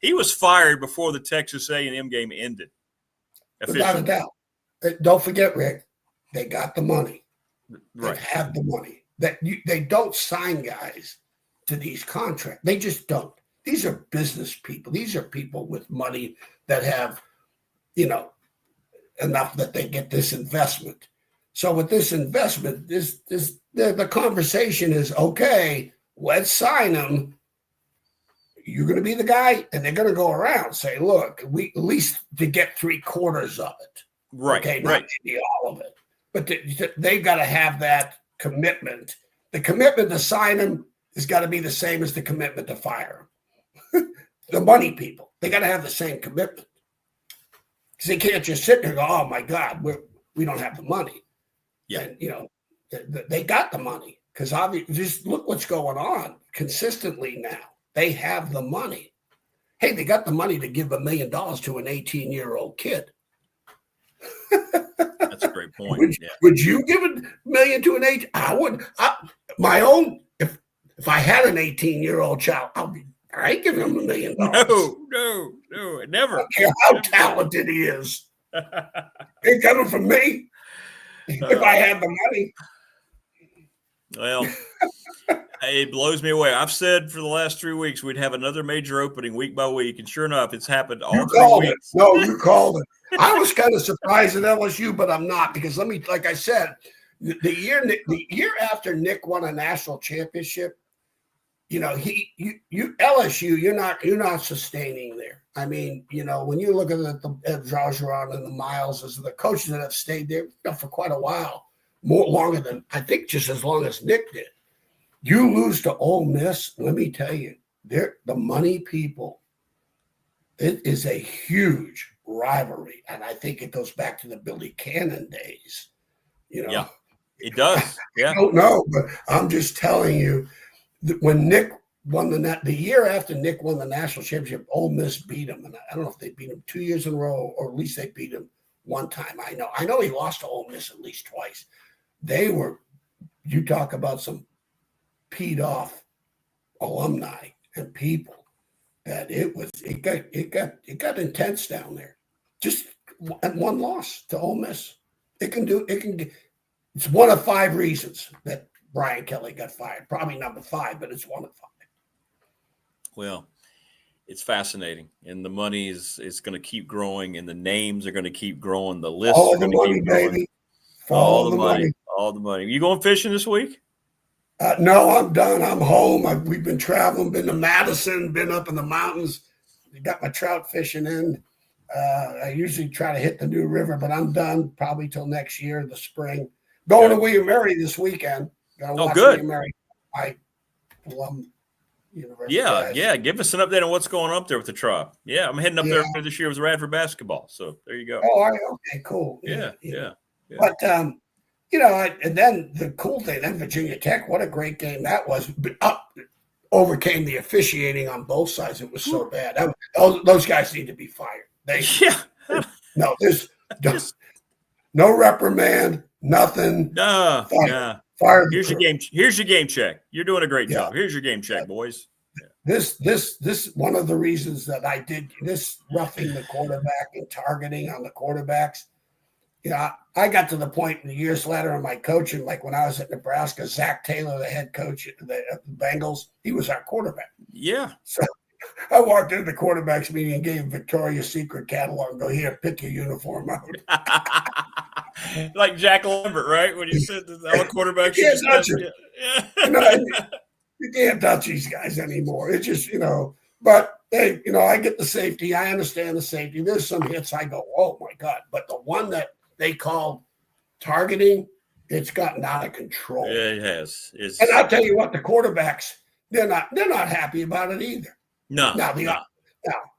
He was fired before the Texas A&M game ended. Without a doubt. Don't forget, Rick, they got the money. Right. They have the money. They don't sign guys to these contracts. They just don't. These are business people. These are people with money that have, enough that they get this investment. So with this investment, the conversation is, okay, let's sign them. You're going to be the guy, and they're going to go around and say, look, we at least to get 3/4 of it. Right. Okay, not maybe all of it. But they've got to have that commitment. The commitment to sign them has got to be the same as the commitment to fire them. The money people, they got to have the same commitment. Because they can't just sit there and go, oh, my God, we don't have the money. Yeah. And, they got the money because obviously, just look what's going on consistently now. They have the money. Hey, they got the money to give $1 million to an 18-year-old kid. That's a great point. Would you give $1 million to an 18? I would. My own. If I had an 18-year-old child, I ain't giving him $1 million. No, never. I don't care how talented he is. Ain't coming from me. If I had the money. Well, it blows me away. I've said for the last 3 weeks we'd have another major opening week by week, and sure enough, it's happened all 3 weeks. No, you called it. I was kind of surprised at LSU, but I'm not because like I said, the year after Nick won a national championship, LSU, you're not sustaining there. I mean, when you look at the Jajuan and the Miles, the coaches that have stayed there for quite a while, longer than I think just as long as Nick did. You lose to Ole Miss, let me tell you, they're the money people. It is a huge rivalry, and I think it goes back to the Billy Cannon days. Yeah. It does. Yeah. I don't know, but I'm just telling you that when Nick won the year after Nick won the national championship, Ole Miss beat him. And I don't know if they beat him 2 years in a row, or at least they beat him one time. I know he lost to Ole Miss at least twice. You talk about some peed off alumni and people, that it got intense down there. Just one loss to Ole Miss. It's one of 5 reasons that Brian Kelly got fired. Probably number 5, but it's one of 5. Well, it's fascinating, and the money is going to keep growing, and the names are going to keep growing. The list all are the going to money, keep growing. baby. All the money. All the money. You going fishing this week? No, I'm done. I'm home. We've been traveling, been to Madison, been up in the mountains. Got my trout fishing in. I usually try to hit the New River, but I'm done probably till next year, the spring. Going to William Mary this weekend. Oh, good. William Mary, Plum University. Yeah. Give us an update on what's going up there with the tribe. Yeah, I'm heading up there this year with Radford basketball. So there you go. Oh, all right. Okay, cool. Yeah. But and then the cool thing, then Virginia Tech, what a great game that was. Overcame the officiating on both sides. It was so bad. Those guys need to be fired. There's no reprimand, nothing. Fire. Here's your game check. You're doing a great job. Here's your game check, boys. Yeah. This one of the reasons that I did this roughing the quarterback and targeting on the quarterbacks. I got to the point in the years later in my coaching, like when I was at Nebraska, Zach Taylor, the head coach of the Bengals, he was our quarterback. Yeah. So I walked into the quarterbacks meeting and gave Victoria's Secret catalog and go, here, pick your uniform out. Like Jack Lambert, right? When you said that all quarterbacks you can't touch him. You can't touch these guys anymore. It's just, but hey, I get the safety. I understand the safety. There's some hits I go, oh my God. But the one that they called targeting, it's gotten out of control. Yeah, it has. And I'll tell you what, the quarterbacks, they're not happy about it either. No. Now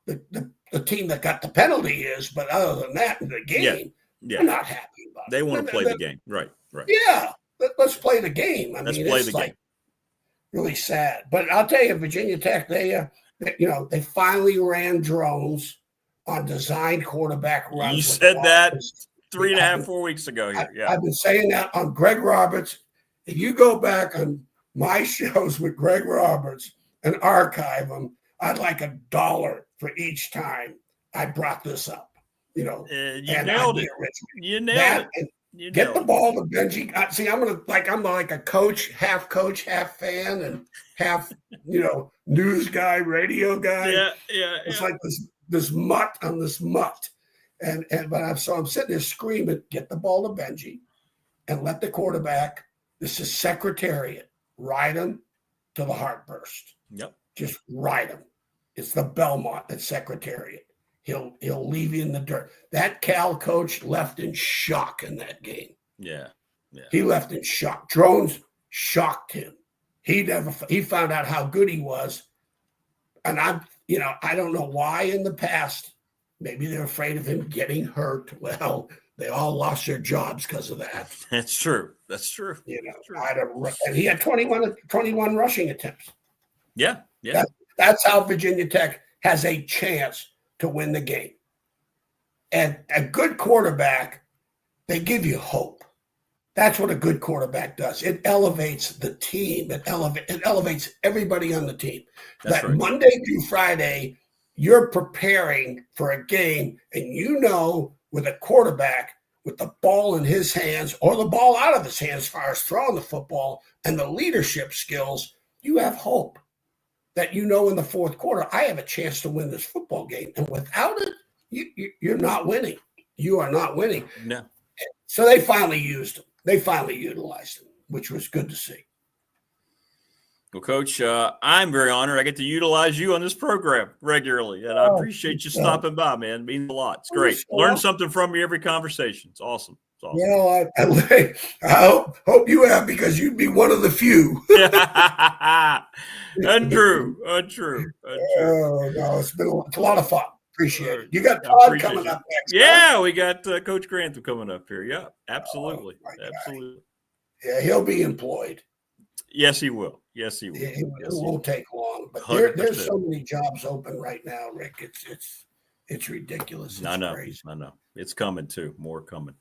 the team that got the penalty is, but other than that, in the game, they're not happy about it. They want to play the game. Right. Yeah. Let's play the game. Let's play the game. Really sad. But I'll tell you, Virginia Tech, they finally ran drones on designed quarterback runs. You said that 3.5, 4 weeks ago here. Yeah. I've been saying that on Greg Roberts. If you go back on my shows with Greg Roberts and archive them, I'd like $1 for each time I brought this up. You nailed it. You nailed it. Get the ball to Benji. See, I'm like a coach, half fan, and half news guy, radio guy. Yeah. It's like this mutt on this mutt, but I'm sitting there screaming, get the ball to Benji, and let the quarterback. This is Secretariat. Ride him to the heartburst. Yep. Just ride him. It's the Belmont at Secretariat. He'll leave you in the dirt. That Cal coach left in shock in that game. Yeah. He left in shock. Drones shocked him. He found out how good he was. And I don't know why in the past, maybe they're afraid of him getting hurt. Well, they all lost their jobs because of that. That's true. And he had 21 rushing attempts. Yeah. That's how Virginia Tech has a chance to win the game. And a good quarterback, they give you hope. That's what a good quarterback does. It elevates the team. It elevates everybody on the team. That's right. Monday through Friday, you're preparing for a game, and with a quarterback with the ball in his hands or the ball out of his hands as far as throwing the football and the leadership skills, you have hope. That in the fourth quarter, I have a chance to win this football game. And without it, you're not winning. You are not winning. No. So they finally used him. They finally utilized him, which was good to see. Well, Coach, I'm very honored I get to utilize you on this program regularly. And I appreciate you stopping by, man. It means a lot. It's great. Learn something from you every conversation. It's awesome. I hope you have, because you'd be one of the few. Untrue. Oh, no, it's a lot of fun. Appreciate it. You got Todd coming up next. Yeah, we got Coach Grantham coming up here. Yeah, absolutely. Absolutely. Yeah, he'll be employed. Yes, he will. Yes, he will. It won't take long. But there's so many jobs open right now, Rick. It's ridiculous. It's crazy. I know. It's coming too. More coming.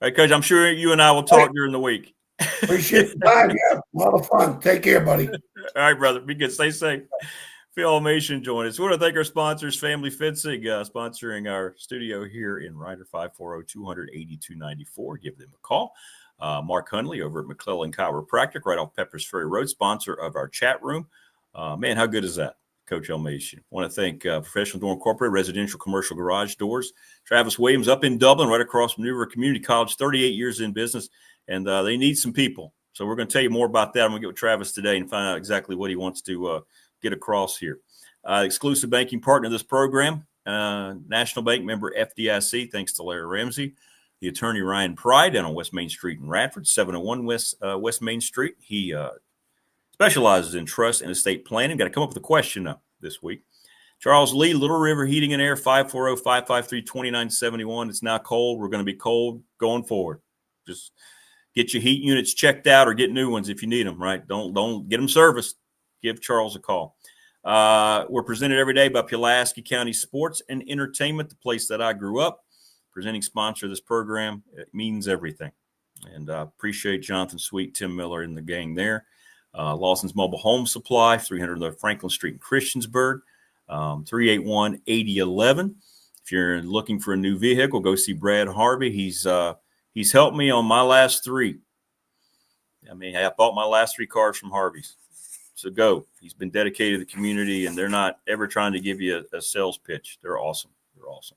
All right, Coach, I'm sure you and I will talk during the week. Appreciate the time. Yeah, a lot of fun. Take care, buddy. All right, brother. Be good. Stay safe. Phil Elmassian joined us. We want to thank our sponsors, Family Fencing, sponsoring our studio here in Ryder, 540-200-8294. Give them a call. Mark Hundley over at McClellan Chiropractic, right off Peppers Ferry Road, sponsor of our chat room. Man, how good is that, Coach Elmassian? I want to thank Professional Door Incorporated, Residential Commercial Garage Doors. Travis Williams up in Dublin, right across from New River Community College, 38 years in business, and they need some people. So we're going to tell you more about that. I'm going to get with Travis today and find out exactly what he wants to get across here. Exclusive banking partner of this program, National Bank member FDIC, thanks to Larry Ramsey. The attorney Ryan Pride down on West Main Street in Radford, 701 West Main Street. He specializes in trust and estate planning. Got to come up with a question this week. Charles Lee, Little River Heating and Air, 540-553-2971. It's now cold. We're going to be cold going forward. Just get your heat units checked out or get new ones if you need them, right? Don't get them serviced. Give Charles a call. We're presented every day by Pulaski County Sports and Entertainment, the place that I grew up. Presenting sponsor of this program. It means everything. And appreciate Jonathan Sweet, Tim Miller, and the gang there. Lawson's Mobile Home Supply, 300 Franklin Street in Christiansburg, 381-8011. If you're looking for a new vehicle, go see Brad Harvey. He's helped me on my last three. I mean, I bought my last three cars from Harvey's. So go. He's been dedicated to the community, and they're not ever trying to give you a sales pitch. They're awesome. They're awesome.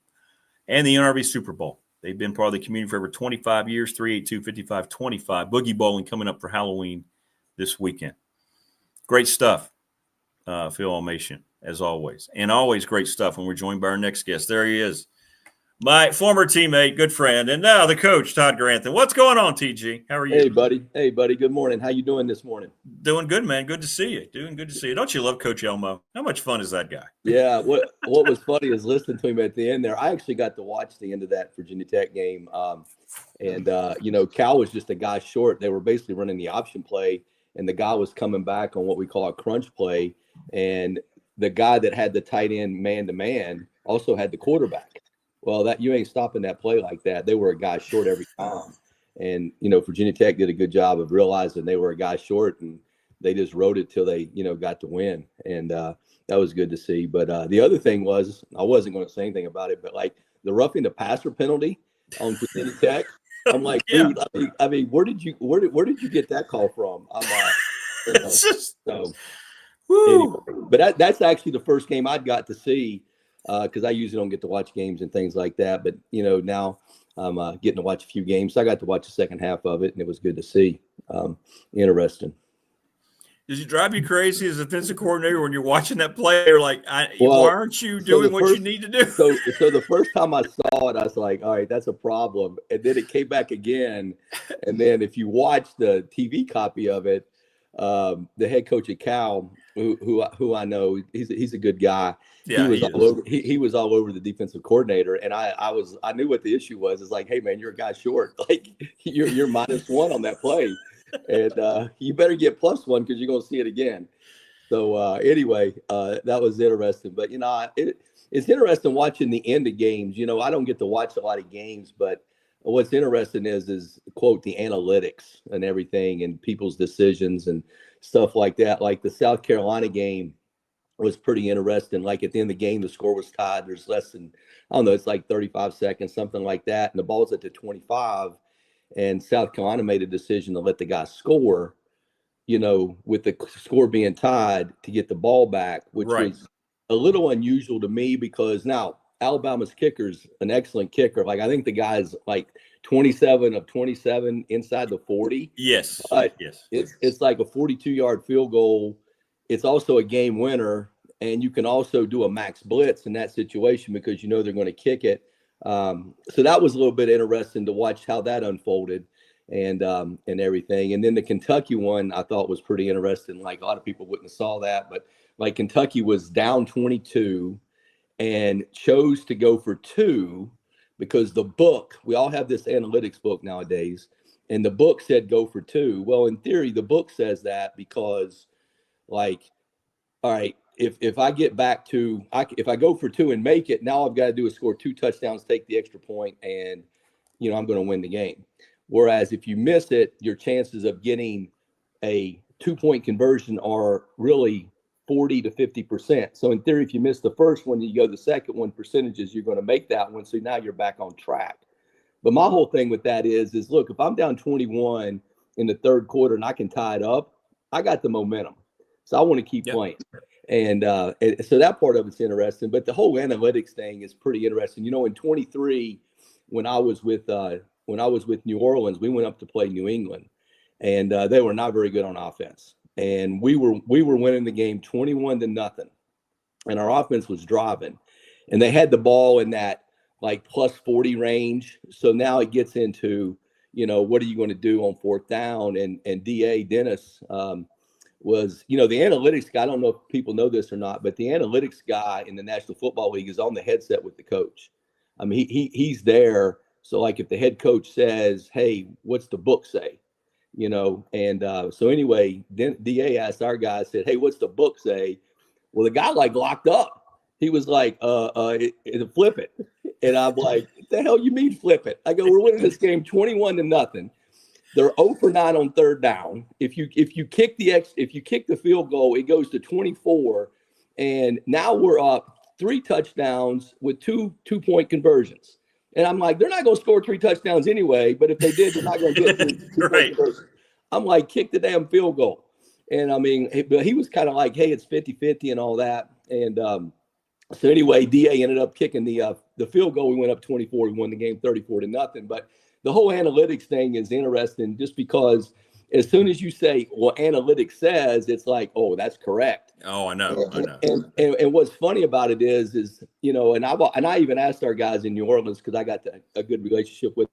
And the NRV Super Bowl. They've been part of the community for over 25 years, 382-5525. Boogie Bowling coming up for Halloween this weekend. Great stuff, Phil Elmassian, as always. And always great stuff when we're joined by our next guest. There he is, my former teammate, good friend, and now the coach, Todd Grantham. What's going on, TG? How are you? Hey, buddy. Good morning. How you doing this morning? Doing good, man. Good to see you. Don't you love Coach Elmo? How much fun is that guy? Yeah. What was funny is listening to him at the end there. I actually got to watch the end of that Virginia Tech game. Cal was just a guy short. They were basically running the option play, and the guy was coming back on what we call a crunch play. And the guy that had the tight end man-to-man also had the quarterback. Well, that you ain't stopping that play like that. They were a guy short every time. And, Virginia Tech did a good job of realizing they were a guy short, and they just rode it till they, got to win. And that was good to see. But the other thing was, I wasn't going to say anything about it, but like the roughing the passer penalty on Virginia Tech, I'm like, dude, I mean, where did you get that call from? I'm anyway, but that's actually the first game I'd got to see. Because I usually don't get to watch games and things like that. But, now I'm getting to watch a few games. So I got to watch the second half of it, and it was good to see. Interesting. Does it drive you crazy as a defensive coordinator when you're watching that play? You're like, why aren't you doing what you need to do? So the first time I saw it, I was like, all right, that's a problem. And then it came back again. And then if you watch the TV copy of it, the head coach at Cal, who I know, he's a good guy. Yeah, he was all over the defensive coordinator, and I knew what the issue was. It's like, hey man, you're a guy short. Like you're -1 on that play, and you better get +1 because you're gonna see it again. So anyway, that was interesting. But it's interesting watching the end of games. I don't get to watch a lot of games, but what's interesting is quote the analytics and everything and people's decisions and stuff like that. Like the South Carolina game was pretty interesting. Like at the end of the game, the score was tied. There's less than, I don't know, it's like 35 seconds, something like that. And the ball's at the 25. And South Carolina made a decision to let the guy score, with the score being tied to get the ball back, which was a little unusual to me because now Alabama's kicker's an excellent kicker. Like I think the guy's like 27 of 27 inside the 40. Yes. Yes. It's like a 42-yard field goal. It's also a game winner, and you can also do a max blitz in that situation because they're going to kick it. So that was a little bit interesting to watch how that unfolded and everything. And then the Kentucky one I thought was pretty interesting. Like a lot of people wouldn't have saw that, but like Kentucky was down 22 and chose to go for 2 because the book, we all have this analytics book nowadays, And the book said go for 2. Well, in theory, the book says that because, like, all right, if I get back to, if I go for 2 and make it, now I've got to do is score 2 touchdowns, take the extra point, and, you know, I'm going to win the game. Whereas if you miss it, your chances of getting a 2-point conversion are really 40 to 50%. So in theory, if you miss the first one, you go the second one, percentages, you're going to make that one. So now you're back on track. But my whole thing with that is look, if I'm down 21 in the third quarter and I can tie it up, I got the momentum. So I want to keep playing. And so that part of it's interesting. But the whole analytics thing is pretty interesting. You know, in 23, when I was with New Orleans, we went up to play New England, and they were not very good on offense. And we were winning the game 21-0, and our offense was driving, and they had the ball in that like plus 40 range. So now it gets into, you know, what are you going to do on 4th down? And DA Dennis was, you know, the analytics guy. I don't know if people know this or not, but the analytics guy in the National Football League is on the headset with the coach. I mean, he's there. So like if the head coach says, hey, what's the book say? You know, and so anyway, then DA asked our guy, said, hey, what's the book say? Well, the guy like locked up. He was like, flip it. And I'm like, what the hell you mean flip it? I go, we're winning this game 21-0. They're 0 for 9 on 3rd down. If you kick the field goal, it goes to 24. And now we're up 3 touchdowns with 2 2-point conversions. And I'm like, they're not going to score 3 touchdowns anyway, but if they did, they're not going to get 3 2-point conversions. I'm like, kick the damn field goal. And I mean, but he was kind of like, hey, it's 50-50 and all that. And so anyway, DA ended up kicking the field goal. We went up 24. We won the game 34-0. But the whole analytics thing is interesting just because as soon as you say, well, analytics says, it's like, oh, that's correct. Oh, I know. And what's funny about it is, you know, and I even asked our guys in New Orleans, because I got a good relationship with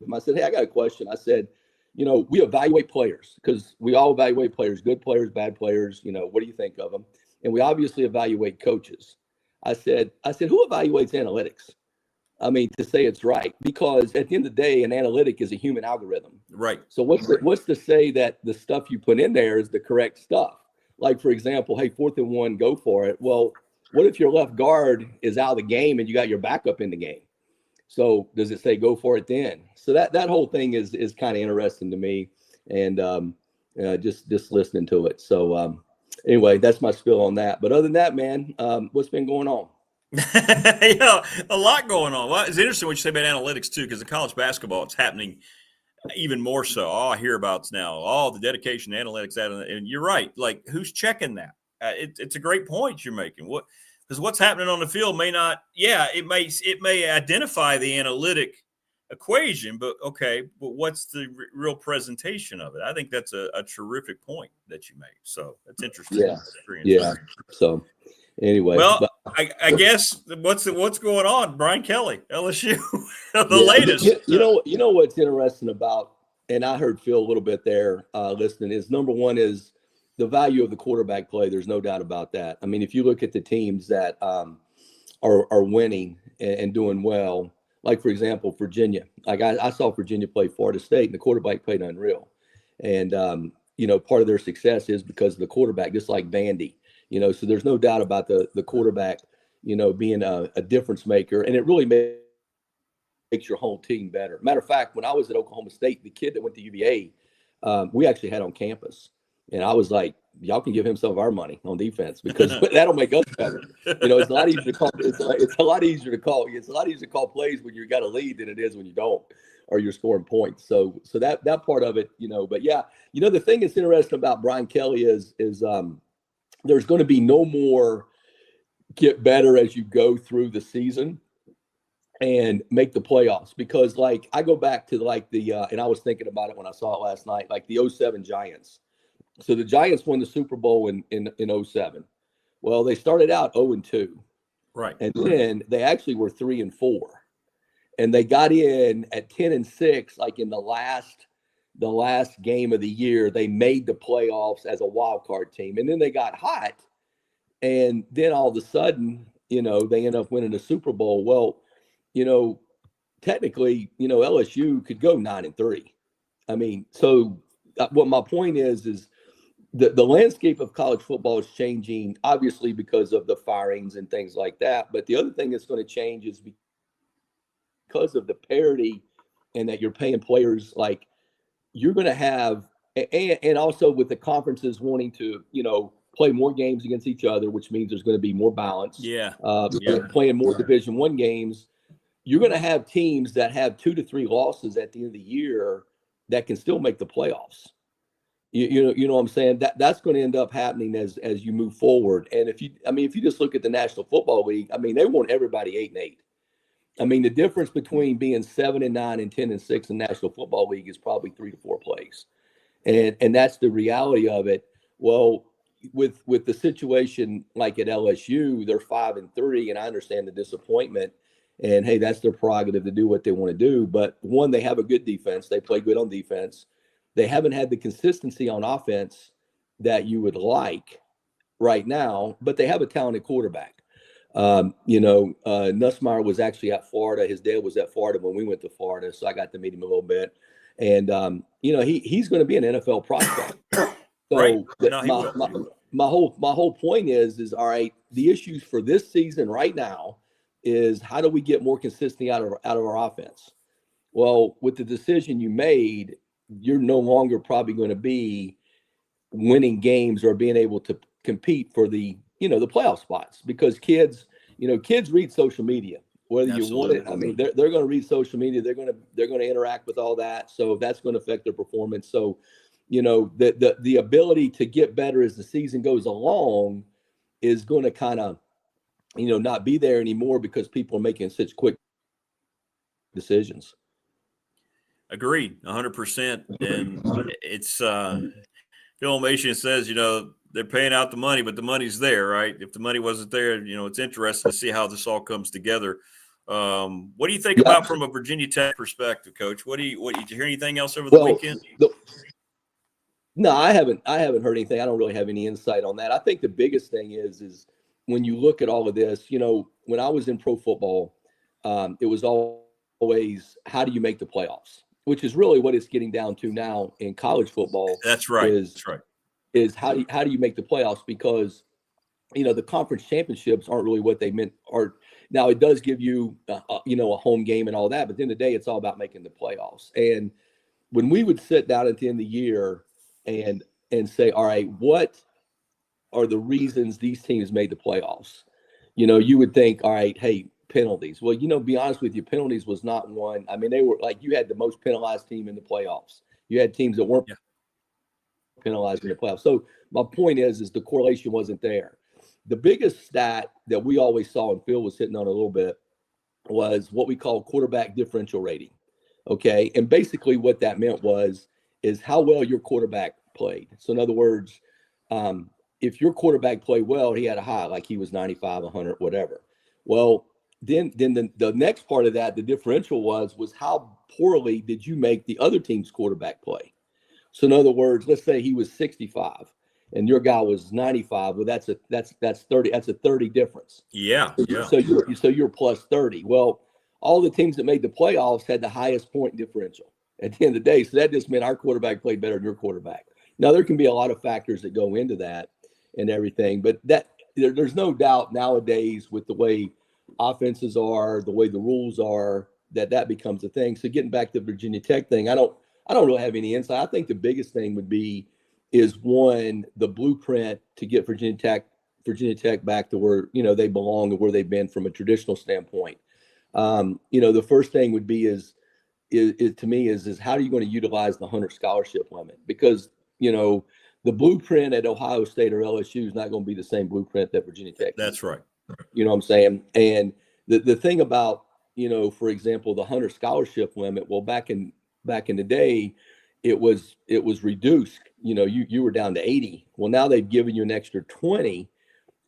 them. I said, hey, I got a question. I said, you know, we evaluate players because we all evaluate players, good players, bad players. You know, what do you think of them? And we obviously evaluate coaches. I said, who evaluates analytics? I mean, to say it's right, because at the end of the day, an analytic is a human algorithm. Right. So what's to say that the stuff you put in there is the correct stuff? Like, for example, hey, 4th and 1, go for it. Well, what if your left guard is out of the game and you got your backup in the game? So does it say go for it then? So that whole thing is kind of interesting to me, and just listening to it. So anyway, that's my spill on that. But other than that, man, what's been going on? Yeah, a lot going on. Well, it's interesting what you say about analytics too, because in college basketball, it's happening even more so. Oh, I hear about it now. Oh, the dedication to analytics, and you're right. Like, who's checking that? It's a great point you're making. Because what's happening on the field may not. Yeah, it may identify the analytic equation, but what's the real presentation of it? I think that's a terrific point that you make. So that's interesting. Yeah. So. Anyway, well, I guess what's going on, Brian Kelly, LSU, latest. You know what's interesting about, and I heard Phil a little bit there listening, is number one is the value of the quarterback play. There's no doubt about that. I mean, if you look at the teams that are winning and doing well, like for example, Virginia. Like I saw Virginia play Florida State, and the quarterback played unreal. And you know, part of their success is because of the quarterback, just like Vandy. You know, so there's no doubt about the quarterback, you know, being a difference maker. And it really makes your whole team better. Matter of fact, when I was at Oklahoma State, the kid that went to UVA, we actually had on campus. And I was like, y'all can give him some of our money on defense because that'll make us better. You know, it's a lot easier to call. It's a lot easier to call. It's a lot easier to call plays when you got a lead than it is when you don't, or you're scoring points. So that part of it, you know. But yeah, you know, the thing that's interesting about Brian Kelly is there's going to be no more get better as you go through the season and make the playoffs, because like I go back to like and I was thinking about it when I saw it last night, like the 07 Giants. So the Giants won the Super Bowl in 07. Well, they started out 0-2. Right. And then they actually were 3-4. And they got in at 10-6, like in the last game of the year. They made the playoffs as a wild card team. And then they got hot. And then all of a sudden, you know, they end up winning the Super Bowl. Well, you know, technically, LSU could go 9-3. I mean, so what my point is the landscape of college football is changing, obviously because of the firings and things like that. But the other thing that's going to change is because of the parity and that you're paying players, like you're going to have, and also with the conferences wanting to, play more games against each other, which means there's going to be more balance. Playing more Division I games. You're going to have teams that have 2 to 3 losses at the end of the year that can still make the playoffs. You know what I'm saying? That's going to end up happening as you move forward. And if you just look at the National Football League, I mean, they want everybody 8-8. I mean, the difference between being 7-9 and 10-6 in National Football League is probably 3 to 4 plays. And that's the reality of it. Well, with the situation like at LSU, they're 5-3, and I understand the disappointment. And hey, that's their prerogative to do what they want to do. But one, they have a good defense. They play good on defense. They haven't had the consistency on offense that you would like right now, but they have a talented quarterback. Nussmeier was actually at Florida. His dad was at Florida when we went to Florida, so I got to meet him a little bit. And he's going to be an NFL prospect. So right. my whole point is all right. The issues for this season right now is how do we get more consistency out of our offense? Well, with the decision you made, you're no longer probably going to be winning games or being able to compete for the playoff spots, because kids read social media, whether Absolutely. You want it. I mean, they're going to read social media. They're going to interact with all that. So that's going to affect their performance. So, the ability to get better as the season goes along is going to kind of, not be there anymore because people are making such quick decisions. Agreed, 100%. And it's Elmassian says, they're paying out the money, but the money's there, right? If the money wasn't there, it's interesting to see how this all comes together. What do you think about from a Virginia Tech perspective, Coach? Did you hear anything else over the weekend? No, I haven't heard anything. I don't really have any insight on that. I think the biggest thing is when you look at all of this, when I was in pro football, it was always how do you make the playoffs, which is really what it's getting down to now in college football. That's right. Is how do you make the playoffs? Because the conference championships aren't really what they meant. Or now it does give you a home game and all that, but at the end of the day, it's all about making the playoffs. And when we would sit down at the end of the year and say, all right, what are the reasons these teams made the playoffs? You would think, all right, hey, penalties. Well, be honest with you, penalties was not one. I mean, they were like, you had the most penalized team in the playoffs. You had teams that weren't penalized in the playoffs. So my point is the correlation wasn't there. The biggest stat that we always saw, and Phil was hitting on a little bit, was what we call quarterback differential rating. Okay. And basically what that meant is how well your quarterback played. So in other words, if your quarterback played well, he had a high, like he was 95, 100, whatever. Well, then the next part of that, the differential was how poorly did you make the other team's quarterback play? So in other words, let's say he was 65 and your guy was 95. Well, that's 30. That's a 30 difference. Yeah. So you're plus 30. Well, all the teams that made the playoffs had the highest point differential at the end of the day. So that just meant our quarterback played better than your quarterback. Now there can be a lot of factors that go into that and everything, but there's no doubt nowadays with the way offenses are, the way the rules are, that becomes a thing. So getting back to the Virginia Tech thing, I don't really have any insight. I think the biggest thing is one, the blueprint to get Virginia Tech back to where, they belong and where they've been from a traditional standpoint. The first thing would be is to me is how are you going to utilize the Hunter scholarship limit? Because, the blueprint at Ohio State or LSU is not going to be the same blueprint that Virginia Tech. That's right. You know what I'm saying? And the thing about, for example, the Hunter scholarship limit, well, back in the day, it was reduced. You were down to 80. Well, now they've given you an extra 20.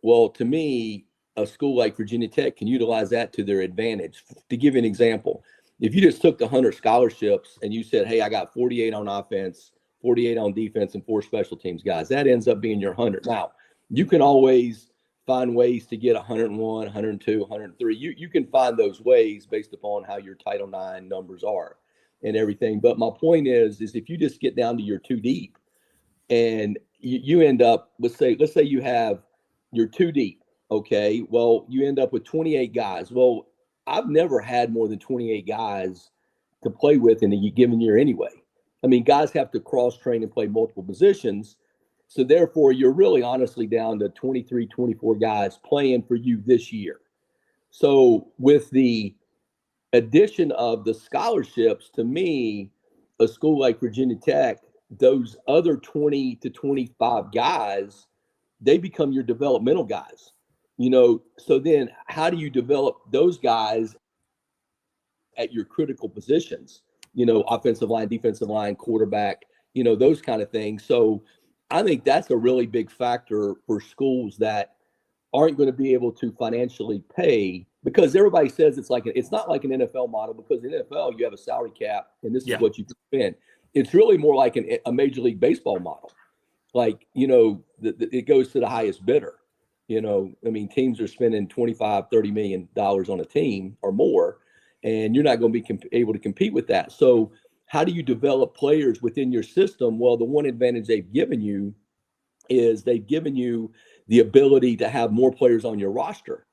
Well, to me, a school like Virginia Tech can utilize that to their advantage. To give you an example, if you just took the Hunter scholarships and you said, hey, I got 48 on offense, 48 on defense, and 4 special teams guys, that ends up being your 100. Now, you can always find ways to get 101, 102, 103. You can find those ways based upon how your Title IX numbers are and everything. But my point is if you just get down to your 2 deep and you end up, let's say you have your 2 deep, okay? Well, you end up with 28 guys. Well, I've never had more than 28 guys to play with in a given year anyway. I mean, guys have to cross train and play multiple positions. So therefore, you're really honestly down to 23, 24 guys playing for you this year. So with the addition of the scholarships, to me, a school like Virginia Tech, those other 20 to 25 guys, they become your developmental guys. So then how do you develop those guys at your critical positions? Offensive line, defensive line, quarterback, those kind of things. So I think that's a really big factor for schools that aren't going to be able to financially pay, because everybody says it's not like an NFL model, because in the NFL you have a salary cap and this is what you can spend. It's really more like a Major League Baseball model. It goes to the highest bidder. Teams are spending $25, $30 million on a team or more, and you're not going to be able to compete with that. So how do you develop players within your system? Well, the one advantage they've given you is they've given you the ability to have more players on your roster.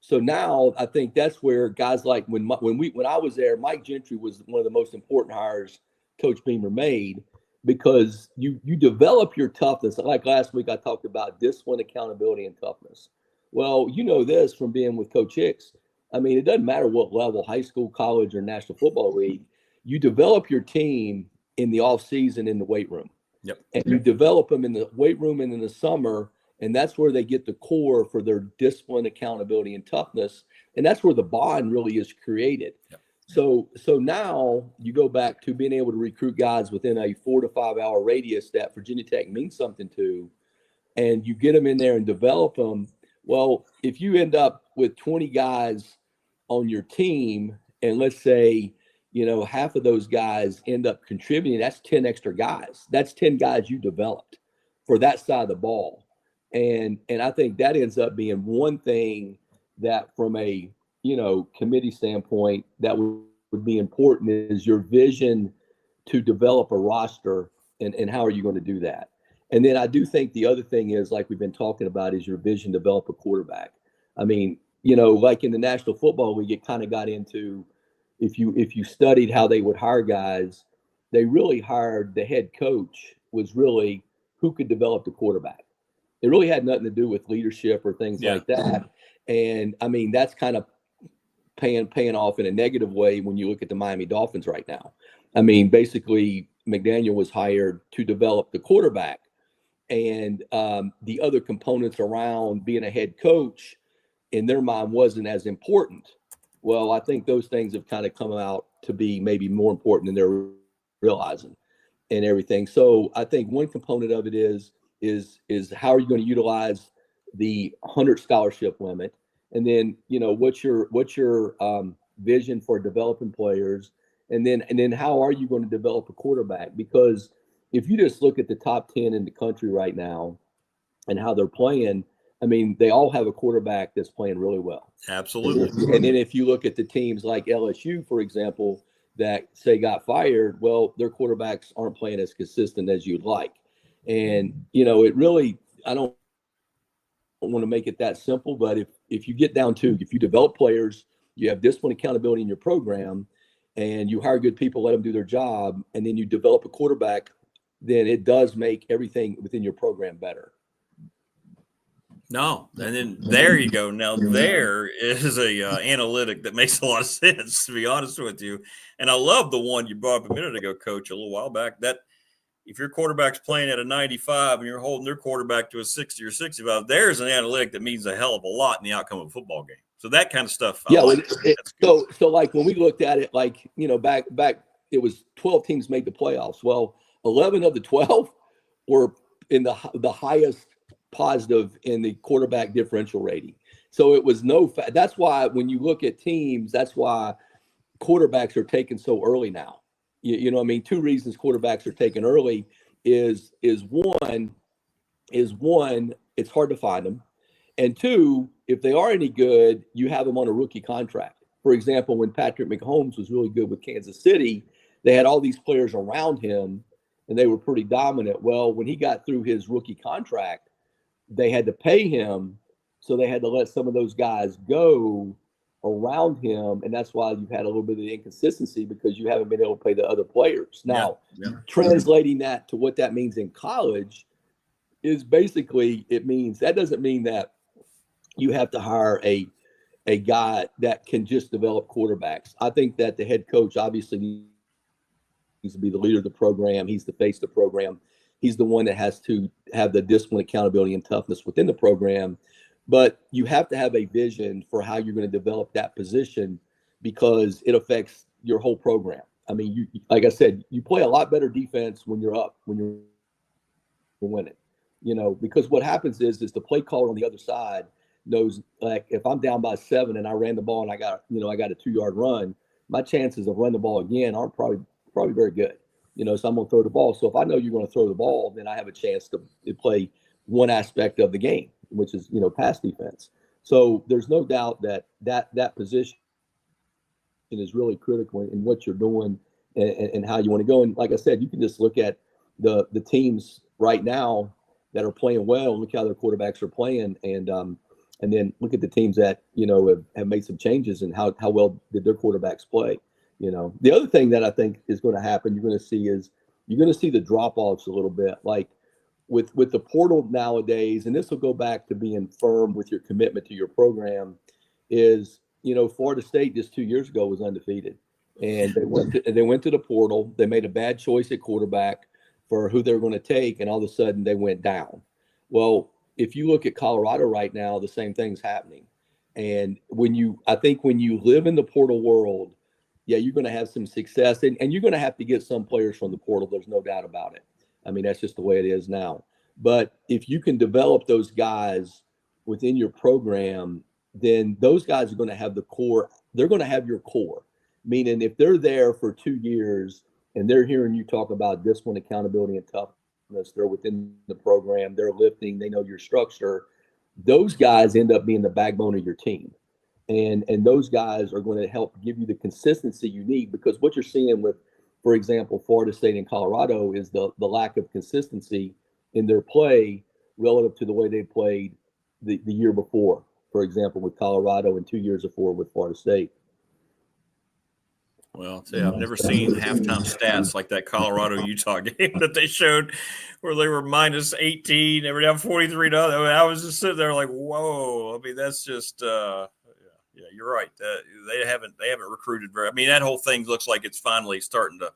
So now I think that's where guys like when I was there, Mike Gentry was one of the most important hires Coach Beamer made, because you develop your toughness. Like last week, I talked about discipline, accountability, and toughness. Well, this from being with Coach Hicks. It doesn't matter what level, high school, college, or National Football League. You develop your team in the off season in the weight room. Yep. And you develop them in the weight room and in the summer, and that's where they get the core for their discipline, accountability, and toughness. And that's where the bond really is created. Yep. So now you go back to being able to recruit guys within a 4 to 5 hour radius that Virginia Tech means something to, and you get them in there and develop them. Well, if you end up with 20 guys on your team, and let's say, half of those guys end up contributing, that's 10 extra guys. That's 10 guys you developed for that side of the ball. And I think that ends up being one thing that from a, committee standpoint, that would be important, is your vision to develop a roster, and how are you going to do that? And then I do think the other thing is, like we've been talking about, is your vision to develop a quarterback. Like in the National Football League, it kind of got into, if you studied how they would hire guys, they really hired the head coach was really who could develop the quarterback. It really had nothing to do with leadership or things like that. And that's kind of paying off in a negative way when you look at the Miami Dolphins right now. Basically McDaniel was hired to develop the quarterback, and the other components around being a head coach in their mind wasn't as important. Well, I think those things have kind of come out to be maybe more important than they're realizing and everything. So I think one component of it is how are you going to utilize the 100 scholarship limit? And then, what's your vision for developing players? And then how are you going to develop a quarterback? Because if you just look at the top 10 in the country right now and how they're playing, they all have a quarterback that's playing really well. Absolutely. And then if you look at the teams like LSU, for example, that say got fired, well, their quarterbacks aren't playing as consistent as you'd like. And, it really, I don't want to make it that simple, but if you get down to, if you develop players, you have discipline, accountability in your program, and you hire good people, let them do their job, and then you develop a quarterback, then it does make everything within your program better. No, and then there you go. Now there is a analytic that makes a lot of sense, to be honest with you. And I love the one you brought up a minute ago, Coach, a little while back, that if your quarterback's playing at a 95 and you're holding their quarterback to a 60 or 65, there's an analytic that means a hell of a lot in the outcome of a football game. So that kind of stuff. So like when we looked at it, like, back it was 12 teams made the playoffs. Well, 11 of the 12 were in the highest positive in the quarterback differential rating. So it was that's why when you look at teams, that's why quarterbacks are taken so early now. Two reasons quarterbacks are taken early is one, it's hard to find them. And two, if they are any good, you have them on a rookie contract. For example, when Patrick Mahomes was really good with Kansas City, they had all these players around him and they were pretty dominant. Well, when he got through his rookie contract, they had to pay him. So they had to let some of those guys go around him. And that's why you've had a little bit of the inconsistency, because you haven't been able to pay the other players. Now, translating that to what that means in college is basically, that doesn't mean that you have to hire a guy that can just develop quarterbacks. I think that the head coach obviously needs to be the leader of the program. He's the face of the program. He's the one that has to have the discipline, accountability, and toughness within the program. But you have to have a vision for how you're going to develop that position, because it affects your whole program. I mean, like I said, you play a lot better defense when you're up, when you're winning, because what happens is the play caller on the other side knows, like, if I'm down by 7 and I ran the ball and I got a 2-yard run, my chances of running the ball again aren't probably very good. So I'm going to throw the ball. So if I know you're going to throw the ball, then I have a chance to play one aspect of the game, which is, pass defense. So there's no doubt that position is really critical in what you're doing and how you want to go. And like I said, you can just look at the teams right now that are playing well, look how their quarterbacks are playing, and then look at the teams that, have made some changes and how well did their quarterbacks play. The other thing that I think is going to happen, you're going to see the drop-offs a little bit. Like with the portal nowadays, and this will go back to being firm with your commitment to your program, is, Florida State just 2 years ago was undefeated. And they went to the portal. They made a bad choice at quarterback for who they were going to take, and all of a sudden they went down. Well, if you look at Colorado right now, the same thing's happening. And I think when you live in the portal world, yeah, you're going to have some success, and you're going to have to get some players from the portal. There's no doubt about it. I mean, that's just the way it is now. But if you can develop those guys within your program, then those guys are going to have the core. They're going to have your core, meaning if they're there for 2 years and they're hearing you talk about discipline, accountability, and toughness, they're within the program, they're lifting, they know your structure, those guys end up being the backbone of your team. And those guys are going to help give you the consistency you need, because what you're seeing with, for example, Florida State and Colorado is the lack of consistency in their play relative to the way they played the year before, for example, with Colorado, and 2 years before with Florida State. Well, I'll tell you, I've never seen halftime stats like that Colorado-Utah game that they showed, where they were minus 18, they were down 43 to other. I mean, I was just sitting there like, whoa. I mean, that's just yeah, you're right. They haven't recruited very. I mean, that whole thing looks like it's finally starting to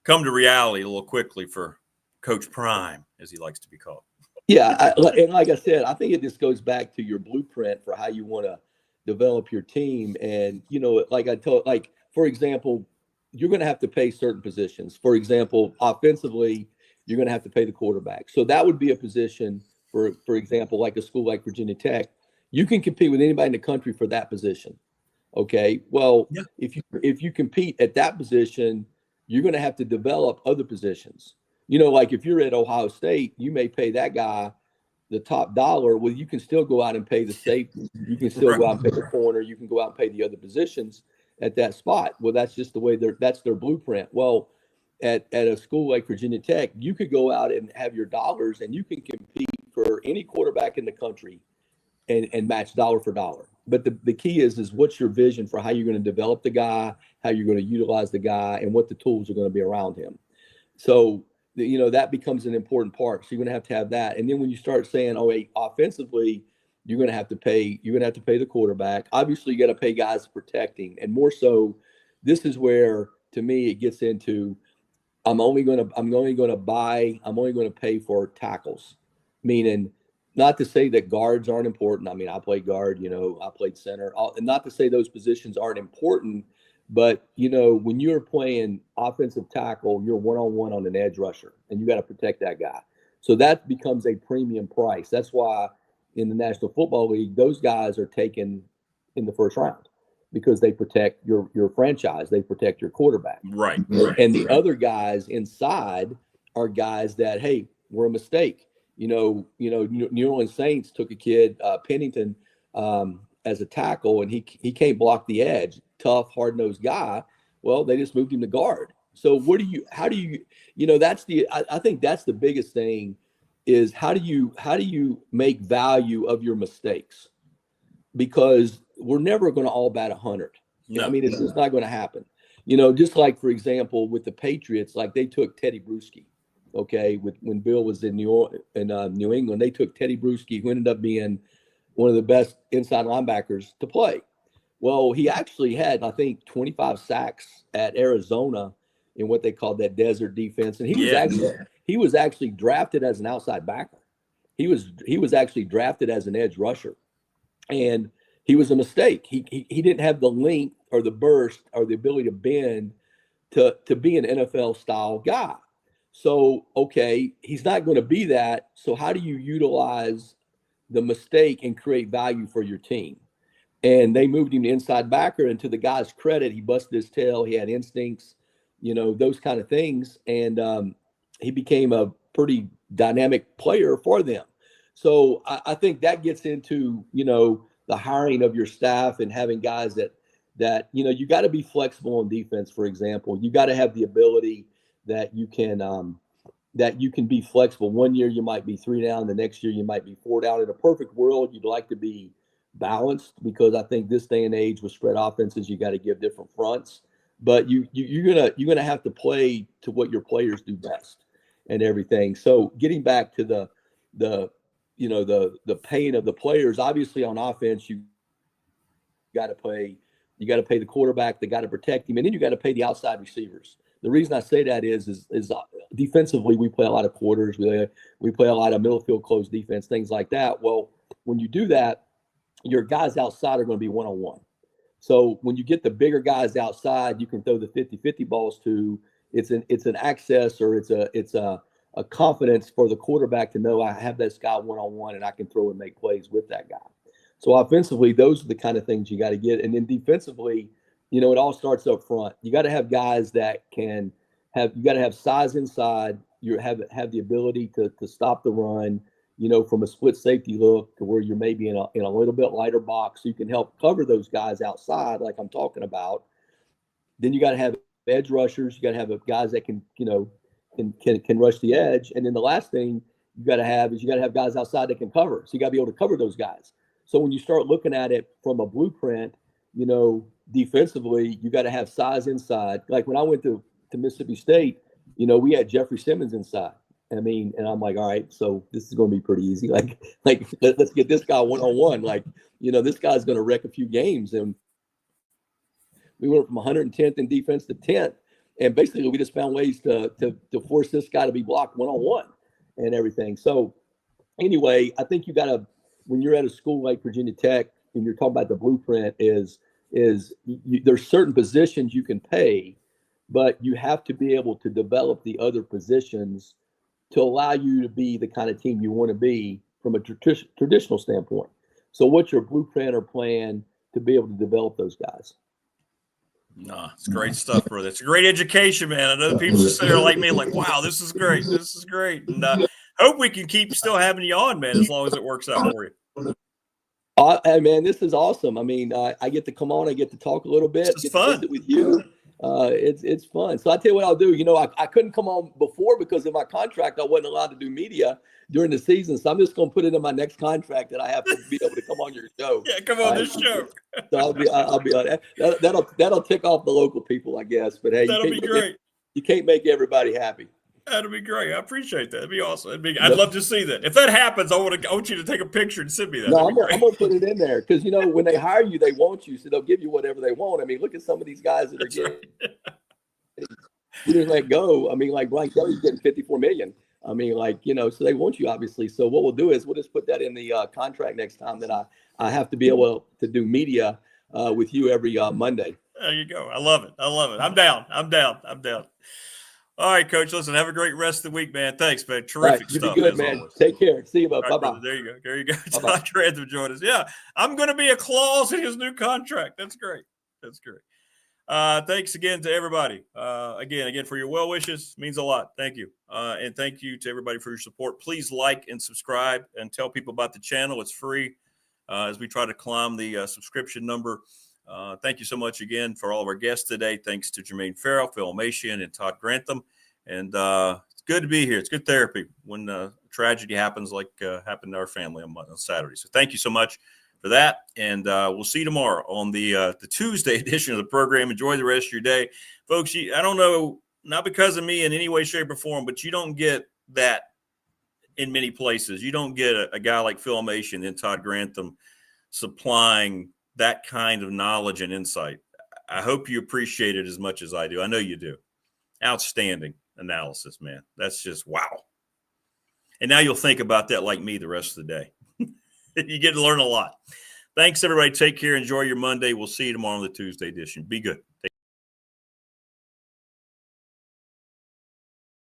come to reality a little quickly for Coach Prime, as he likes to be called. Yeah, and like I said, I think it just goes back to your blueprint for how you want to develop your team. And for example, you're going to have to pay certain positions. For example, offensively, you're going to have to pay the quarterback. So that would be a position, for example, like a school like Virginia Tech. You can compete with anybody in the country for that position. Okay. Well, yeah. If you compete at that position, you're going to have to develop other positions. Like if you're at Ohio State, you may pay that guy the top dollar. Well, you can still go out and pay the safety. You can still go out and pay the corner. You can go out and pay the other positions at that spot. Well, that's just the way that's their blueprint. Well, at a school like Virginia Tech, you could go out and have your dollars, and you can compete for any quarterback in the country and match dollar for dollar. But the key is what's your vision for how you're going to develop the guy, how you're going to utilize the guy, and what the tools are going to be around him. So, that becomes an important part. So you're going to have that. And then when you start saying, offensively, you're going to have to pay the quarterback. Obviously, you got to pay guys protecting. And more so, this is where, to me, it gets into, I'm only going to pay for tackles, meaning not to say that guards aren't important. I mean, I played guard, I played center, and not to say those positions aren't important, but, when you're playing offensive tackle, you're one-on-one on an edge rusher, and you got to protect that guy. So that becomes a premium price. That's why in the National Football League, those guys are taken in the first round because they protect your franchise. They protect your quarterback. Right. And the other guys inside are guys that, hey, we're a mistake. New Orleans Saints took a kid, Pennington, as a tackle, and he can't block the edge. Tough, hard-nosed guy. Well, they just moved him to guard. So how do you I think that's the biggest thing is how do you make value of your mistakes? Because we're never going to all bat 100. No. I mean, it's just not going to happen. Just like, for example, with the Patriots, like they took Teddy Bruschi, okay, when Bill was in New England, they took Teddy Bruschi, who ended up being one of the best inside linebackers to play. Well, he actually had, I think, 25 sacks at Arizona in what they called that desert defense, and he was actually drafted as an outside backer. He was actually drafted as an edge rusher, and he was a mistake. He didn't have the length or the burst or the ability to bend to be an NFL style guy. So, okay, he's not going to be that. So how do you utilize the mistake and create value for your team? And they moved him to inside backer, and to the guy's credit, he busted his tail. He had instincts, those kind of things. And he became a pretty dynamic player for them. So I think that gets into, the hiring of your staff and having guys that you got to be flexible on defense. For example, you got to have the ability that you can be flexible. One year you might be 3 down, the next year you might be 4 down. In a perfect world, you'd like to be balanced, because I think this day and age with spread offenses, you got to give different fronts. But you're gonna have to play to what your players do best and everything. So getting back to the pain of the players, obviously on offense, you got to pay the quarterback, they got to protect him, and then you got to pay the outside receivers. The reason I say that is defensively, we play a lot of quarters, we play a lot of middle field closed defense, things like that. Well, when you do that, your guys outside are going to be one-on-one. So when you get the bigger guys outside, you can throw the 50-50 balls to. It's an access, or it's a confidence for the quarterback to know I have this guy one-on-one and I can throw and make plays with that guy. So offensively, those are the kind of things you got to get. And then defensively, it all starts up front. You got to have guys that you got to have size inside. You have the ability to stop the run, from a split safety look to where you're maybe in a little bit lighter box, so you can help cover those guys outside, like I'm talking about. Then you got to have edge rushers. You got to have guys that can rush the edge. And then the last thing you got to have is you got to have guys outside that can cover. So you got to be able to cover those guys. So when you start looking at it from a blueprint, defensively, you got to have size inside. Like when I went to Mississippi State, we had Jeffrey Simmons inside. I mean, and I'm like, all right, so this is going to be pretty easy. Like let's get this guy one-on-one. Like, this guy's going to wreck a few games. And we went from 110th in defense to 10th. And basically we just found ways to force this guy to be blocked one-on-one and everything. So anyway, I think you got to, when you're at a school like Virginia Tech and you're talking about the blueprint there's certain positions you can pay, but you have to be able to develop the other positions to allow you to be the kind of team you want to be from a traditional standpoint. So what's your blueprint or plan to be able to develop those guys? No, it's great stuff, brother. It's a great education, man. I know the people just sit there like me, like, wow, this is great. This is great. And hope we can keep still having you on, man, as long as it works out for you. Hey, man, this is awesome. I mean, I get to come on. I get to talk a little bit. It's fun. To visit with you. It's fun. So I tell you what I'll do. I couldn't come on before because of my contract. I wasn't allowed to do media during the season. So I'm just going to put it in my next contract that I have to be able to come on your show. Yeah, come on this show. So I'll be on that. That'll tick off the local people, I guess. But hey, that'll be great. You can't make everybody happy. That'd be great. I appreciate that. That'd be awesome. I'd love to see that. If that happens, I want you to take a picture and send me that. No, I'm going to put it in there because, when they hire you, they want you. So they'll give you whatever they want. I mean, look at some of these guys that are getting you didn't let go. I mean, like Brian Kelly's getting $54 million. I mean, so they want you, obviously. So what we'll do is we'll just put that in the contract next time that I have to be able to do media with you every Monday. There you go. I love it. I'm down. All right, Coach. Listen, have a great rest of the week, man. Thanks, man. Terrific stuff. Be good, man. Always. Take care. See you, bud. Right, bye-bye. There you go. Todd Grantham joined us. Yeah, I'm going to be a clause in his new contract. That's great. Thanks again to everybody. Again, for your well wishes. Means a lot. Thank you. And thank you to everybody for your support. Please like and subscribe and tell people about the channel. It's free as we try to climb the subscription number. Thank you so much again for all of our guests today. Thanks to Jermaine Ferrell, Elmassian, and Todd Grantham. And it's good to be here. It's good therapy when tragedy happens like happened to our family on Saturday. So thank you so much for that. And we'll see you tomorrow on the Tuesday edition of the program. Enjoy the rest of your day. Folks, I don't know, not because of me in any way, shape, or form, but you don't get that in many places. You don't get a guy like Elmassian and Todd Grantham supplying that kind of knowledge and insight. I hope you appreciate it as much as I do. I know you do. Outstanding analysis, man. That's just wow. And now you'll think about that like me the rest of the day. You get to learn a lot. Thanks, everybody. Take care. Enjoy your Monday. We'll see you tomorrow on the Tuesday edition. Be good.